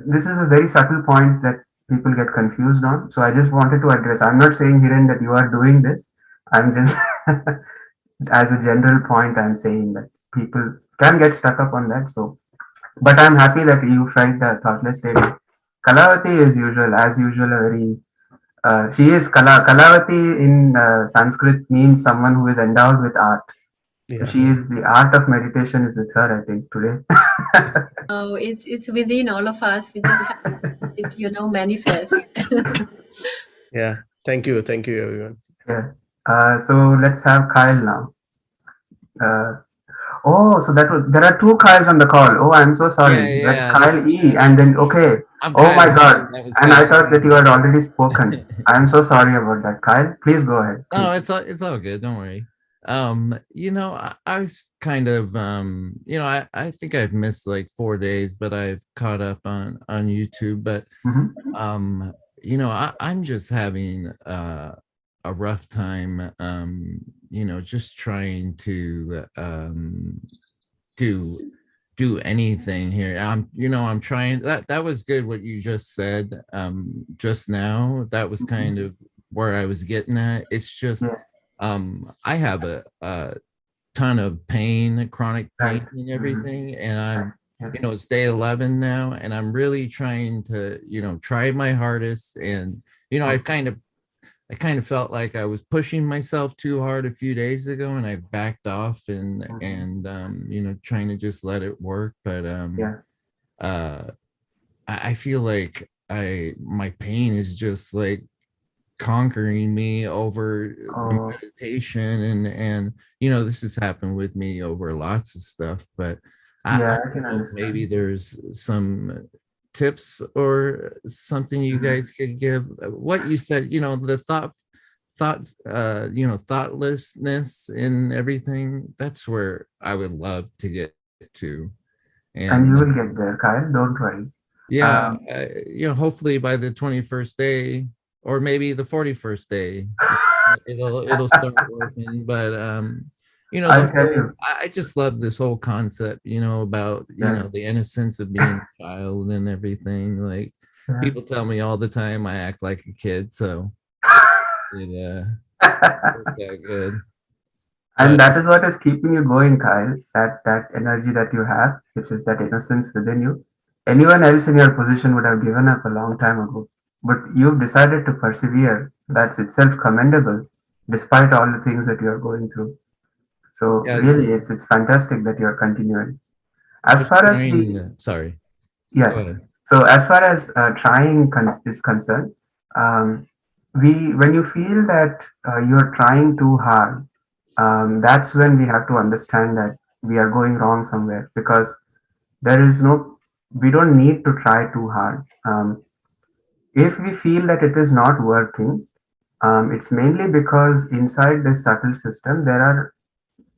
this is a very subtle point that people get confused on. So I just wanted to address. I'm not saying, Hiren, that you are doing this. I'm just, as a general point, I'm saying that people can get stuck up on that. So, but I'm happy that you felt the thoughtless state. Kalawati is as usual, a very she is Kalawati in Sanskrit means someone who is endowed with art. Yeah. She is, the art of meditation is with her, I think, today. Oh, it's within all of us. We just have to, manifest. Yeah. Thank you, everyone. Yeah. So let's have Kyle now. So there are two Kyles on the call. Oh, I'm so sorry. Yeah, that's Kyle E. And then, okay. Oh my God. And I thought that you had already spoken. I'm so sorry about that. Kyle, please go ahead. Please. No, it's all good. Don't worry. I was kind of, I think I've missed like 4 days, but I've caught up on YouTube. But, I'm just having a rough time, just trying to do anything here. I'm trying. That was good what you just said just now. That was kind of where I was getting at. It's just I have a ton of pain, chronic pain and everything, and I'm it's day 11 now, and I'm really trying to try my hardest. And I kind of felt like I was pushing myself too hard a few days ago, and I backed off and trying to just let it work. But I feel like my pain is just like conquering me over the meditation, and this has happened with me over lots of stuff. But I can understand. Maybe there's some tips or something you guys could give. What you said, the thoughtlessness in everything, that's where I would love to get to. And you will get there, Kyle, don't worry. Hopefully by the 21st day, or maybe the 41st day, it'll start working. But I just love this whole concept, about the innocence of being a child and everything. Like people tell me all the time I act like a kid, so it works out good. And that is what is keeping you going, Kyle. That energy that you have, which is that innocence within you. Anyone else in your position would have given up a long time ago, but you've decided to persevere. That's itself commendable, despite all the things that you're going through. So really, it's fantastic that you're continuing. As far as sorry. Yeah. So as far as trying is concerned, when you feel that you're trying too hard, that's when we have to understand that we are going wrong somewhere, because we don't need to try too hard. If we feel that it is not working, it's mainly because inside this subtle system there are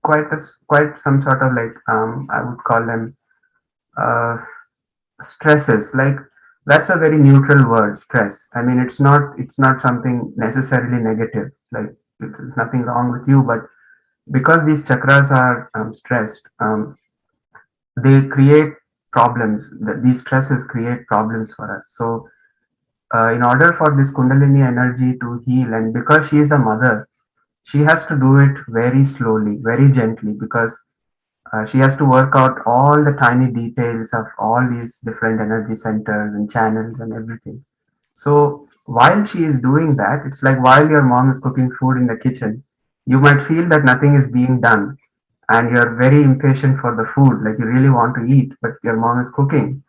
quite some sort of like I would call them stresses. Like, that's a very neutral word, stress. I mean, it's not something necessarily negative. Like, it's nothing wrong with you, but because these chakras are stressed, they create problems. These stresses create problems for us. So in order for this Kundalini energy to heal, and because she is a mother, she has to do it very slowly, very gently, because she has to work out all the tiny details of all these different energy centers and channels and everything. So while she is doing that, it's like while your mom is cooking food in the kitchen, you might feel that nothing is being done and you're very impatient for the food, like you really want to eat, but your mom is cooking.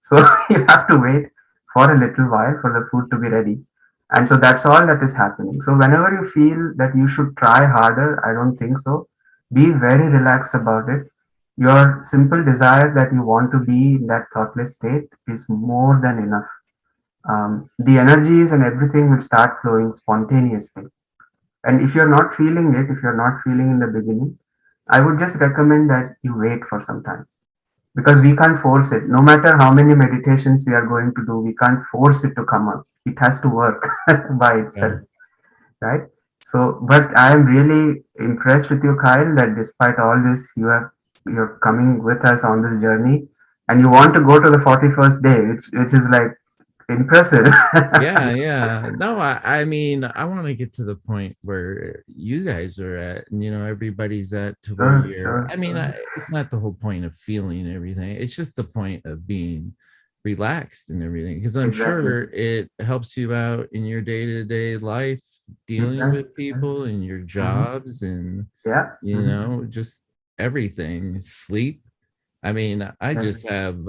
So you have to wait for a little while for the food to be ready. And so that's all that is happening. So whenever you feel that you should try harder, I don't think so. Be very relaxed about it. Your simple desire that you want to be in that thoughtless state is more than enough. The energies and everything will start flowing spontaneously. And if you're not feeling it, if you're not feeling in the beginning, I would just recommend that you wait for some time, because we can't force it. No matter how many meditations we are going to do, we can't force it to come up. It has to work by itself, right? So, but I am really impressed with you, Kyle, that despite all this, you're coming with us on this journey, and you want to go to the 41st day, which is like impressive. yeah. No, I mean, I want to get to the point where you guys are at, and everybody's at to where you're. I mean, it's not the whole point of feeling everything. It's just the point of being relaxed and everything, because I'm sure it helps you out in your day-to-day life, dealing with people and your jobs, and just everything. Sleep. I mean, I just have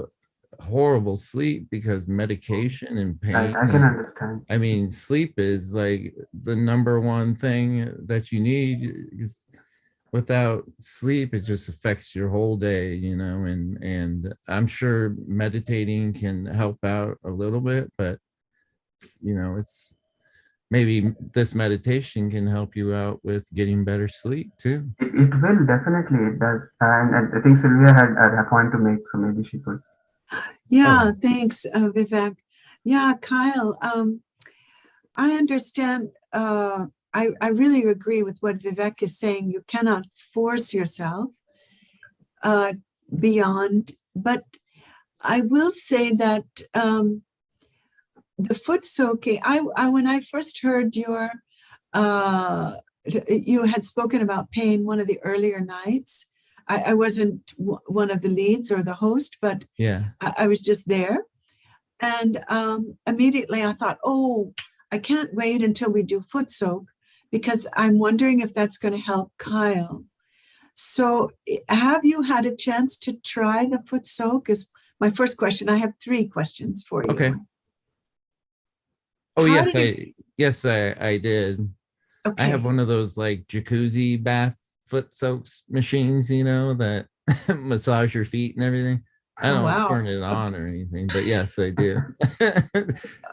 horrible sleep because medication and pain. I can understand. I mean, sleep is like the number one thing that you need. Without sleep, it just affects your whole day, and I'm sure meditating can help out a little bit, but it's maybe this meditation can help you out with getting better sleep too. It will, definitely, it does. And I think Sylvia had a point to make, so maybe she could. Yeah, thanks, Vivek. Yeah, Kyle, I understand. I really agree with what Vivek is saying. You cannot force yourself beyond, but I will say that the foot soaking, when I first heard you had spoken about pain one of the earlier nights. I wasn't one of the leads or the host, but yeah, I was just there. And immediately I thought, oh, I can't wait until we do foot soak, because I'm wondering if that's going to help Kyle. So have you had a chance to try the foot soak is my first question. I have 3 questions for you. Okay. Oh, yes, I did. Okay. I have one of those like jacuzzi bath foot soaks machines, you know, that massage your feet and everything. I don't turn it on or anything, but yes, I do.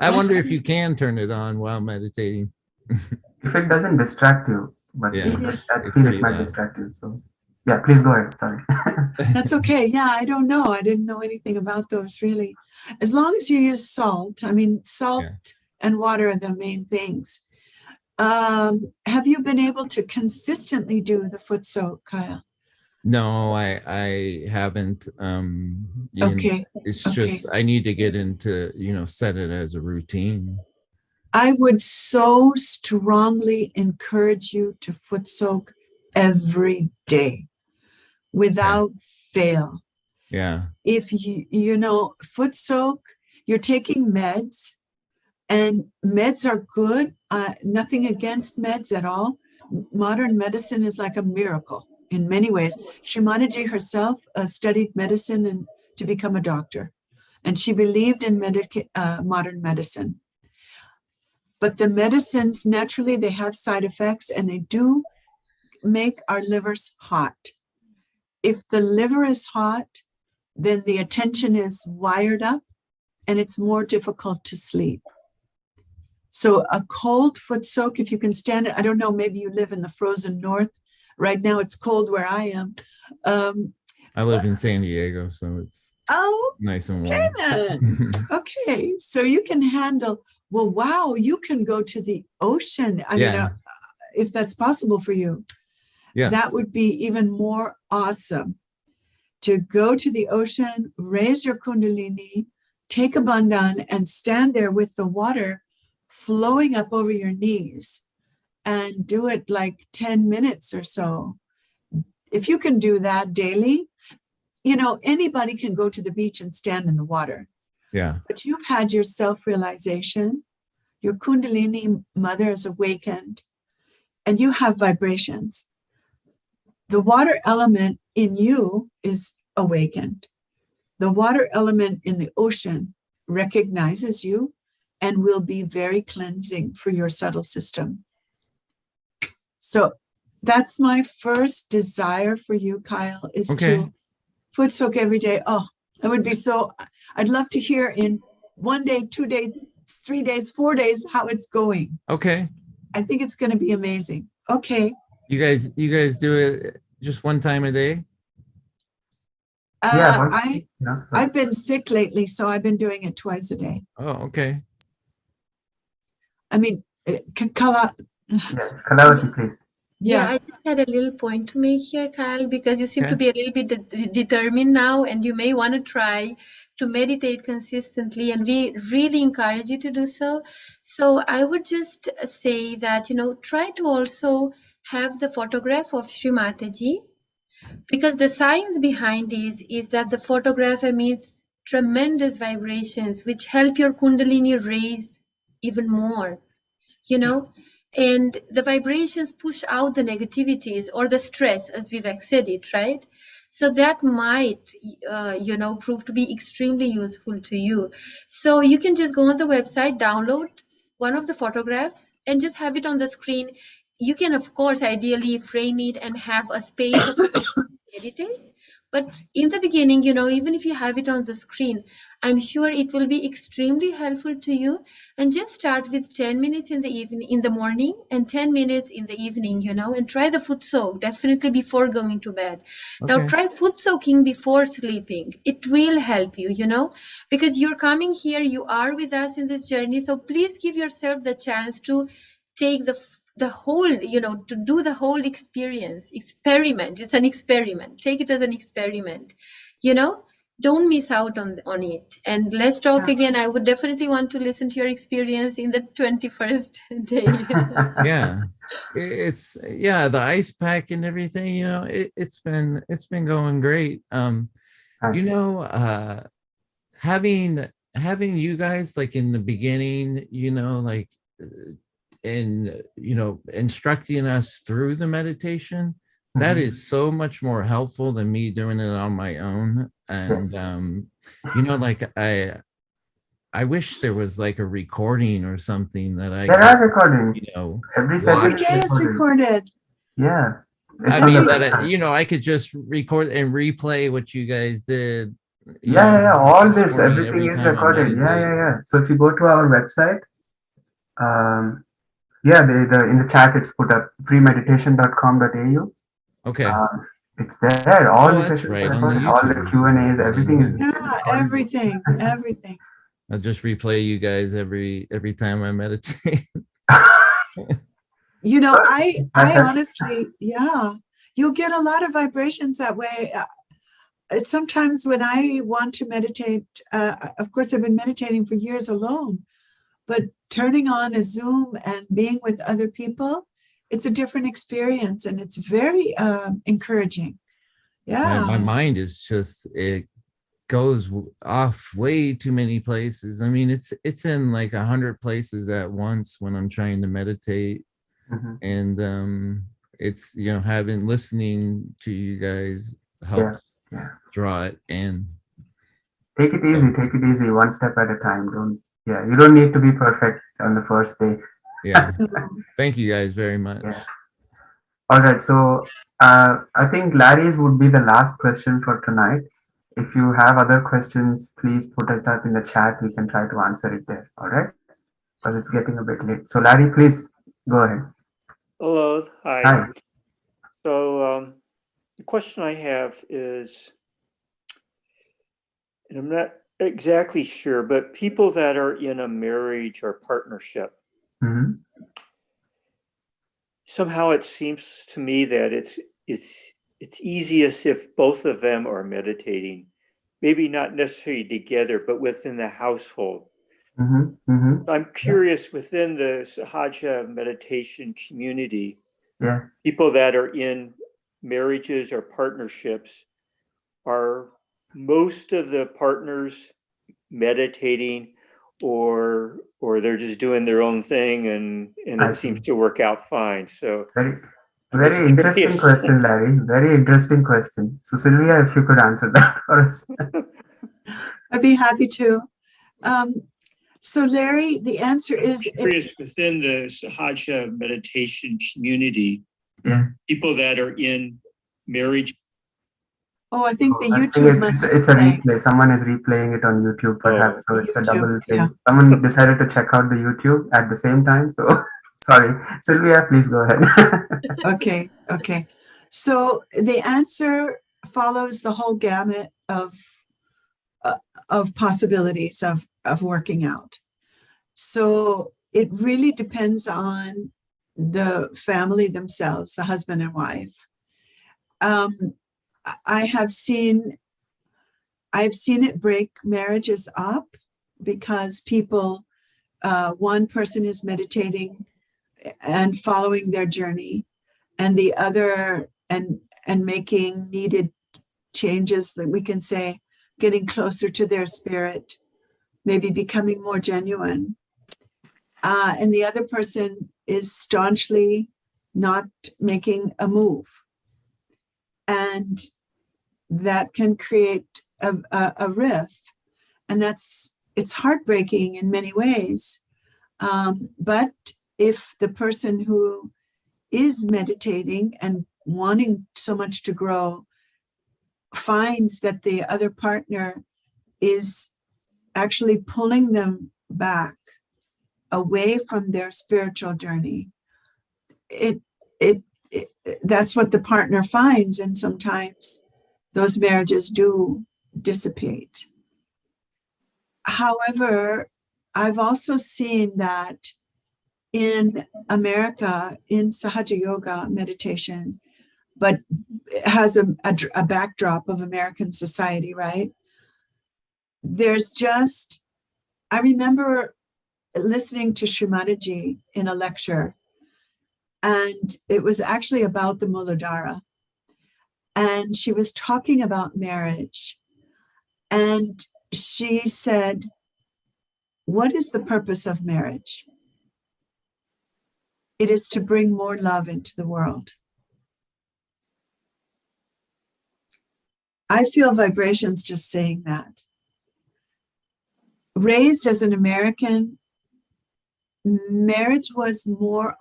I wonder if you can turn it on while meditating. If it doesn't distract you, but I feel it might distract you. So yeah, please go ahead. Sorry. That's okay. Yeah, I don't know. I didn't know anything about those really. As long as you use salt, I mean, salt and water are the main things. Have you been able to consistently do the foot soak, Kyle? No, I haven't. Okay. It's just I need to get into, set it as a routine. I would so strongly encourage you to foot soak every day without fail. Yeah. If foot soak, you're taking meds, and meds are good. Nothing against meds at all. Modern medicine is like a miracle in many ways. Shri Mataji herself studied medicine and to become a doctor, and she believed in modern medicine. But the medicines, naturally, they have side effects, and they do make our livers hot. If the liver is hot, then the attention is wired up, and it's more difficult to sleep. So a cold foot soak, if you can stand it, I don't know, maybe you live in the frozen north. Right now it's cold where I am. I live in San Diego, so it's nice and warm. Okay, so you can handle, well, wow, you can go to the ocean. I mean, if that's possible for you. Yes. That would be even more awesome. To go to the ocean, raise your kundalini, take a bandhan, and stand there with the water flowing up over your knees, and do it like 10 minutes or so. If you can do that daily, anybody can go to the beach and stand in the water. Yeah. But you've had your self-realization, your kundalini mother is awakened, and you have vibrations. The water element in you is awakened. The water element in the ocean recognizes you and will be very cleansing for your subtle system. So that's my first desire for you, Kyle, is to foot soak every day. Oh, it would be so, I'd love to hear in 1 day, 2 days, 3 days, 4 days, how it's going. Okay. I think it's going to be amazing. Okay. You guys do it just one time a day? I've been sick lately, so I've been doing it twice a day. Oh, okay. I mean, Kalawati, please. Yeah, I just had a little point to make here, Kyle, because you seem to be a little bit determined now, and you may want to try to meditate consistently, and we really encourage you to do so. So I would just say that, try to also have the photograph of Shri Mataji, because the science behind this is that the photograph emits tremendous vibrations which help your kundalini raise even more, and the vibrations push out the negativities or the stress, as Vivek said it, right? So that might, prove to be extremely useful to you. So you can just go on the website, download one of the photographs, and just have it on the screen. You can, of course, ideally frame it and have a space of meditate, But in the beginning, even if you have it on the screen, I'm sure it will be extremely helpful to you. And just start with 10 minutes in the evening, in the morning, and 10 minutes in the evening, and try the foot soak definitely before going to bed. Now try foot soaking before sleeping. It will help you, because you're coming here, you are with us in this journey. So please give yourself the chance to take the whole, to do the whole experiment. It's an experiment. Take it as an experiment, don't miss out on it. And let's talk again. I would definitely want to listen to your experience in the 21st day. Yeah, it's the ice pack and everything, it's been going great. Having you guys like in the beginning, like and instructing us through the meditation, that is so much more helpful than me doing it on my own. And like I wish there was like a recording or something that there are recordings, every session is recorded. Yeah, I mean that I could just record and replay what you guys did. All this, everything is recorded. So if you go to our website, in the chat it's put up freemeditation.com.au. Okay. It's there. All the that's sessions right. are recorded, all the Q&As, everything is everything. I'll just replay you guys every time I meditate. I honestly, you'll get a lot of vibrations that way. Sometimes when I want to meditate, of course, I've been meditating for years alone, but turning on a Zoom and being with other people, it's a different experience, and it's very encouraging. My mind is just, it goes off way too many places. I mean, it's in like 100 places at once when I'm trying to meditate. And it's listening to you guys helps draw it in. Take it easy, one step at a time. You don't need to be perfect on the first day. Thank you guys very much. All right, so I think Larry's would be the last question for tonight. If you have other questions, please put it up in the chat. We can try to answer it there. All right, because it's getting a bit late. So Larry, please go ahead. Hello. Hi. So the question I have is, and I'm not exactly sure, but people that are in a marriage or partnership, somehow it seems to me that it's easiest if both of them are meditating, maybe not necessarily together, but within the household. I'm curious, within the Sahaja meditation community, people that are in marriages or partnerships, are most of the partners meditating, or they're just doing their own thing and it seems to work out fine? So very interesting question, Larry. Very interesting question. So Sylvia, if you could answer that for us. I'd be happy to. So Larry, the answer is within the Sahaja meditation community, people that are in marriage. Oh, I think the YouTube it's a replay. Someone is replaying it on YouTube, perhaps. So it's a double thing. Someone decided to check out the YouTube at the same time. So sorry, Sylvia, please go ahead. Okay. So the answer follows the whole gamut of possibilities of working out. So it really depends on the family themselves, the husband and wife. I've seen it break marriages up because people, one person is meditating and following their journey, and the other and making needed changes, that we can say, getting closer to their spirit, maybe becoming more genuine. And the other person is staunchly not making a move. And that can create a rift. And it's heartbreaking in many ways. But if the person who is meditating and wanting so much to grow finds that the other partner is actually pulling them back away from their spiritual journey, that's what the partner finds, and sometimes those marriages do dissipate. However, I've also seen that in America, in Sahaja Yoga Meditation, but it has a backdrop of American society, right? There's just, I remember listening to Shri Mataji in a lecture, and it was actually about the Mooladhara. And she was talking about marriage. And she said, what is the purpose of marriage? It is to bring more love into the world. I feel vibrations just saying that. Raised as an American, marriage was more,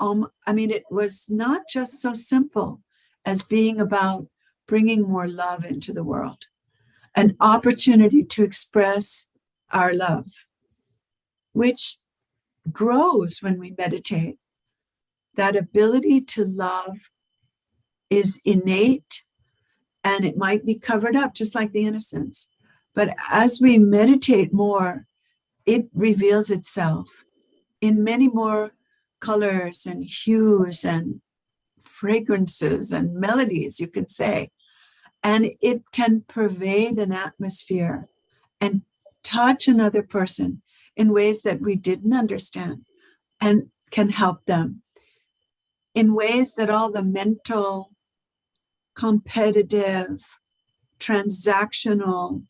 it was not just so simple as being about bringing more love into the world, an opportunity to express our love, which grows when we meditate. That ability to love is innate, and it might be covered up just like the innocence. But as we meditate more, it reveals itself in many more colors and hues and fragrances and melodies, you can say. And it can pervade an atmosphere and touch another person in ways that we didn't understand, and can help them in ways that all the mental, competitive, transactional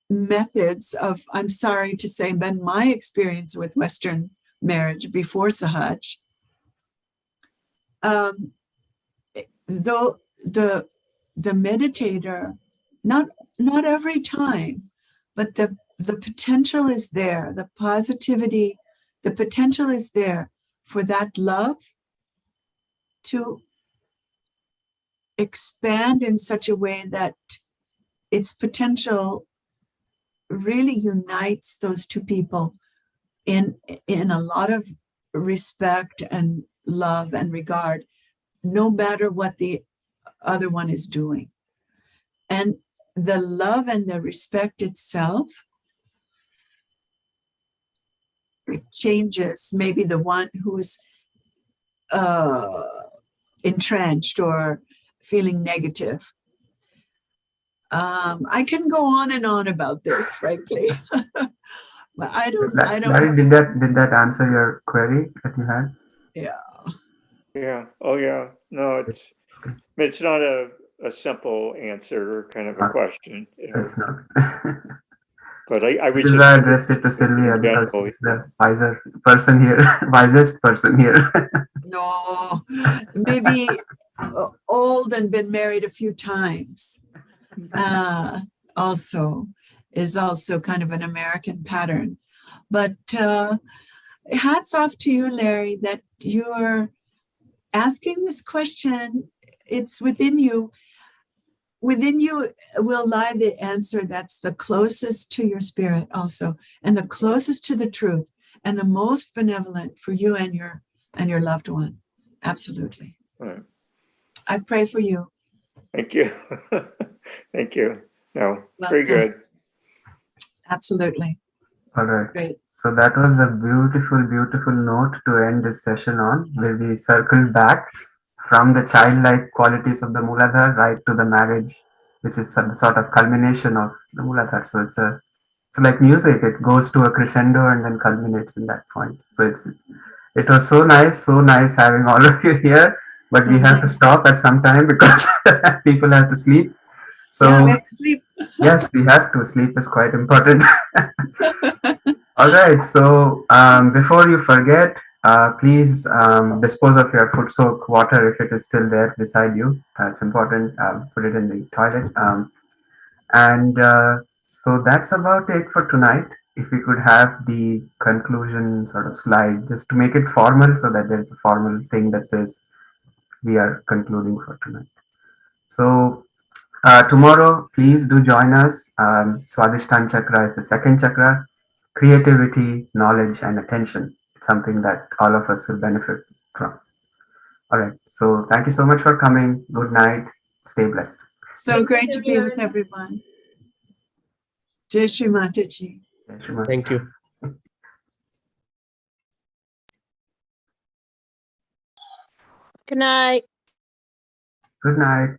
methods of, I'm sorry to say, been my experience with Western marriage before Sahaj. Though the meditator, not every time, but the potential is there, the positivity, the potential is there for that love to expand in such a way that its potential really unites those two people in a lot of respect and love and regard, no matter what the other one is doing. And the love and the respect itself, it changes maybe the one who's entrenched or feeling negative. I can go on and on about this, frankly. But I don't. Larry, did that answer your query that you had? Yeah. Oh, yeah. No, it's not a simple answer or kind of a question. It's not. But I would just addressed it to Sylvia because she's the wisest person here. No, maybe old and been married a few times. Also is also kind of an American pattern. But hats off to you, Larry, that you're asking this question. It's within you. Within you will lie the answer that's the closest to your spirit also, and the closest to the truth, and the most benevolent for you and your loved one. Absolutely. Right. I pray for you. Thank you. Thank you. No, very Welcome. good. Absolutely. All right. Great. So that was a beautiful, beautiful note to end this session on, where we circled back from the childlike qualities of the Mooladhara right to the marriage, which is some sort of culmination of the Mooladhara. So it's like music; it goes to a crescendo and then culminates in that point. So it was so nice having all of you here. But we have to stop at some time because people have to sleep. So yeah, we have to sleep. Yes, we have to. Sleep is quite important. All right. So before you forget, please dispose of your foot soak water if it is still there beside you. It's important. Put it in the toilet. So that's about it for tonight. If we could have the conclusion sort of slide, just to make it formal, so that there's a formal thing that says we are concluding for tonight. So Tomorrow, please do join us. Swadhisthana Chakra is the second chakra. Creativity, knowledge, and attention. It's something that all of us will benefit from. All right. So thank you so much for coming. Good night. Stay blessed. So great to be with everyone. Jai Shri Mataji. Thank you. Good night. Good night.